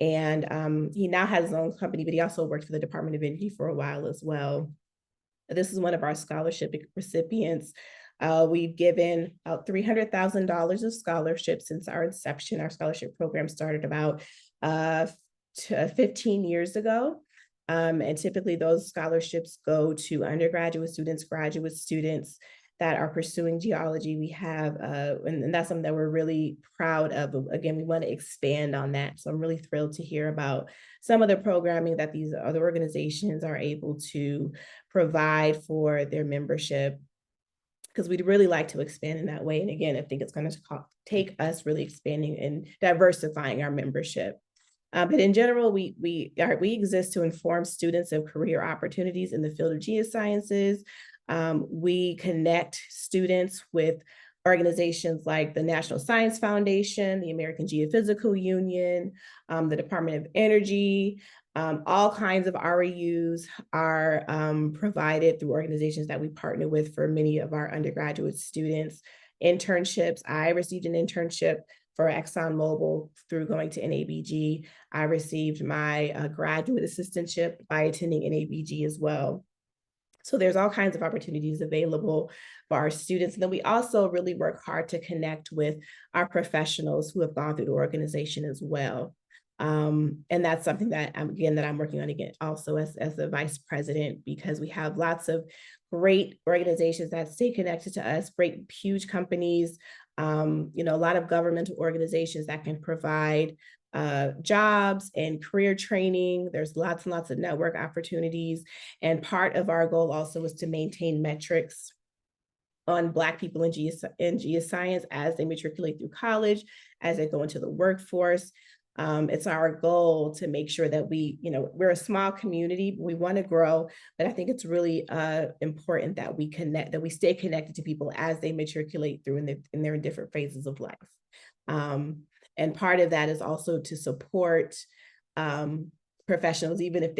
And he now has his own company, but he also worked for the Department of Energy for a while as well. This is one of our scholarship recipients, We've given about $300,000 of scholarships since our inception. Our scholarship program started about 15 years ago. And typically those scholarships go to undergraduate students, graduate students that are pursuing geology. We have, and that's something that we're really proud of. Again, we want to expand on that. So I'm really thrilled to hear about some of the programming that these other organizations are able to provide for their membership, because we'd really like to expand in that way. And again, I think it's going to take us really expanding and diversifying our membership. But in general, we exist to inform students of career opportunities in the field of geosciences. We connect students with organizations like the National Science Foundation, the American Geophysical Union, the Department of Energy. All kinds of REUs are provided through organizations that we partner with for many of our undergraduate students. Internships, I received an internship for ExxonMobil through going to NABG. I received my graduate assistantship by attending NABG as well. So there's all kinds of opportunities available for our students. And then we also really work hard to connect with our professionals who have gone through the organization as well. And that's something that, again, that I'm working on again, also as the vice president, because we have lots of great organizations that stay connected to us, great, huge companies, you know, a lot of governmental organizations that can provide jobs and career training. There's lots and lots of network opportunities. And part of our goal also is to maintain metrics on Black people in geoscience as they matriculate through college, as they go into the workforce. It's our goal to make sure that we, you know, we're a small community, we want to grow, but I think it's really important that we connect, that we stay connected to people as they matriculate through in their different phases of life. And part of that is also to support professionals, even if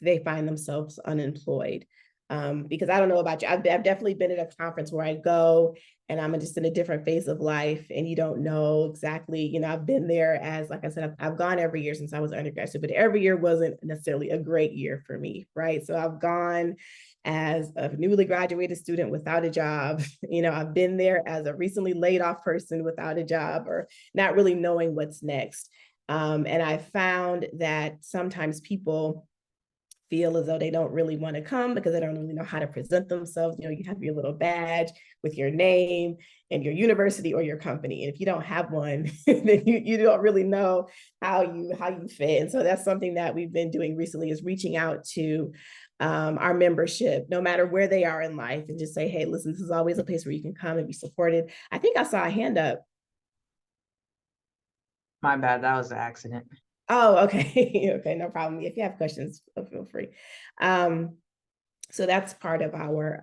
they find themselves unemployed. Because I don't know about you, I've definitely been at a conference where I go and I'm just in a different phase of life and you don't know exactly, you know, I've been there as, like I said, I've gone every year since I was an undergraduate, but every year wasn't necessarily a great year for me, right? So I've gone as a newly graduated student without a job, you know, I've been there as a recently laid off person without a job or not really knowing what's next. And I found that sometimes people feel as though they don't really want to come because they don't really know how to present themselves. You know, you have your little badge with your name and your university or your company. And if you don't have one, then you don't really know how you fit. And so that's something that we've been doing recently, is reaching out to our membership, no matter where they are in life, and just say, hey, listen, this is always a place where you can come and be supported. I think I saw a hand up. My bad, that was an accident. Oh, okay. Okay, no problem. If you have questions, feel free. So that's part of our,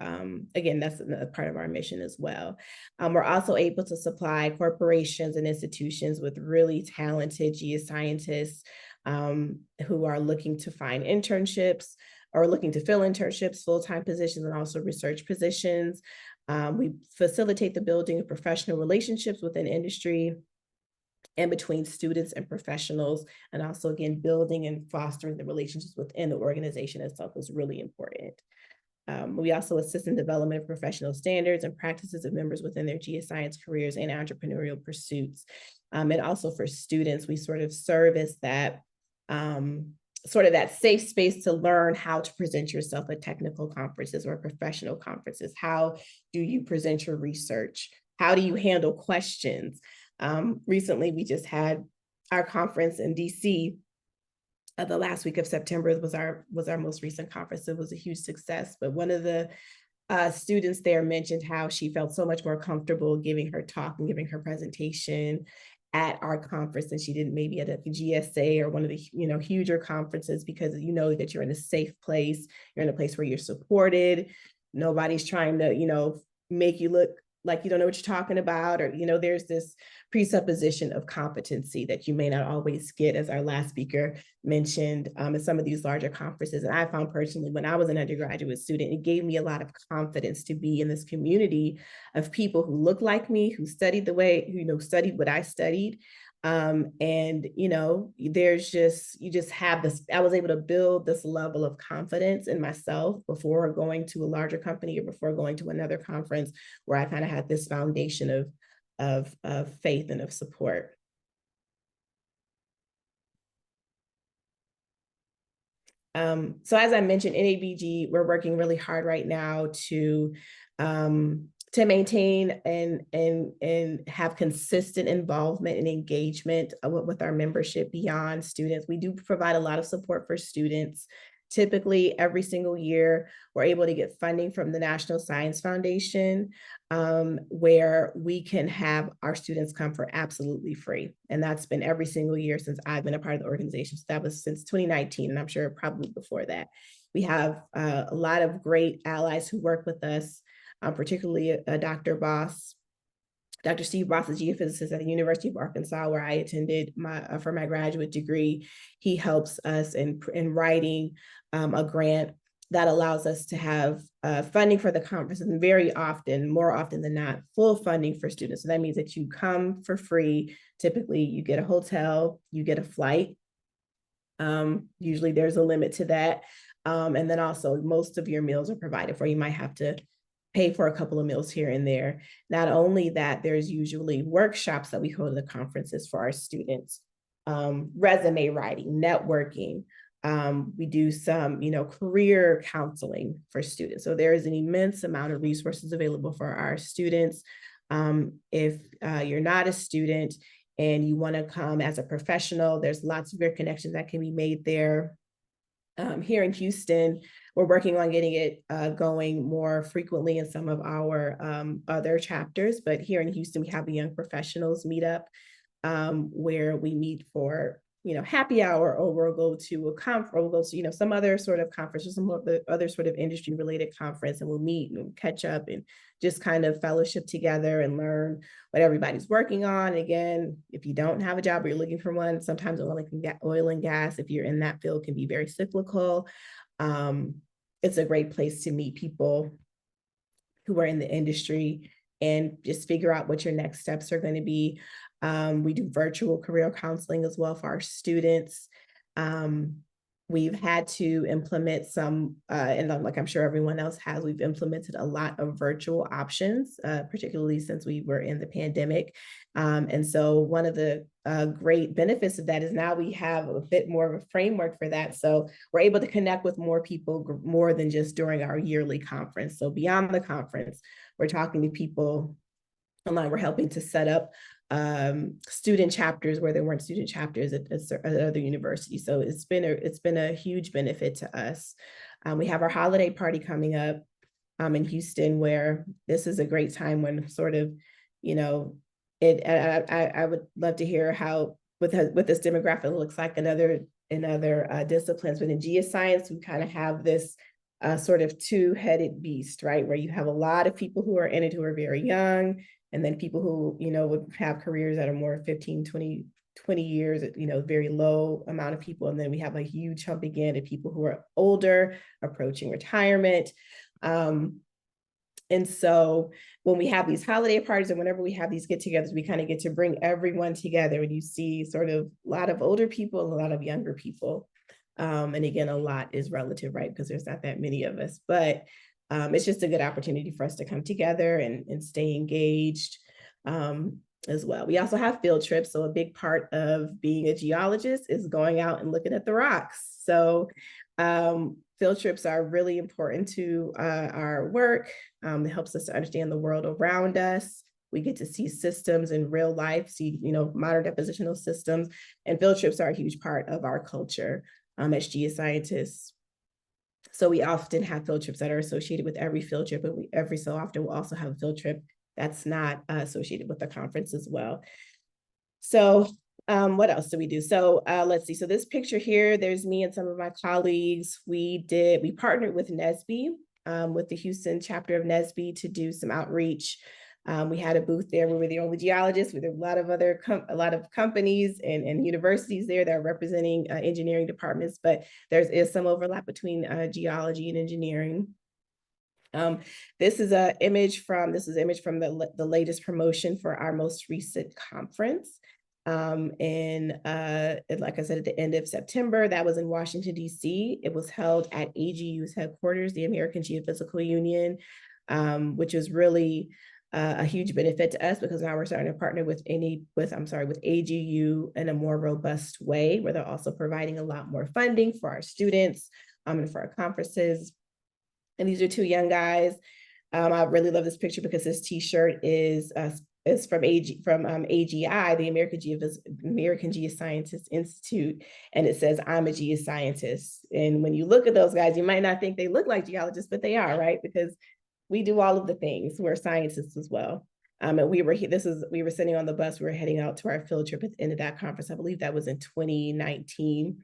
again, that's a part of our mission as well. We're also able to supply corporations and institutions with really talented geoscientists who are looking to find internships or looking to fill internships, full-time positions, and also research positions. We facilitate the building of professional relationships within industry and between students and professionals, and also, again, building and fostering the relationships within the organization itself is really important. We also assist in development of professional standards and practices of members within their geoscience careers and entrepreneurial pursuits. And also for students, we sort of serve as that sort of that safe space to learn how to present yourself at technical conferences or professional conferences. How do you present your research? How do you handle questions? Recently, we just had our conference in DC. The last week of September was our most recent conference. It was a huge success. But one of the students there mentioned how she felt so much more comfortable giving her talk and giving her presentation at our conference than she did maybe at a GSA or one of the huger conferences, because you know that you're in a safe place. You're in a place where you're supported. Nobody's trying to make you look like you don't know what you're talking about, or there's this presupposition of competency that you may not always get, as our last speaker mentioned, at some of these larger conferences. And I found personally, when I was an undergraduate student, it gave me a lot of confidence to be in this community of people who look like me, who studied the way, studied what I studied, And, you know, there's just, you just have this, I was able to build this level of confidence in myself before going to a larger company or before going to another conference, where I kind of had this foundation of faith and of support. So as I mentioned, NABG, we're working really hard right now to maintain and have consistent involvement and engagement with our membership beyond students. We do provide a lot of support for students. Typically, every single year, we're able to get funding from the National Science Foundation, where we can have our students come for absolutely free. And that's been every single year since I've been a part of the organization. So that was since 2019, and I'm sure probably before that. We have a lot of great allies who work with us, particularly Dr. Steve Boss, a geophysicist at the University of Arkansas, where I attended for my graduate degree. He helps us in writing a grant that allows us to have funding for the conference, and very often, more often than not, full funding for students. So that means that you come for free. Typically, you get a hotel, you get a flight. Usually there's a limit to that. And then also most of your meals are provided for. You might have to pay for a couple of meals here and there. Not only that, there's usually workshops that we hold at the conferences for our students, resume writing, networking. We do some, career counseling for students. So there is an immense amount of resources available for our students. If you're not a student and you want to come as a professional, there's lots of great connections that can be made there. Here in Houston, we're working on getting it going more frequently in some of our other chapters, but here in Houston, we have the Young Professionals Meetup, where we meet for happy hour, or we'll go to a conference, or we'll go to some other sort of conference, or some of the other sort of industry related conference, and we'll meet and catch up and just kind of fellowship together and learn what everybody's working on. Again, if you don't have a job or you're looking for one, sometimes oil and gas, if you're in that field, can be very cyclical. It's a great place to meet people who are in the industry and just figure out what your next steps are going to be. We do virtual career counseling as well for our students. We've had to implement some, and like I'm sure everyone else has, we've implemented a lot of virtual options, particularly since we were in the pandemic. And so one of the great benefits of that is now we have a bit more of a framework for that. So we're able to connect with more people more than just during our yearly conference. So beyond the conference, we're talking to people online. We're helping to set up student chapters where there weren't student chapters at other universities. So it's been a huge benefit to us. We have our holiday party coming up in Houston, where this is a great time when sort of, I would love to hear how what this demographic looks like in other disciplines. But in geoscience, we kind of have this sort of two-headed beast, right? Where you have a lot of people who are in it who are very young, and then people who, would have careers that are more 15, 20 years, very low amount of people. And then we have a huge hump again of people who are older, approaching retirement. And so when we have these holiday parties, and whenever we have these get-togethers, we kind of get to bring everyone together, and you see sort of a lot of older people and a lot of younger people. And again, a lot is relative, right? Because there's not that many of us, but it's just a good opportunity for us to come together and stay engaged as well. We also have field trips. So a big part of being a geologist is going out and looking at the rocks. So field trips are really important to our work. It helps us to understand the world around us. We get to see systems in real life, see, modern depositional systems, and field trips are a huge part of our culture as geoscientists. So we often have field trips that are associated with every field trip, but every so often we'll also have a field trip that's not associated with the conference as well. So what else do we do? So let's see. So this picture here, there's me and some of my colleagues. We partnered with NSBP, with the Houston chapter of NSBP, to do some outreach. We had a booth there. We were the only geologists. We had a lot of other companies and universities there that are representing engineering departments, but there is some overlap between geology and engineering. This is an image from the latest promotion for our most recent conference. Like I said, at the end of September. That was in Washington, D.C. It was held at AGU's headquarters, the American Geophysical Union, which was really a huge benefit to us because now we're starting to partner with AGU in a more robust way, where they're also providing a lot more funding for our students and for our conferences. And these are two young guys. I really love this picture because this T-shirt is from AGI, the American Geoscientists Institute, and it says, "I'm a geoscientist." And when you look at those guys, you might not think they look like geologists, but they are, right? Because we do all of the things. We're scientists as well. And we were sitting on the bus. We were heading out to our field trip at the end of that conference. I believe that was in 2019.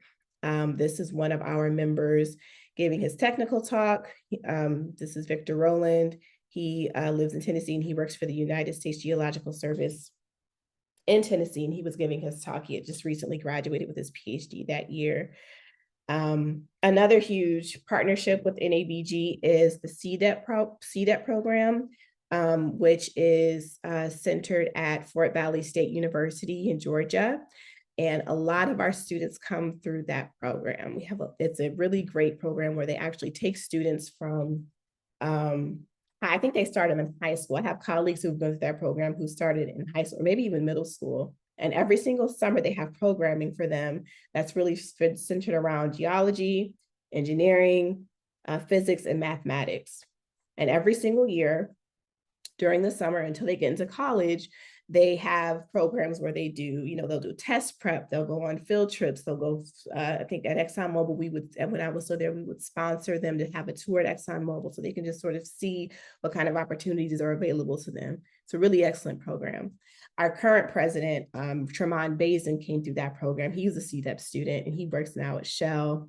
This is one of our members giving his technical talk. This is Victor Rowland. He lives in Tennessee and he works for the United States Geological Service in Tennessee. And he was giving his talk. He had just recently graduated with his PhD that year. Another huge partnership with NABG is the CDEP program, which is centered at Fort Valley State University in Georgia. And a lot of our students come through that program. It's a really great program where they actually take students from, I think they started in high school. I have colleagues who've been through that program who started in high school, or maybe even middle school. And every single summer they have programming for them that's really centered around geology, engineering, physics, and mathematics. And every single year during the summer until they get into college, they have programs where they do, they'll do test prep, they'll go on field trips, they'll go, I think at ExxonMobil, when I was still there, we would sponsor them to have a tour at ExxonMobil so they can just sort of see what kind of opportunities are available to them. It's a really excellent program. Our current president, Tremont Bazin, came through that program. He was a CDEP student and he works now at Shell.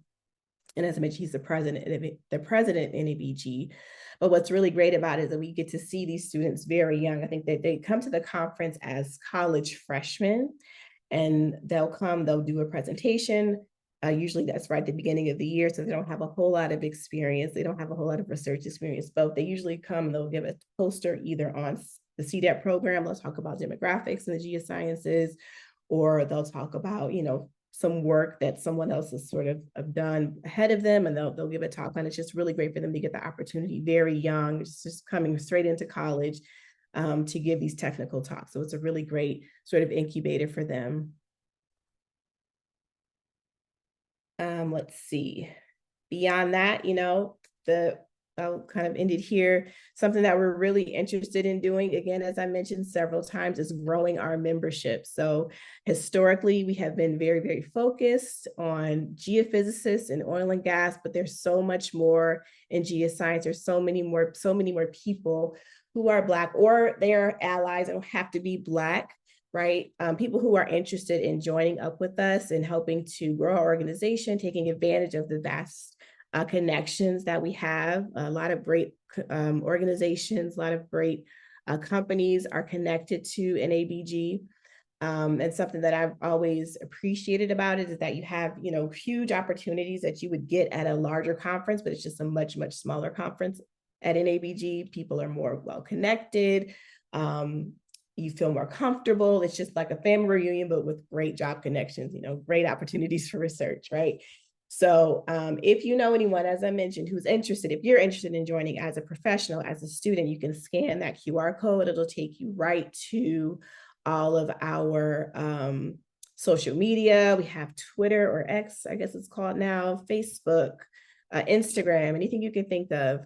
And as I mentioned, he's the president at NABG. But what's really great about it is that we get to see these students very young. I think that they come to the conference as college freshmen, and they'll do a presentation. Usually that's right at the beginning of the year, so they don't have a whole lot of experience. They don't have a whole lot of research experience, but they usually come, they'll give a poster either on the CDEP program, they'll talk about demographics and the geosciences, or they'll talk about, some work that someone else has sort of done ahead of them, and they'll give a talk on it. It's just really great for them to get the opportunity very young, just coming straight into college to give these technical talks. So it's a really great sort of incubator for them. Let's see. Beyond that, I'll kind of end it here. Something that we're really interested in doing, again, as I mentioned several times, is growing our membership. So historically, we have been very, very focused on geophysicists and oil and gas, but there's so much more in geoscience. There's so many more people who are Black or their allies, don't have to be Black, right? People who are interested in joining up with us and helping to grow our organization, taking advantage of the vast connections that we have. A lot of great organizations, a lot of great companies are connected to NABG. And something that I've always appreciated about it is that you have, huge opportunities that you would get at a larger conference, but it's just a much, much smaller conference at NABG. People are more well-connected. You feel more comfortable. It's just like a family reunion, but with great job connections, great opportunities for research, right? So if you know anyone, as I mentioned, who's interested, if you're interested in joining as a professional, as a student, you can scan that QR code. It'll take you right to all of our social media. We have Twitter, or X, I guess it's called now, Facebook, Instagram, anything you can think of.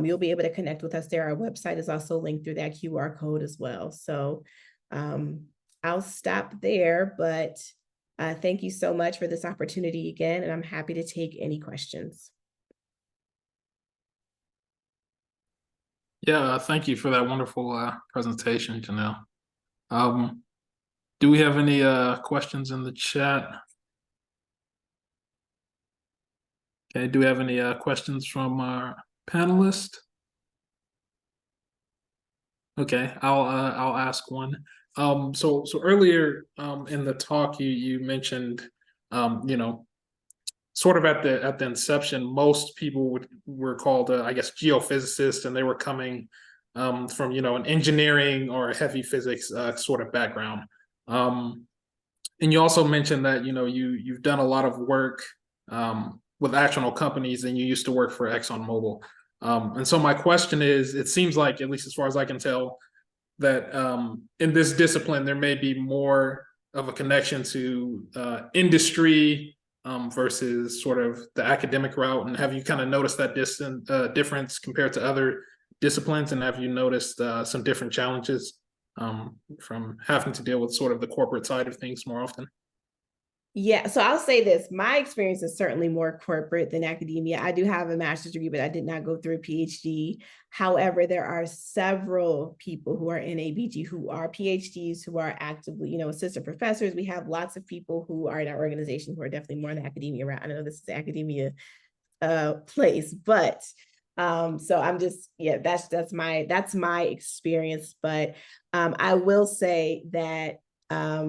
You'll be able to connect with us there. Our website is also linked through that QR code as well. So I'll stop there, but thank you so much for this opportunity again, and I'm happy to take any questions. Yeah, thank you for that wonderful presentation, Janelle. Do we have any questions in the chat? Okay, do we have any questions from our panelists? Okay, I'll ask one. So earlier in the talk, you mentioned, sort of at the inception, most people were called, I guess, geophysicists, and they were coming from, an engineering or a heavy physics sort of background. And you also mentioned that, you've done a lot of work with actual companies, and you used to work for ExxonMobil. And so my question is, it seems like, at least as far as I can tell, that in this discipline, there may be more of a connection to industry versus sort of the academic route. And have you kind of noticed that difference compared to other disciplines? And have you noticed some different challenges from having to deal with sort of the corporate side of things more often? Yeah, so I'll say this. My experience is certainly more corporate than academia. I do have a master's degree, but I did not go through a PhD. However, there are several people who are in NABG who are PhDs, who are actively, assistant professors. We have lots of people who are in our organization who are definitely more in the academia route. I know this is the academia place, but so I'm just, yeah, that's my experience. But I will say that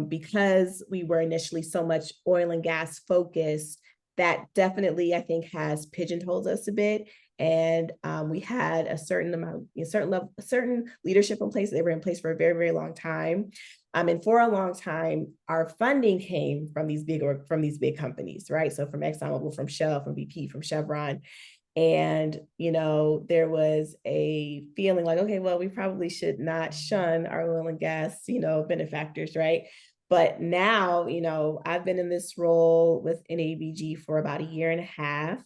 because we were initially so much oil and gas focused, that definitely, I think, has pigeonholed us a bit. And we had a certain amount, certain leadership in place. They were in place for a very, very long time. And for a long time, our funding came from these big companies, right? So from ExxonMobil, from Shell, from BP, from Chevron. And, there was a feeling like, okay, well, we probably should not shun our oil and gas, benefactors, right? But now, I've been in this role with NABG for about a year and a half.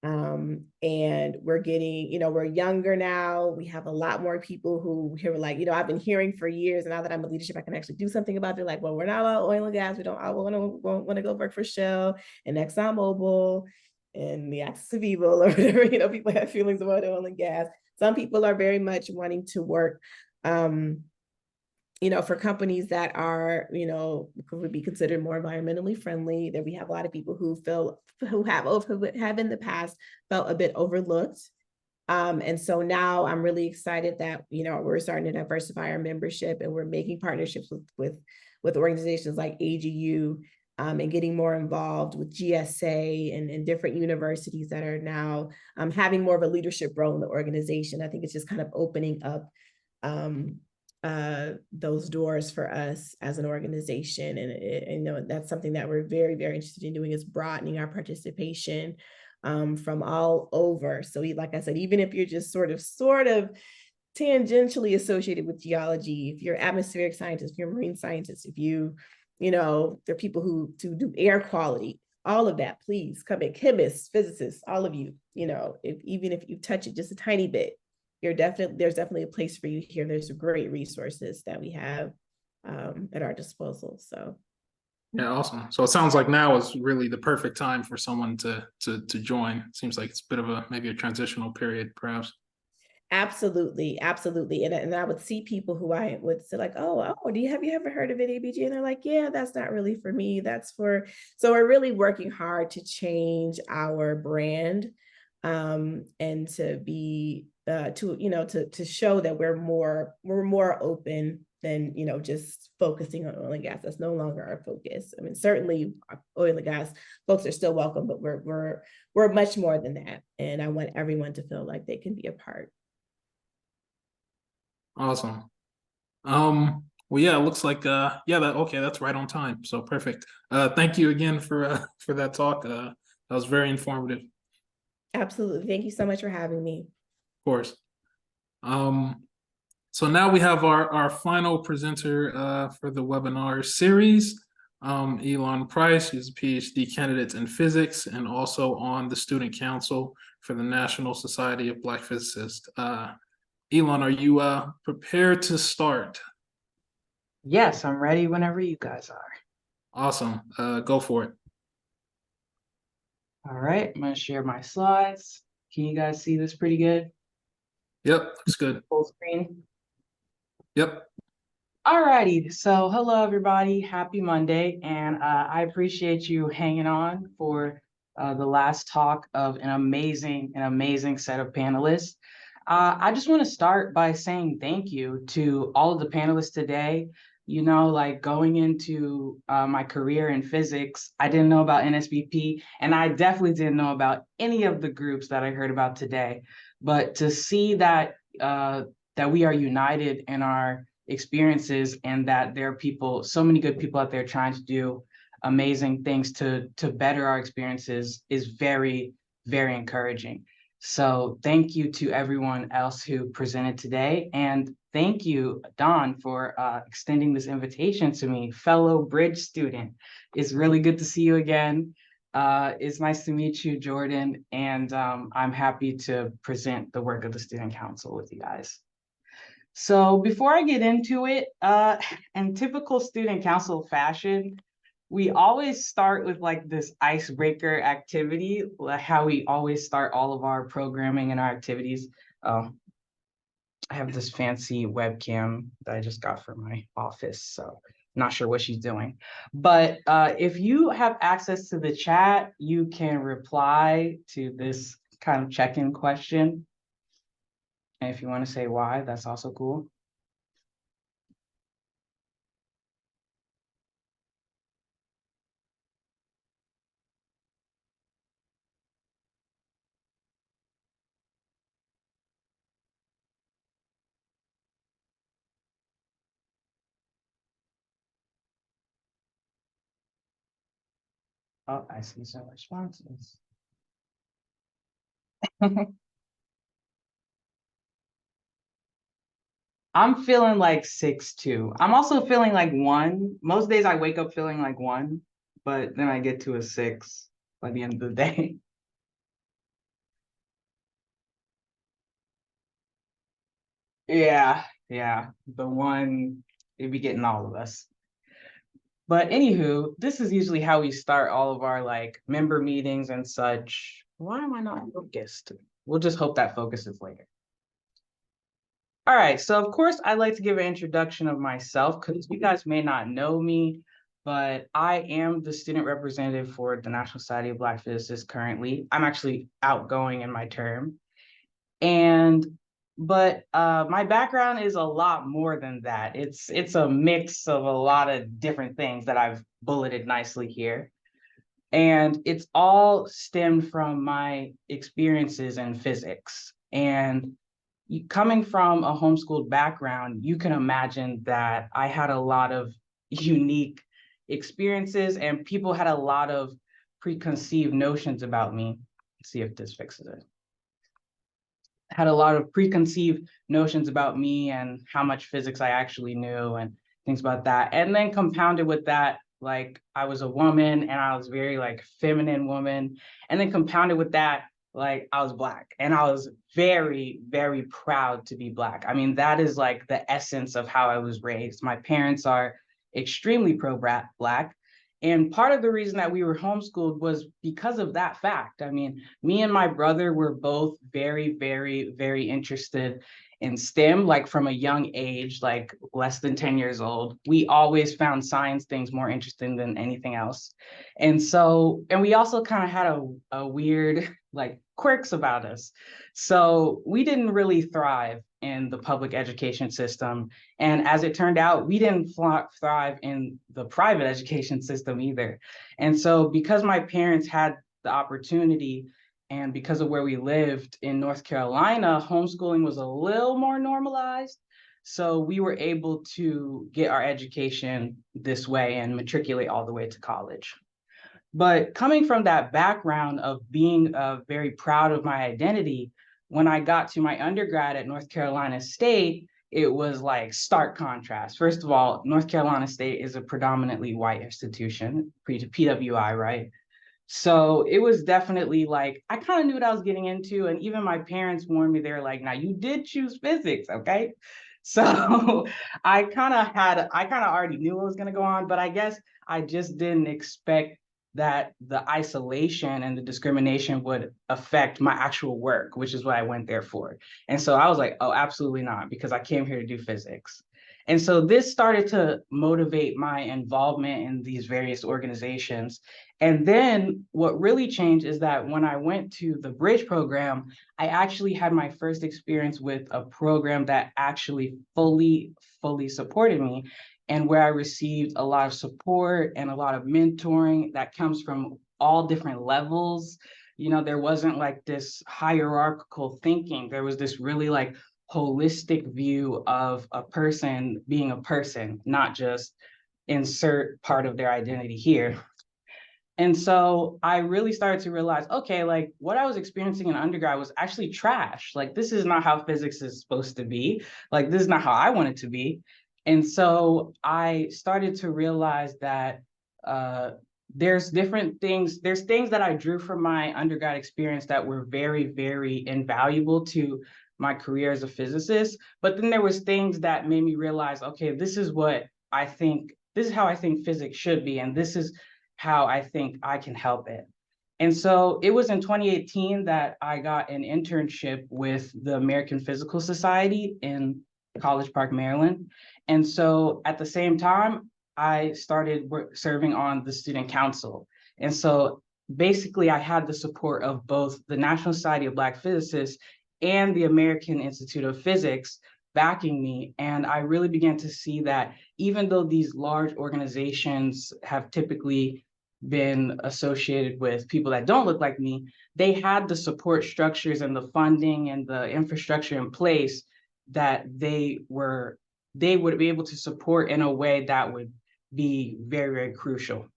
And we're getting, we're younger now. We have a lot more people who were like, I've been hearing for years, and now that I'm in leadership, I can actually do something about it. They're like, well, we're not about oil and gas. I want to go work for Shell and ExxonMobil and the axis of evil, or whatever. People have feelings about oil and gas. Some people are very much wanting to work, for companies that are, would be considered more environmentally friendly. That we have a lot of people who have in the past felt a bit overlooked. And so now I'm really excited that, we're starting to diversify our membership, and we're making partnerships with organizations like AGU, and getting more involved with GSA and different universities that are now having more of a leadership role in the organization. I think it's just kind of opening up those doors for us as an organization. And that's something that we're very, very interested in doing, is broadening our participation from all over. So like I said, even if you're just sort of tangentially associated with geology, if you're atmospheric scientist, if you're marine scientist, if there are people who do air quality, all of that, please come in. Chemists, physicists, all of you, even if you touch it just a tiny bit, there's definitely a place for you here. There's great resources that we have at our disposal. So. Yeah, awesome. So it sounds like now is really the perfect time for someone to join. It seems like it's a bit of maybe a transitional period, perhaps. Absolutely. And I would see people who I would say like, oh, have you ever heard of NABG? And they're like, yeah, that's not really for me. So we're really working hard to change our brand, and to be, to show that we're more open than, just focusing on oil and gas. That's no longer our focus. I mean, certainly oil and gas folks are still welcome, but we're much more than that. And I want everyone to feel like they can be a part. Awesome. Well, yeah, it looks like that's right on time. So perfect. Thank you again for that talk. That was very informative. Absolutely. Thank you so much for having me. Of course. So now we have our final presenter for the webinar series, Elon Price. He's a PhD candidate in physics and also on the student council for the National Society of Black Physicists. Elon, are you prepared to start? Yes, I'm ready whenever you guys are. Awesome. Go for it. All right, I'm going to share my slides. Can you guys see this pretty good? Yep, looks good. Full screen? Yep. All righty, so hello everybody, happy Monday, and I appreciate you hanging on for the last talk of an amazing set of panelists. I just want to start by saying thank you to all of the panelists today. Like going into my career in physics, I didn't know about NSBP, and I definitely didn't know about any of the groups that I heard about today. But to see that we are united in our experiences, and that there are people, so many good people out there trying to do amazing things to better our experiences is very, very encouraging. So thank you to everyone else who presented today. And thank you, Don, for extending this invitation to me, fellow Bridge student. It's really good to see you again. It's nice to meet you, Jordan. And I'm happy to present the work of the Student Council with you guys. So before I get into it, in typical Student Council fashion, we always start with like this icebreaker activity, like how we always start all of our programming and our activities. I have this fancy webcam that I just got from my office, so not sure what she's doing. But if you have access to the chat, you can reply to this kind of check-in question. And if you want to say why, that's also cool. Oh, I see some responses. I'm feeling like 6'2". I'm also feeling like 1. Most days I wake up feeling like 1, but then I get to a 6 by the end of the day. Yeah, the 1, it'd be getting all of us. But anywho, this is usually how we start all of our like member meetings and such. Why am I not focused? We'll just hope that focuses later. All right, so of course, I'd like to give an introduction of myself because you guys may not know me, but I am the student representative for the National Society of Black Physicists currently. I'm actually outgoing in my term. But my background is a lot more than that. It's a mix of a lot of different things that I've bulleted nicely here. And it's all stemmed from my experiences in physics. And coming from a homeschooled background, you can imagine that I had a lot of unique experiences and people had a lot of preconceived notions about me. Let's see if this fixes it. Had a lot of preconceived notions about me and how much physics I actually knew and things about that. And then compounded with that, like I was a woman and I was very like feminine woman. And then compounded with that, like I was Black and I was very, very proud to be Black. I mean, that is like the essence of how I was raised. My parents are extremely pro-Black. And part of the reason that we were homeschooled was because of that fact. I mean, me and my brother were both very, very, very interested in STEM, like from a young age, like less than 10 years old. We always found science things more interesting than anything else. And we also kind of had a weird, like quirks about us. So we didn't really thrive in the public education system. And as it turned out, we didn't thrive in the private education system either. And so because my parents had the opportunity and because of where we lived in North Carolina, homeschooling was a little more normalized. So we were able to get our education this way and matriculate all the way to college. But coming from that background of being very proud of my identity, when I got to my undergrad at North Carolina State, it was like stark contrast. First of all, North Carolina State is a predominantly white institution, PWI, right? So it was definitely like, I kind of knew what I was getting into. And even my parents warned me, they were like, now you did choose physics, okay? So I kind of already knew what was going to go on, but I guess I just didn't expect that the isolation and the discrimination would affect my actual work, which is what I went there for. And so I was like, oh, absolutely not, because I came here to do physics. And so this started to motivate my involvement in these various organizations. And then what really changed is that when I went to the Bridge program, I actually had my first experience with a program that actually fully supported me, and where I received a lot of support and a lot of mentoring that comes from all different levels. You know, there wasn't like this hierarchical thinking. There was this really like holistic view of a person being a person, not just insert part of their identity here. And so I really started to realize, okay, like what I was experiencing in undergrad was actually trash. Like, this is not how physics is supposed to be. Like, this is not how I want it to be. And so I started to realize that there's different things, there's things that I drew from my undergrad experience that were very, very invaluable to my career as a physicist. But then there was things that made me realize, okay, this is what I think, this is how I think physics should be. And this is how I think I can help it. And so it was in 2018 that I got an internship with the American Physical Society in College Park, Maryland. And so at the same time, I started serving on the student council. And so basically I had the support of both the National Society of Black Physicists and the American Institute of Physics backing me. And I really began to see that even though these large organizations have typically been associated with people that don't look like me, they had the support structures and the funding and the infrastructure in place that they would be able to support in a way that would be very, very crucial.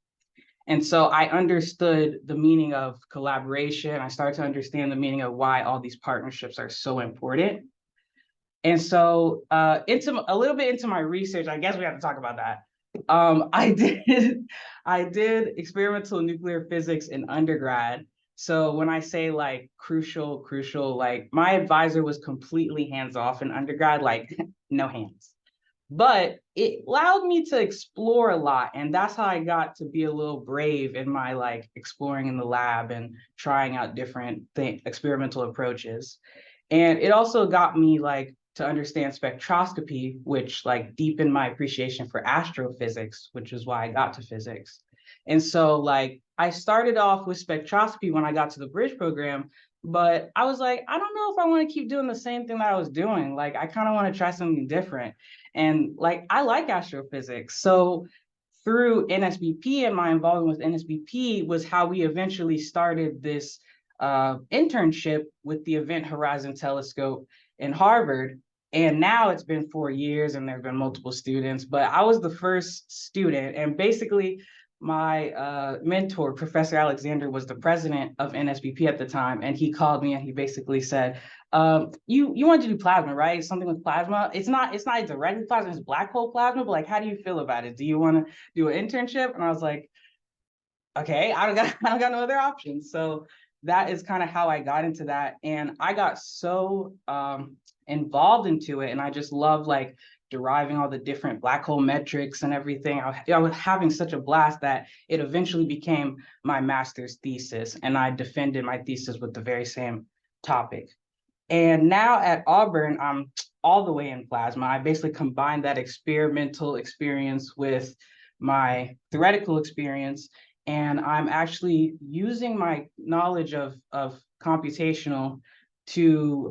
And so I understood the meaning of collaboration. I started to understand the meaning of why all these partnerships are so important. And so a little bit into my research, I guess we have to talk about that. I did experimental nuclear physics in undergrad. So when I say like crucial, like my advisor was completely hands-off in undergrad, like no hands. But it allowed me to explore a lot. And that's how I got to be a little brave in my like exploring in the lab and trying out different experimental approaches. And it also got me like to understand spectroscopy, which like deepened my appreciation for astrophysics, which is why I got to physics. And so like I started off with spectroscopy when I got to the bridge program, but I was like, I don't know if I want to keep doing the same thing that I was doing. Like, I kind of want to try something different. And like, I like astrophysics. So through NSBP and my involvement with NSBP was how we eventually started this internship with the Event Horizon Telescope in Harvard. And now it's been 4 years and there've been multiple students, but I was the first student. And basically my mentor, Professor Alexander, was the president of NSBP at the time. And he called me and he basically said, you wanted to do plasma, right? Something with plasma. It's not directly plasma, it's black hole plasma, but like, how do you feel about it? Do you want to do an internship? And I was like, okay, I don't got no other options. So that is kind of how I got into that. And I got so involved into it. And I just love like deriving all the different black hole metrics and everything. I was having such a blast that it eventually became my master's thesis. And I defended my thesis with the very same topic. And now at Auburn, I'm all the way in plasma. I basically combined that experimental experience with my theoretical experience. And I'm actually using my knowledge of computational to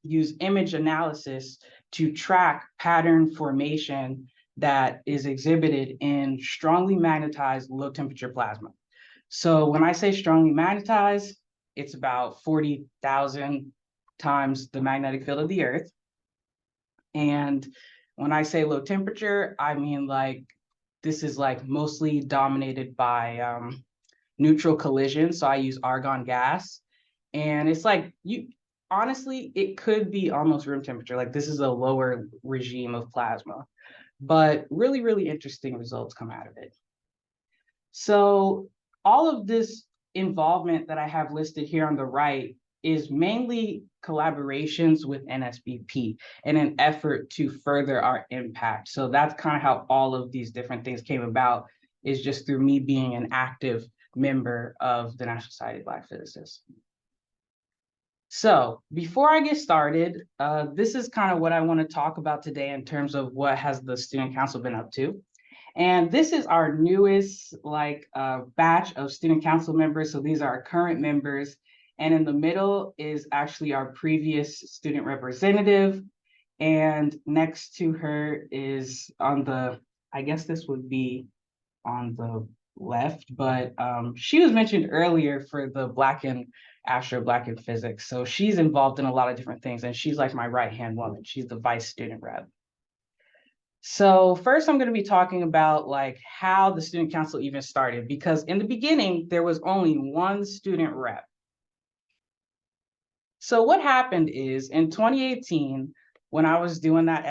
use image analysis to track pattern formation that is exhibited in strongly magnetized low temperature plasma. So when I say strongly magnetized, it's about 40,000 times the magnetic field of the Earth. And when I say low temperature, I mean like this is like mostly dominated by neutral collision. So I use argon gas. And it's like, honestly, it could be almost room temperature. Like this is a lower regime of plasma, but really, really interesting results come out of it. So all of this involvement that I have listed here on the right is mainly collaborations with NSBP in an effort to further our impact. So that's kind of how all of these different things came about, is just through me being an active member of the National Society of Black Physicists. So before I get started, this is kind of what I want to talk about today in terms of what has the Student Council been up to. And this is our newest batch of Student Council members. So these are our current members. And in the middle is actually our previous student representative. And next to her is on the, I guess this would be on the left, but she was mentioned earlier for the Black in Astro, Black in Physics. So she's involved in a lot of different things, and she's like my right-hand woman. She's the vice student rep. So first I'm going to be talking about like how the student council even started, because in the beginning, there was only one student rep. So what happened is in 2018, when I was doing that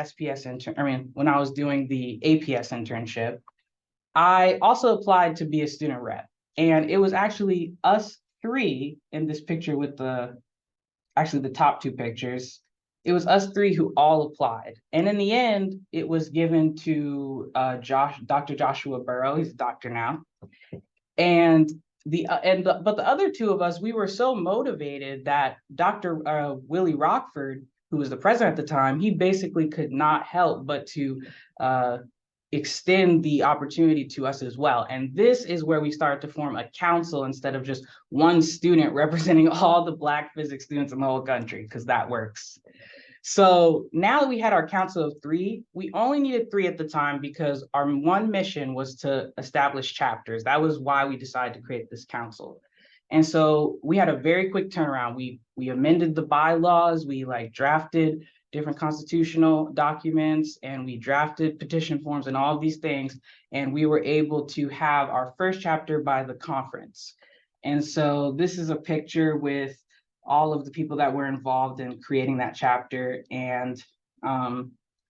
when I was doing the APS internship, I also applied to be a student rep. And it was actually us three in this picture with the top two pictures. It was us three who all applied. And in the end, it was given to Dr. Joshua Burrow. He's a doctor now. And but the other two of us, we were so motivated that Dr. Willie Rockford, who was the president at the time, he basically could not help but to extend the opportunity to us as well. And this is where we started to form a council instead of just one student representing all the Black physics students in the whole country, because that works. So now that we had our council of three, we only needed three at the time because our one mission was to establish chapters. That was why we decided to create this council. And so we had a very quick turnaround. We amended the bylaws, we like drafted different constitutional documents, and we drafted petition forms and all of these things. And we were able to have our first chapter by the conference. And so this is a picture with all of the people that were involved in creating that chapter. And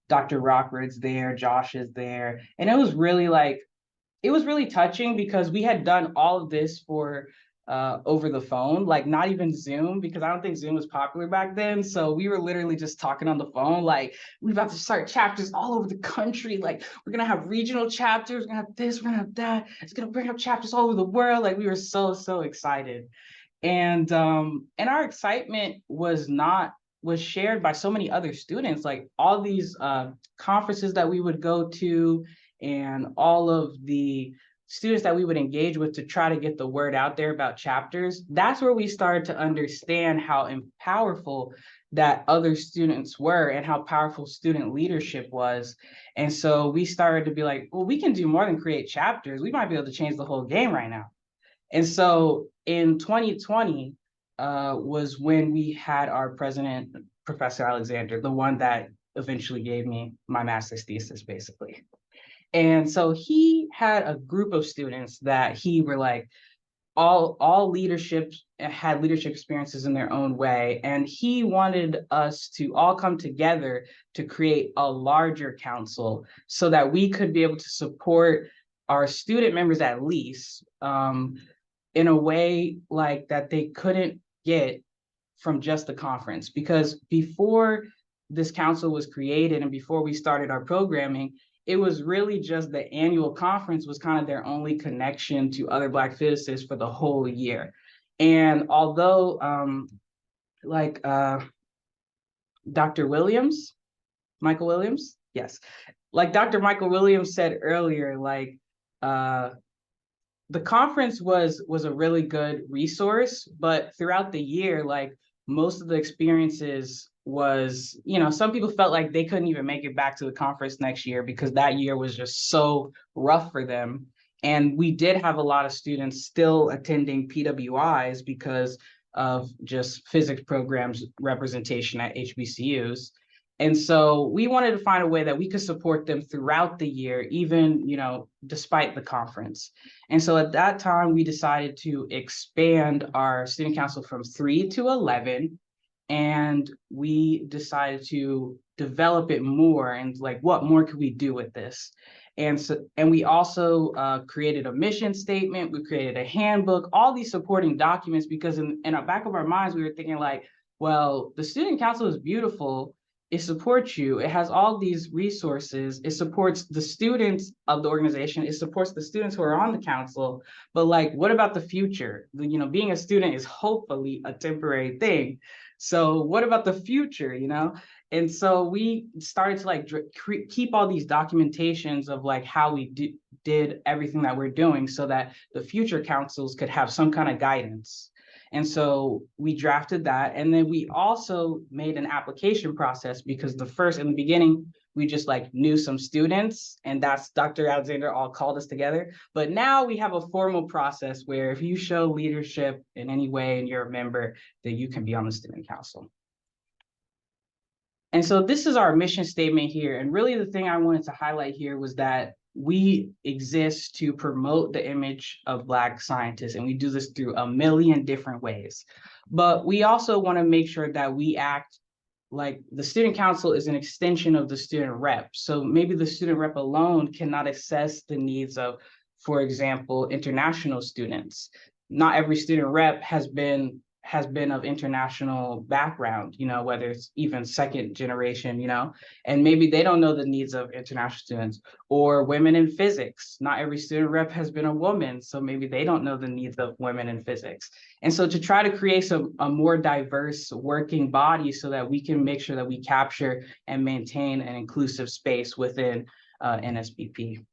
Dr. Rockford's there, Josh is there. And it was really touching because we had done all of this for over the phone, like not even Zoom, because I don't think Zoom was popular back then. So we were literally just talking on the phone, like we're about to start chapters all over the country. Like we're gonna have regional chapters, we're gonna have this, we're gonna have that. It's gonna bring up chapters all over the world. Like we were so excited. And our excitement was shared by so many other students, like all these conferences that we would go to and all of the students that we would engage with to try to get the word out there about chapters. That's where we started to understand how powerful that other students were and how powerful student leadership was. And so we started to be like, well, we can do more than create chapters. We might be able to change the whole game right now. And so in 2020 was when we had our president, Professor Alexander, the one that eventually gave me my master's thesis, basically. And so he had a group of students that he were like, all leadership had leadership experiences in their own way. And he wanted us to all come together to create a larger council so that we could be able to support our student members at least in a way like that they couldn't get from just the conference. Because before this council was created and before we started our programming, it was really just the annual conference was kind of their only connection to other Black physicists for the whole year. And although Dr. Williams, Michael Williams, yes, like Dr. Michael Williams said earlier, like the conference was a really good resource, but throughout the year, like most of the experiences was, some people felt like they couldn't even make it back to the conference next year because that year was just so rough for them. And we did have a lot of students still attending PWIs because of just physics programs representation at HBCUs. And so we wanted to find a way that we could support them throughout the year, even, despite the conference. And so at that time, we decided to expand our student council from 3 to 11. And we decided to develop it more and like, what more could we do with this? And we also created a mission statement. We created a handbook, all these supporting documents, because in the back of our minds, we were thinking like, well, the student council is beautiful. It supports you. It has all these resources. It supports the students of the organization. It supports the students who are on the council. But like, what about the future? Being a student is hopefully a temporary thing. So what about the future, And so we started to like keep all these documentations of like how we did everything that we're doing so that the future councils could have some kind of guidance. And so we drafted that. And then we also made an application process because in the beginning, we just like knew some students, and that's Dr. Alexander all called us together. But now we have a formal process where if you show leadership in any way and you're a member, then you can be on the student council. And so this is our mission statement here. And really the thing I wanted to highlight here was that we exist to promote the image of Black scientists, and we do this through a million different ways. But we also want to make sure that we act like the student council is an extension of the student rep. So maybe the student rep alone cannot assess the needs of, for example, international students. Not every student rep has been of international background, you know, whether it's even second generation, you know, and maybe they don't know the needs of international students, or women in physics. Not every student rep has been a woman, so maybe they don't know the needs of women in physics. And so to try to create a more diverse working body so that we can make sure that we capture and maintain an inclusive space within NSBP.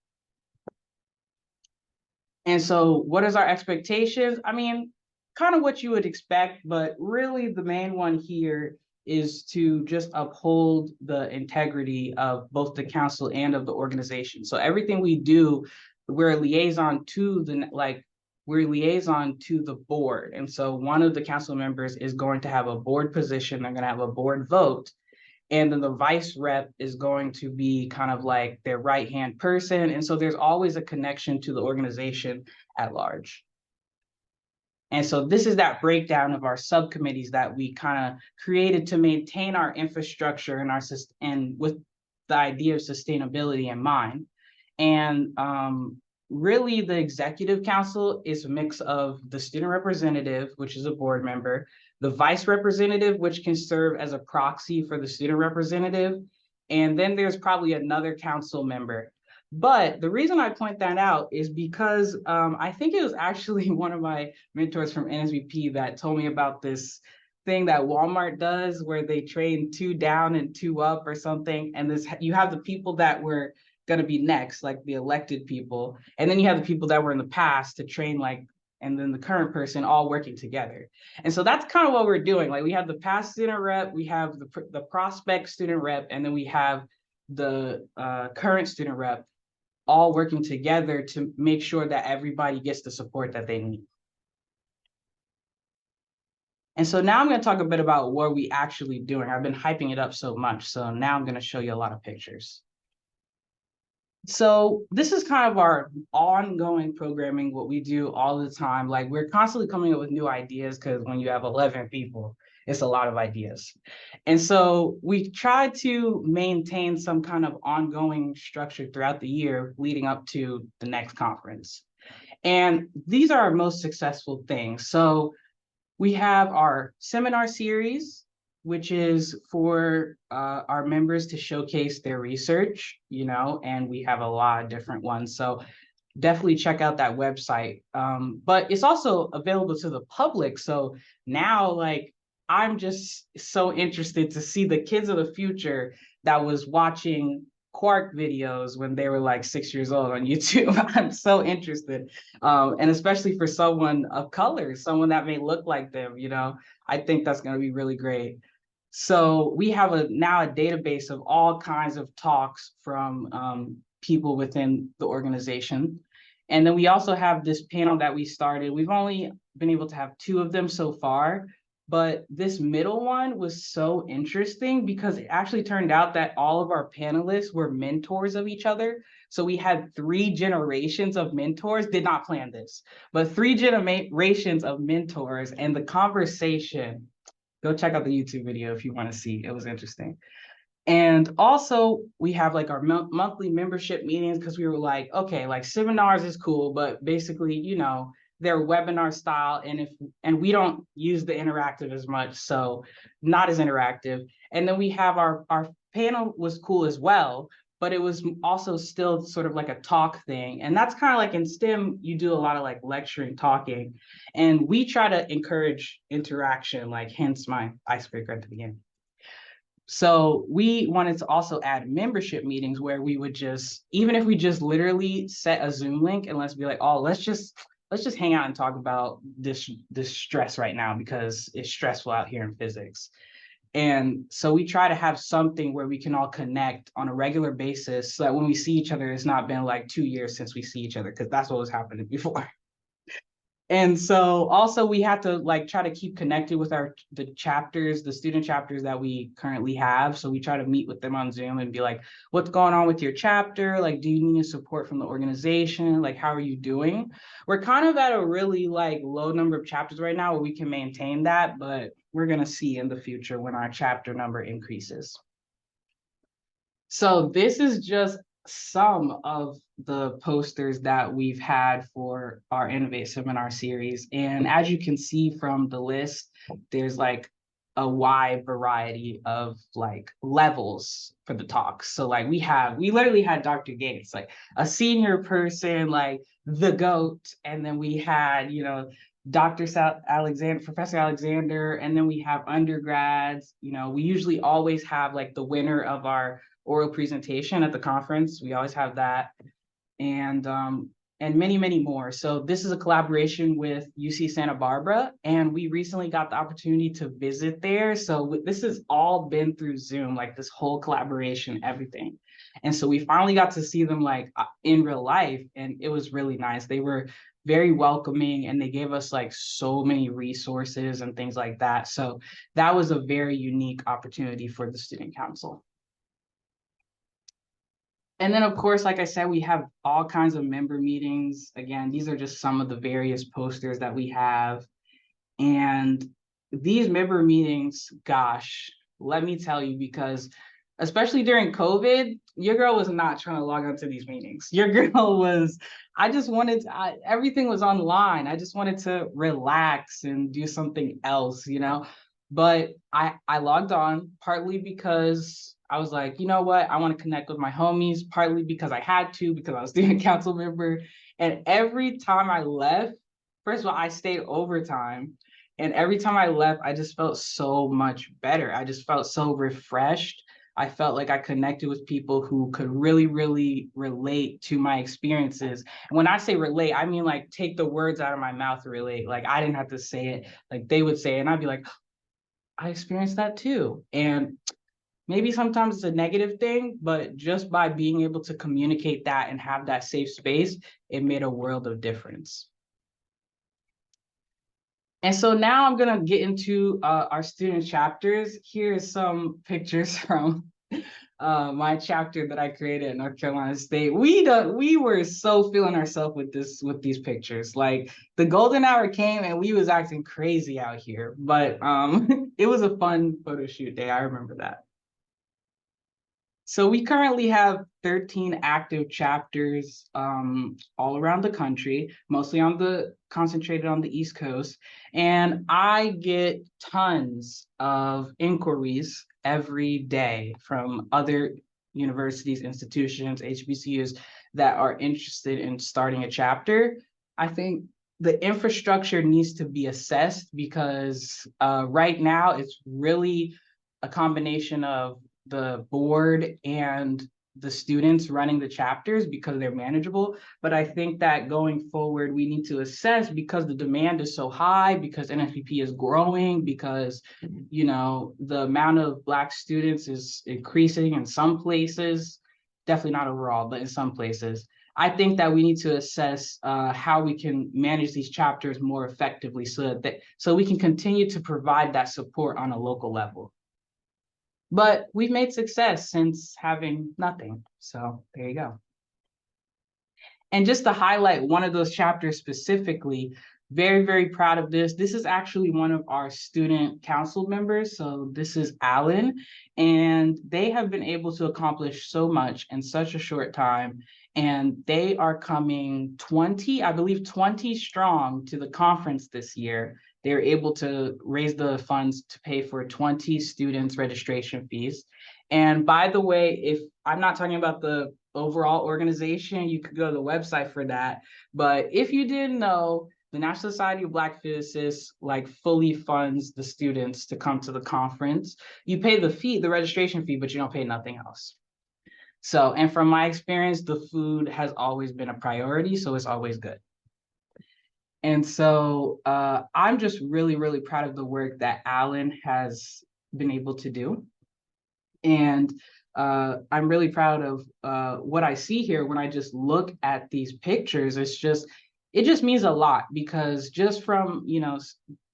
And so what is our expectations? I mean, kind of what you would expect, but really the main one here is to just uphold the integrity of both the council and of the organization. So everything we do, we're a liaison to the board. And so one of the council members is going to have a board position, they're going to have a board vote, and then the vice rep is going to be kind of like their right-hand person. And so there's always a connection to the organization at large. And so this is that breakdown of our subcommittees that we kind of created to maintain our infrastructure and with the idea of sustainability in mind. And really the executive council is a mix of the student representative, which is a board member, the vice representative, which can serve as a proxy for the student representative, and then there's probably another council member. But the reason I point that out is because I think it was actually one of my mentors from NSBP that told me about this thing that Walmart does where they train 2 down and 2 up or something. And you have the people that were going to be next, like the elected people. And then you have the people that were in the past to train and then the current person all working together. And so that's kind of what we're doing. Like we have the past student rep, we have the prospect student rep, and then we have the current student rep, all working together to make sure that everybody gets the support that they need. And so now I'm going to talk a bit about what we actually doing. I've been hyping it up so much, so now I'm going to show you a lot of pictures. So this is kind of our ongoing programming, what we do all the time. Like we're constantly coming up with new ideas because when you have 11 people, it's a lot of ideas. And so we try to maintain some kind of ongoing structure throughout the year leading up to the next conference. And these are our most successful things. So we have our seminar series, which is for our members to showcase their research, you know, and we have a lot of different ones. So definitely check out that website. But it's also available to the public. So now, like, I'm just so interested to see the kids of the future that was watching Quark videos when they were like 6 years old on YouTube. I'm so interested. And especially for someone of color, someone that may look like them, you know, I think that's going to be really great. So we have now a database of all kinds of talks from people within the organization. And then we also have this panel that we started. We've only been able to have 2 of them so far, but this middle one was so interesting because it actually turned out that all of our panelists were mentors of each other. So we had 3 generations of mentors, did not plan this, but 3 generations of mentors, and the conversation, go check out the YouTube video if you want to see, it was interesting. And also we have like our monthly membership meetings because we were like, okay, like seminars is cool, but basically, you know, they're webinar style, and we don't use the interactive as much, so not as interactive. And then we have our panel was cool as well, but it was also still sort of like a talk thing. And that's kind of like in STEM, you do a lot of like lecturing, talking, and we try to encourage interaction, like hence my icebreaker at the beginning. So we wanted to also add membership meetings where we would just, even if we just literally set a Zoom link and let's be like, oh, let's just hang out and talk about this stress right now because it's stressful out here in physics. And so we try to have something where we can all connect on a regular basis so that when we see each other, it's not been like 2 years since we see each other, because that's what was happening before. And so also we have to like try to keep connected with the chapters, the student chapters that we currently have. So we try to meet with them on Zoom and be like, what's going on with your chapter? Like, do you need any support from the organization? Like, how are you doing? We're kind of at a really like low number of chapters right now where we can maintain that, but we're going to see in the future when our chapter number increases. So this is just some of the posters that we've had for our Innovate Seminar series. And as you can see from the list, there's like a wide variety of like levels for the talks. So like we literally had Dr. Gates, like a senior person, like the GOAT. And then we had, you know, Professor Alexander, and then we have undergrads. You know, we usually always have like the winner of our oral presentation at the conference. We always have that, and many, many more. So this is a collaboration with UC Santa Barbara, and we recently got the opportunity to visit there. So this has all been through Zoom, like this whole collaboration, everything. And so we finally got to see them like in real life, and it was really nice. They were very welcoming, and they gave us like so many resources and things like that. So that was a very unique opportunity for the Student Council. And then, of course, like I said, we have all kinds of member meetings. Again, these are just some of the various posters that we have. And these member meetings, gosh, let me tell you, because especially during COVID, your girl was not trying to log onto these meetings. Your girl was, everything was online. I just wanted to relax and do something else, you know? But I logged on partly because I was like, you know what? I want to connect with my homies, partly because I had to, because I was student council member. And every time I left, first of all, I stayed overtime. And every time I left, I just felt so much better. I just felt so refreshed. I felt like I connected with people who could really, really relate to my experiences. And when I say relate, I mean like take the words out of my mouth, relate. Like I didn't have to say it, like they would say it, and I'd be like, I experienced that too. And maybe sometimes it's a negative thing, but just by being able to communicate that and have that safe space, it made a world of difference. And so now I'm gonna get into our student chapters. Here's some pictures from my chapter that I created at North Carolina State. We were so feeling ourselves with these pictures. Like the golden hour came and we was acting crazy out here, but it was a fun photo shoot day. I remember that. So we currently have 13 active chapters all around the country, mostly concentrated on the East Coast. And I get tons of inquiries every day from other universities, institutions, HBCUs that are interested in starting a chapter. I think the infrastructure needs to be assessed because right now it's really a combination of the board and the students running the chapters because they're manageable. But I think that going forward, we need to assess, because the demand is so high, because NSBP is growing, because, you know, the amount of Black students is increasing in some places, definitely not overall, but in some places. I think that we need to assess how we can manage these chapters more effectively so we can continue to provide that support on a local level. But we've made success since having nothing. So there you go. And just to highlight one of those chapters specifically, very, very proud of this. This is actually one of our student council members. So this is Alan, and they have been able to accomplish so much in such a short time. And they are coming 20 strong to the conference this year. They're able to raise the funds to pay for 20 students' registration fees. And by the way, if I'm not talking about the overall organization, you could go to the website for that. But if you didn't know, the National Society of Black Physicists like fully funds the students to come to the conference. You pay the fee, the registration fee, but you don't pay nothing else. So, and from my experience, the food has always been a priority, so it's always good. And so I'm just really, really proud of the work that Alan has been able to do. And I'm really proud of what I see here when I just look at these pictures. It just means a lot, because just from, you know,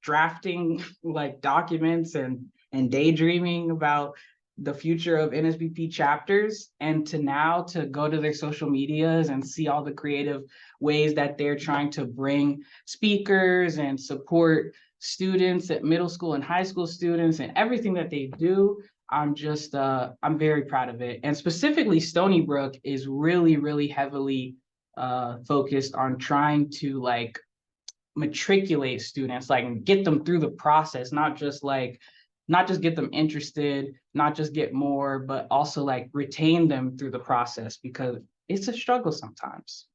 drafting like documents and daydreaming about the future of NSBP chapters, and to now to go to their social medias and see all the creative ways that they're trying to bring speakers and support students at middle school and high school students and everything that they do. I'm very proud of it. And specifically Stony Brook is really, really heavily focused on trying to like matriculate students, like get them through the process, not just get them interested, not just get more, but also like retain them through the process, because it's a struggle sometimes.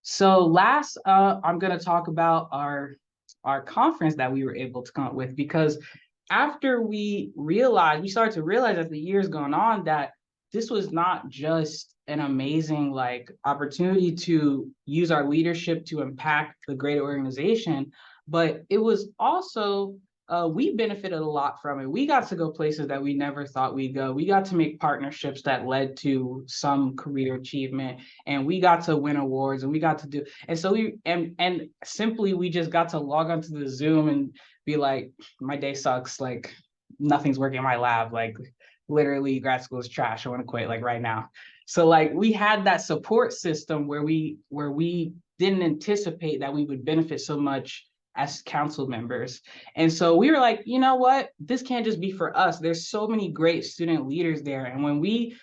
So last, I'm going to talk about our conference that we were able to come up with, because after we started to realize as the years gone on that this was not just an amazing like opportunity to use our leadership to impact the greater organization, but it was also we benefited a lot from it. We got to go places that we never thought we'd go. We got to make partnerships that led to some career achievement, and we got to win awards, and we got to do, and so we just got to log onto the Zoom and be like, my day sucks, like nothing's working in my lab, like literally grad school is trash, I want to quit like right now. So like we had that support system where we didn't anticipate that we would benefit so much as council members. And so we were like, you know what, this can't just be for us. There's so many great student leaders there. And when we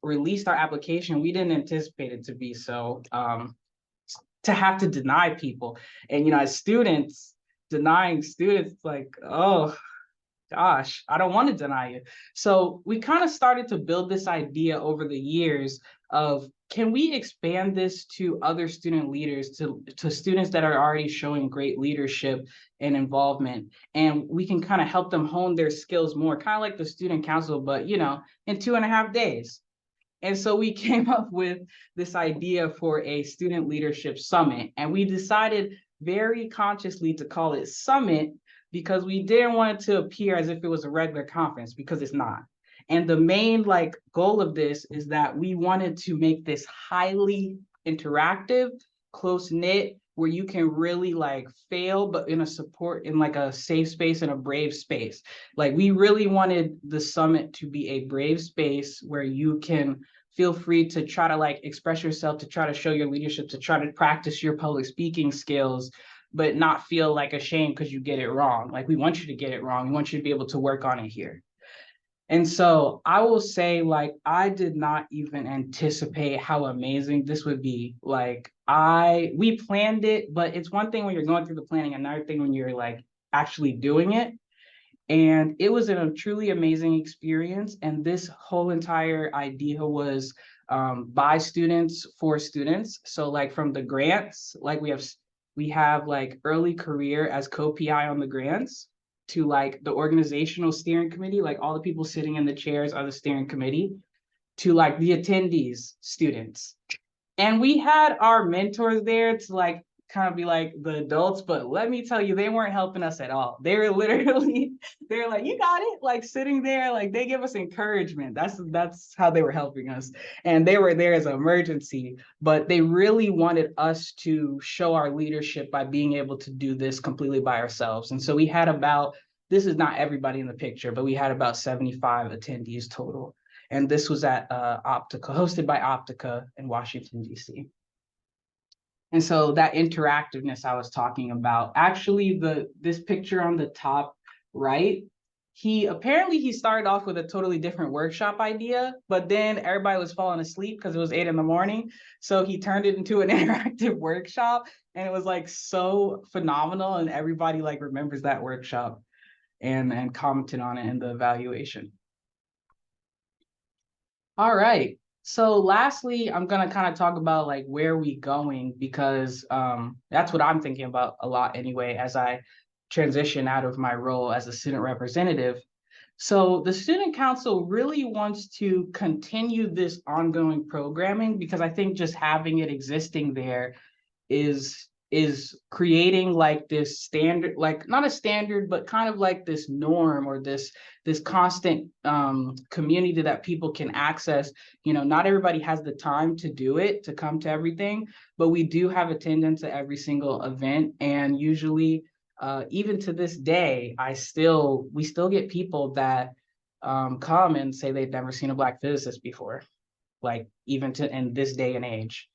released our application, we didn't anticipate it to be so to have to deny people. And, you know, as students, denying students, like, oh gosh, I don't want to deny you. So we kind of started to build this idea over the years of, can we expand this to other student leaders, to students that are already showing great leadership and involvement, and we can kind of help them hone their skills more, kind of like the student council, but you know, in 2.5 days. And so we came up with this idea for a student leadership summit, and we decided very consciously to call it Summit, because we didn't want it to appear as if it was a regular conference, because it's not. And the main like goal of this is that we wanted to make this highly interactive, close-knit, where you can really like fail, but in like a safe space and a brave space. Like we really wanted the summit to be a brave space where you can feel free to try to like express yourself, to try to show your leadership, to try to practice your public speaking skills, but not feel like ashamed because you get it wrong. Like we want you to get it wrong. We want you to be able to work on it here. And so I will say, like, I did not even anticipate how amazing this would be. Like we planned it, but it's one thing when you're going through the planning, another thing when you're like actually doing it. And it was a truly amazing experience. And this whole entire idea was by students for students. So like from the grants, like we have like early career as co-PI on the grants, to like the organizational steering committee, like all the people sitting in the chairs are the steering committee, to like the attendees, students. And we had our mentors there to like kind of be like the adults, but let me tell you, they weren't helping us at all. They were literally, they're like, you got it, like sitting there, like they give us encouragement. That's how they were helping us. And they were there as an emergency, but they really wanted us to show our leadership by being able to do this completely by ourselves. And so we had this is not everybody in the picture, but we had about 75 attendees total. And this was at Optica, hosted by Optica in Washington, D.C. And so that interactiveness I was talking about, actually this picture on the top right, he started off with a totally different workshop idea, but then everybody was falling asleep because it was 8 a.m. So he turned it into an interactive workshop, and it was like so phenomenal, and everybody like remembers that workshop and commented on it in the evaluation. All right. So lastly, I'm going to kind of talk about like where we going, because that's what I'm thinking about a lot anyway, as I transition out of my role as a student representative. So the Student Council really wants to continue this ongoing programming, because I think just having it existing there is is creating like this standard, like not a standard, but kind of like this norm or this constant community that people can access. You know, not everybody has the time to do it, to come to everything, but we do have attendance at every single event. And usually, even to this day, we still get people that come and say they've never seen a Black physicist before, like even in this day and age.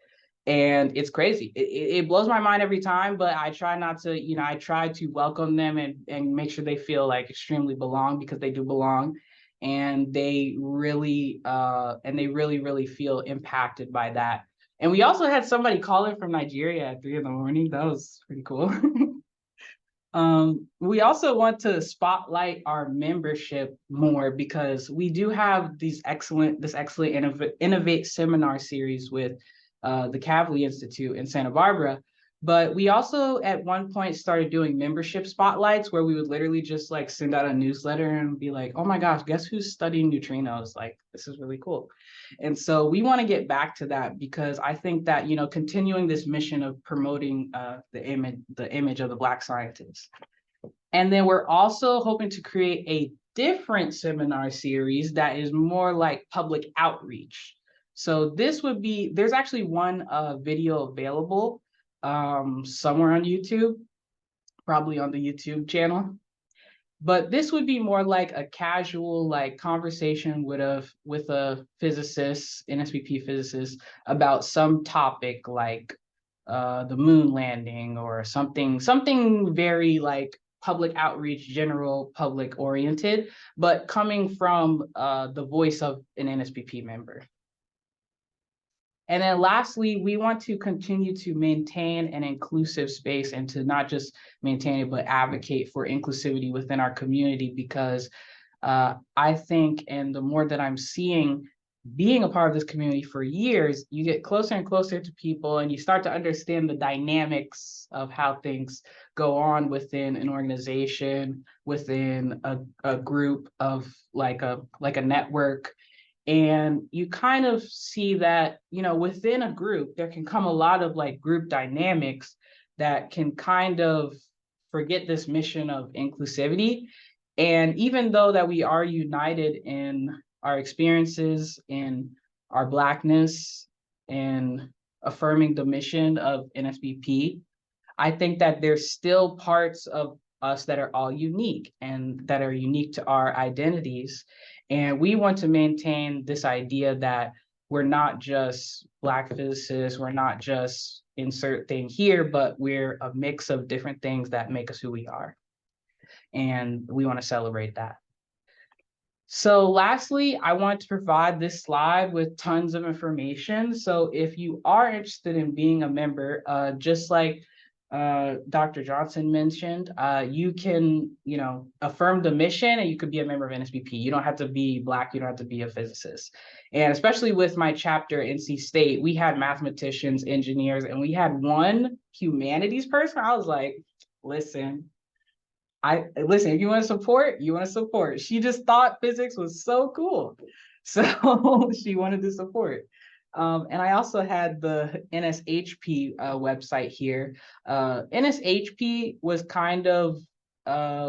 And it's crazy. It blows my mind every time, but I try not to, you know, I try to welcome them and make sure they feel like extremely belong, because they do belong. And they really really feel impacted by that. And we also had somebody call in from Nigeria at 3 a.m. That was pretty cool. We also want to spotlight our membership more, because we do have this excellent Innovate seminar series with the Kavli Institute in Santa Barbara. But we also at one point started doing membership spotlights, where we would literally just like send out a newsletter and be like, oh my gosh, guess who's studying neutrinos? Like, this is really cool. And so we want to get back to that, because I think that, you know, continuing this mission of promoting the image of the Black scientist. And then we're also hoping to create a different seminar series that is more like public outreach. So this would be, there's actually one video available somewhere on YouTube, probably on the YouTube channel. But this would be more like a casual like conversation with a physicist, NSBP physicist, about some topic like the moon landing or something very like public outreach, general public oriented, but coming from the voice of an NSBP member. And then lastly, we want to continue to maintain an inclusive space, and to not just maintain it, but advocate for inclusivity within our community, because I think, and the more that I'm seeing being a part of this community for years, you get closer and closer to people, and you start to understand the dynamics of how things go on within an organization, within a group of like a network. And you kind of see that, you know, within a group, there can come a lot of like group dynamics that can kind of forget this mission of inclusivity. And even though that we are united in our experiences, in our Blackness, and affirming the mission of NSBP, I think that there's still parts of us that are all unique, and that are unique to our identities. And we want to maintain this idea that we're not just Black physicists, we're not just insert thing here, but we're a mix of different things that make us who we are. And we want to celebrate that. So lastly, I want to provide this slide with tons of information. So if you are interested in being a member, just like Dr. Johnson mentioned, you can, you know, affirm the mission, and you could be a member of NSBP. You don't have to be Black, you don't have to be a physicist. And especially with my chapter in NC State, we had mathematicians, engineers, and we had one humanities person. I was like, listen, if you want to support, you want to support. She just thought physics was so cool, so she wanted to support. And I also had the NSHP website here. NSHP was kind of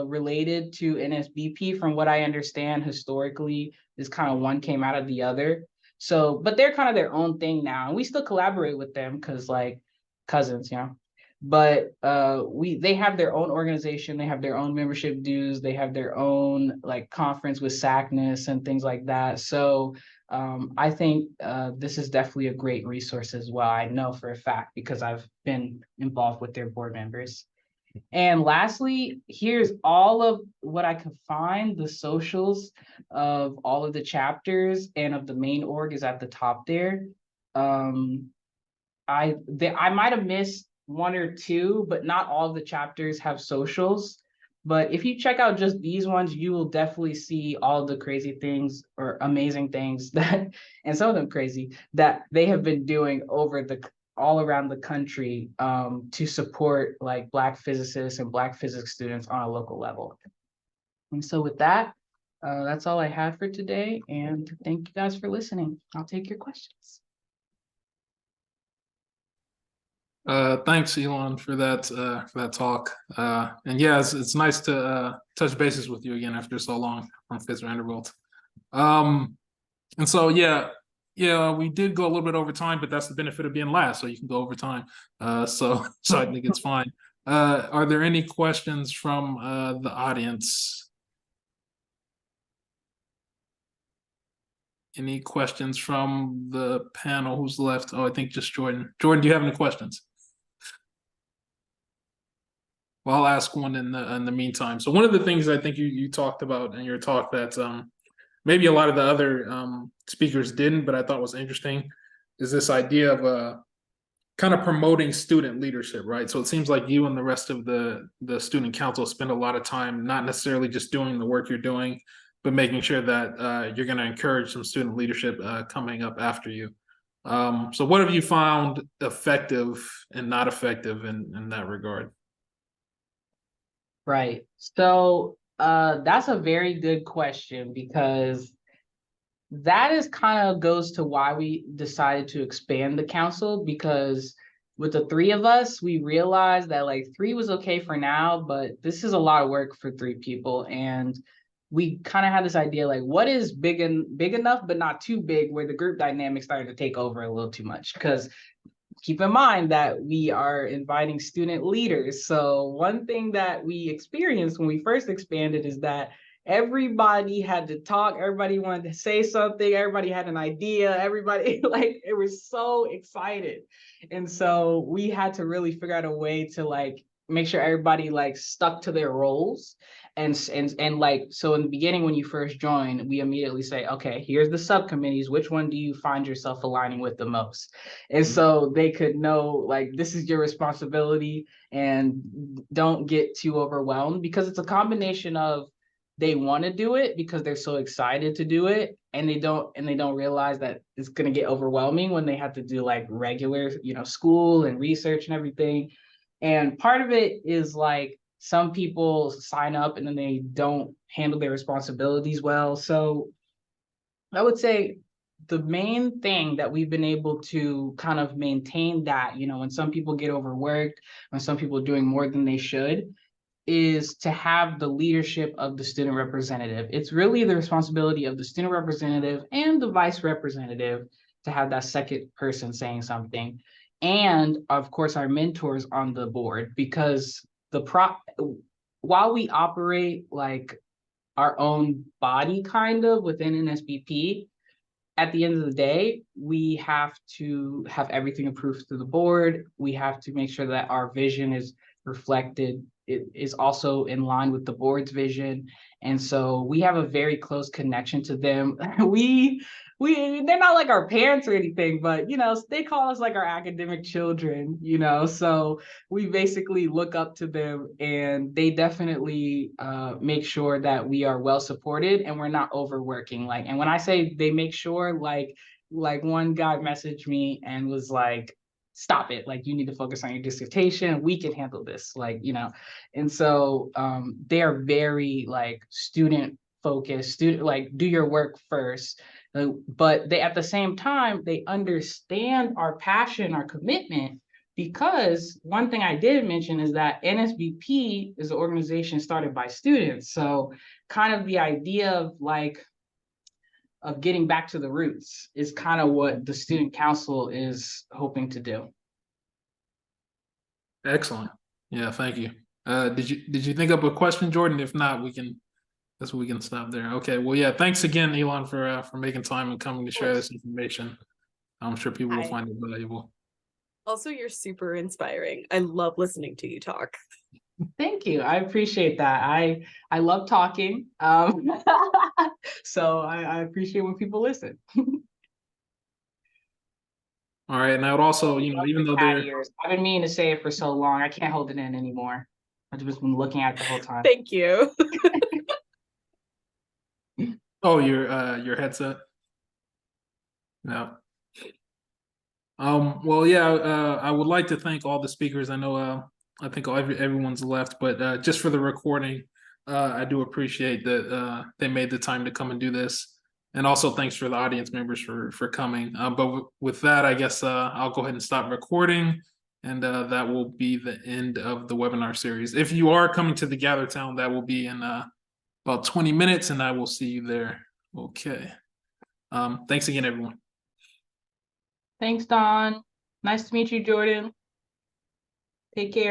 related to NSBP, from what I understand historically. This kind of one came out of the other. So, but they're kind of their own thing now, and we still collaborate with them because like cousins, you know. But they have their own organization, they have their own membership dues, they have their own like conference with SACNIS and things like that. So I think this is definitely a great resource as well. I know for a fact, because I've been involved with their board members. And lastly, here's all of what I could find. The socials of all of the chapters and of the main org is at the top there. I might have missed one or two, but not all of the chapters have socials. But if you check out just these ones, you will definitely see all the crazy things or amazing things that, and some of them crazy, that they have been doing all around the country to support like Black physicists and Black physics students on a local level. And so with that, that's all I have for today. And thank you guys for listening. I'll take your questions. Thanks, Elon, for that talk. And yeah, it's nice to touch bases with you again after so long from Fisk-Vanderbilt. And so yeah, we did go a little bit over time, but that's the benefit of being last, so you can go over time. So I think it's fine. Are there any questions from the audience? Any questions from the panel? Who's left? Oh, I think just Jordan. Jordan, do you have any questions? Well, I'll ask one in the meantime. So one of the things I think you talked about in your talk that maybe a lot of the other speakers didn't, but I thought was interesting, is this idea of kind of promoting student leadership, right? So it seems like you and the rest of the student council spend a lot of time not necessarily just doing the work you're doing, but making sure that you're going to encourage some student leadership coming up after you. So what have you found effective and not effective in that regard? Right. So that's a very good question, because that is kind of goes to why we decided to expand the council, because with the three of us, we realized that like 3 was okay for now, but this is a lot of work for 3 people. And we kind of had this idea, like, what is big enough, but not too big, where the group dynamic started to take over a little too much. Because keep in mind that we are inviting student leaders. So one thing that we experienced when we first expanded is that everybody had to talk, everybody wanted to say something, everybody had an idea, everybody like it was so excited. And so we had to really figure out a way to like make sure everybody like stuck to their roles. And like, so in the beginning, when you first join, we immediately say, okay, here's the subcommittees. Which one do you find yourself aligning with the most? And so they could know, like, this is your responsibility, and don't get too overwhelmed, because it's a combination of they want to do it because they're so excited to do it, and they don't realize that it's going to get overwhelming when they have to do like regular, school and research and everything. And part of it is like some people sign up and then they don't handle their responsibilities well. So I would say the main thing that we've been able to kind of maintain that, when some people get overworked, when some people are doing more than they should, is to have the leadership of the student representative. It's really the responsibility of the student representative and the vice representative to have that second person saying something. And of course, our mentors on the board, because while we operate like our own body kind of within NSBP, at the end of the day, we have to have everything approved through the board. We have to make sure that our vision is reflected. It is also in line with the board's vision. And so we have a very close connection to them. They're not like our parents or anything, but they call us like our academic children, so we basically look up to them, and they definitely make sure that we are well supported and we're not overworking. And when I say they make sure, like one guy messaged me and was like, stop it, like, you need to focus on your dissertation, we can handle this, and so they are very like student focused, like, do your work first. But they, at the same time, they understand our passion, our commitment, because one thing I did mention is that NSBP is an organization started by students. So kind of the idea of getting back to the roots is kind of what the student council is hoping to do. Excellent. Yeah, thank you. Did you think up a question, Jordan? If not, we can stop there. Okay. Well, yeah. Thanks again, Elon, for making time and coming to share this information. I'm sure people will find it valuable. Also, you're super inspiring. I love listening to you talk. Thank you. I appreciate that. I love talking. So I appreciate when people listen. All right. And I would also, even though I've been meaning to say it for so long, I can't hold it in anymore. I've just been looking at it the whole time. Thank you. Oh, your headset? No. Well, yeah, I would like to thank all the speakers. I know I think everyone's left, but just for the recording, I do appreciate that they made the time to come and do this. And also thanks for the audience members for coming. But with that, I guess I'll go ahead and stop recording. And that will be the end of the webinar series. If you are coming to the Gather Town, that will be in about 20 minutes, and I will see you there. Okay. Thanks again, everyone. Thanks, Dawn. Nice to meet you, Jordan. Take care.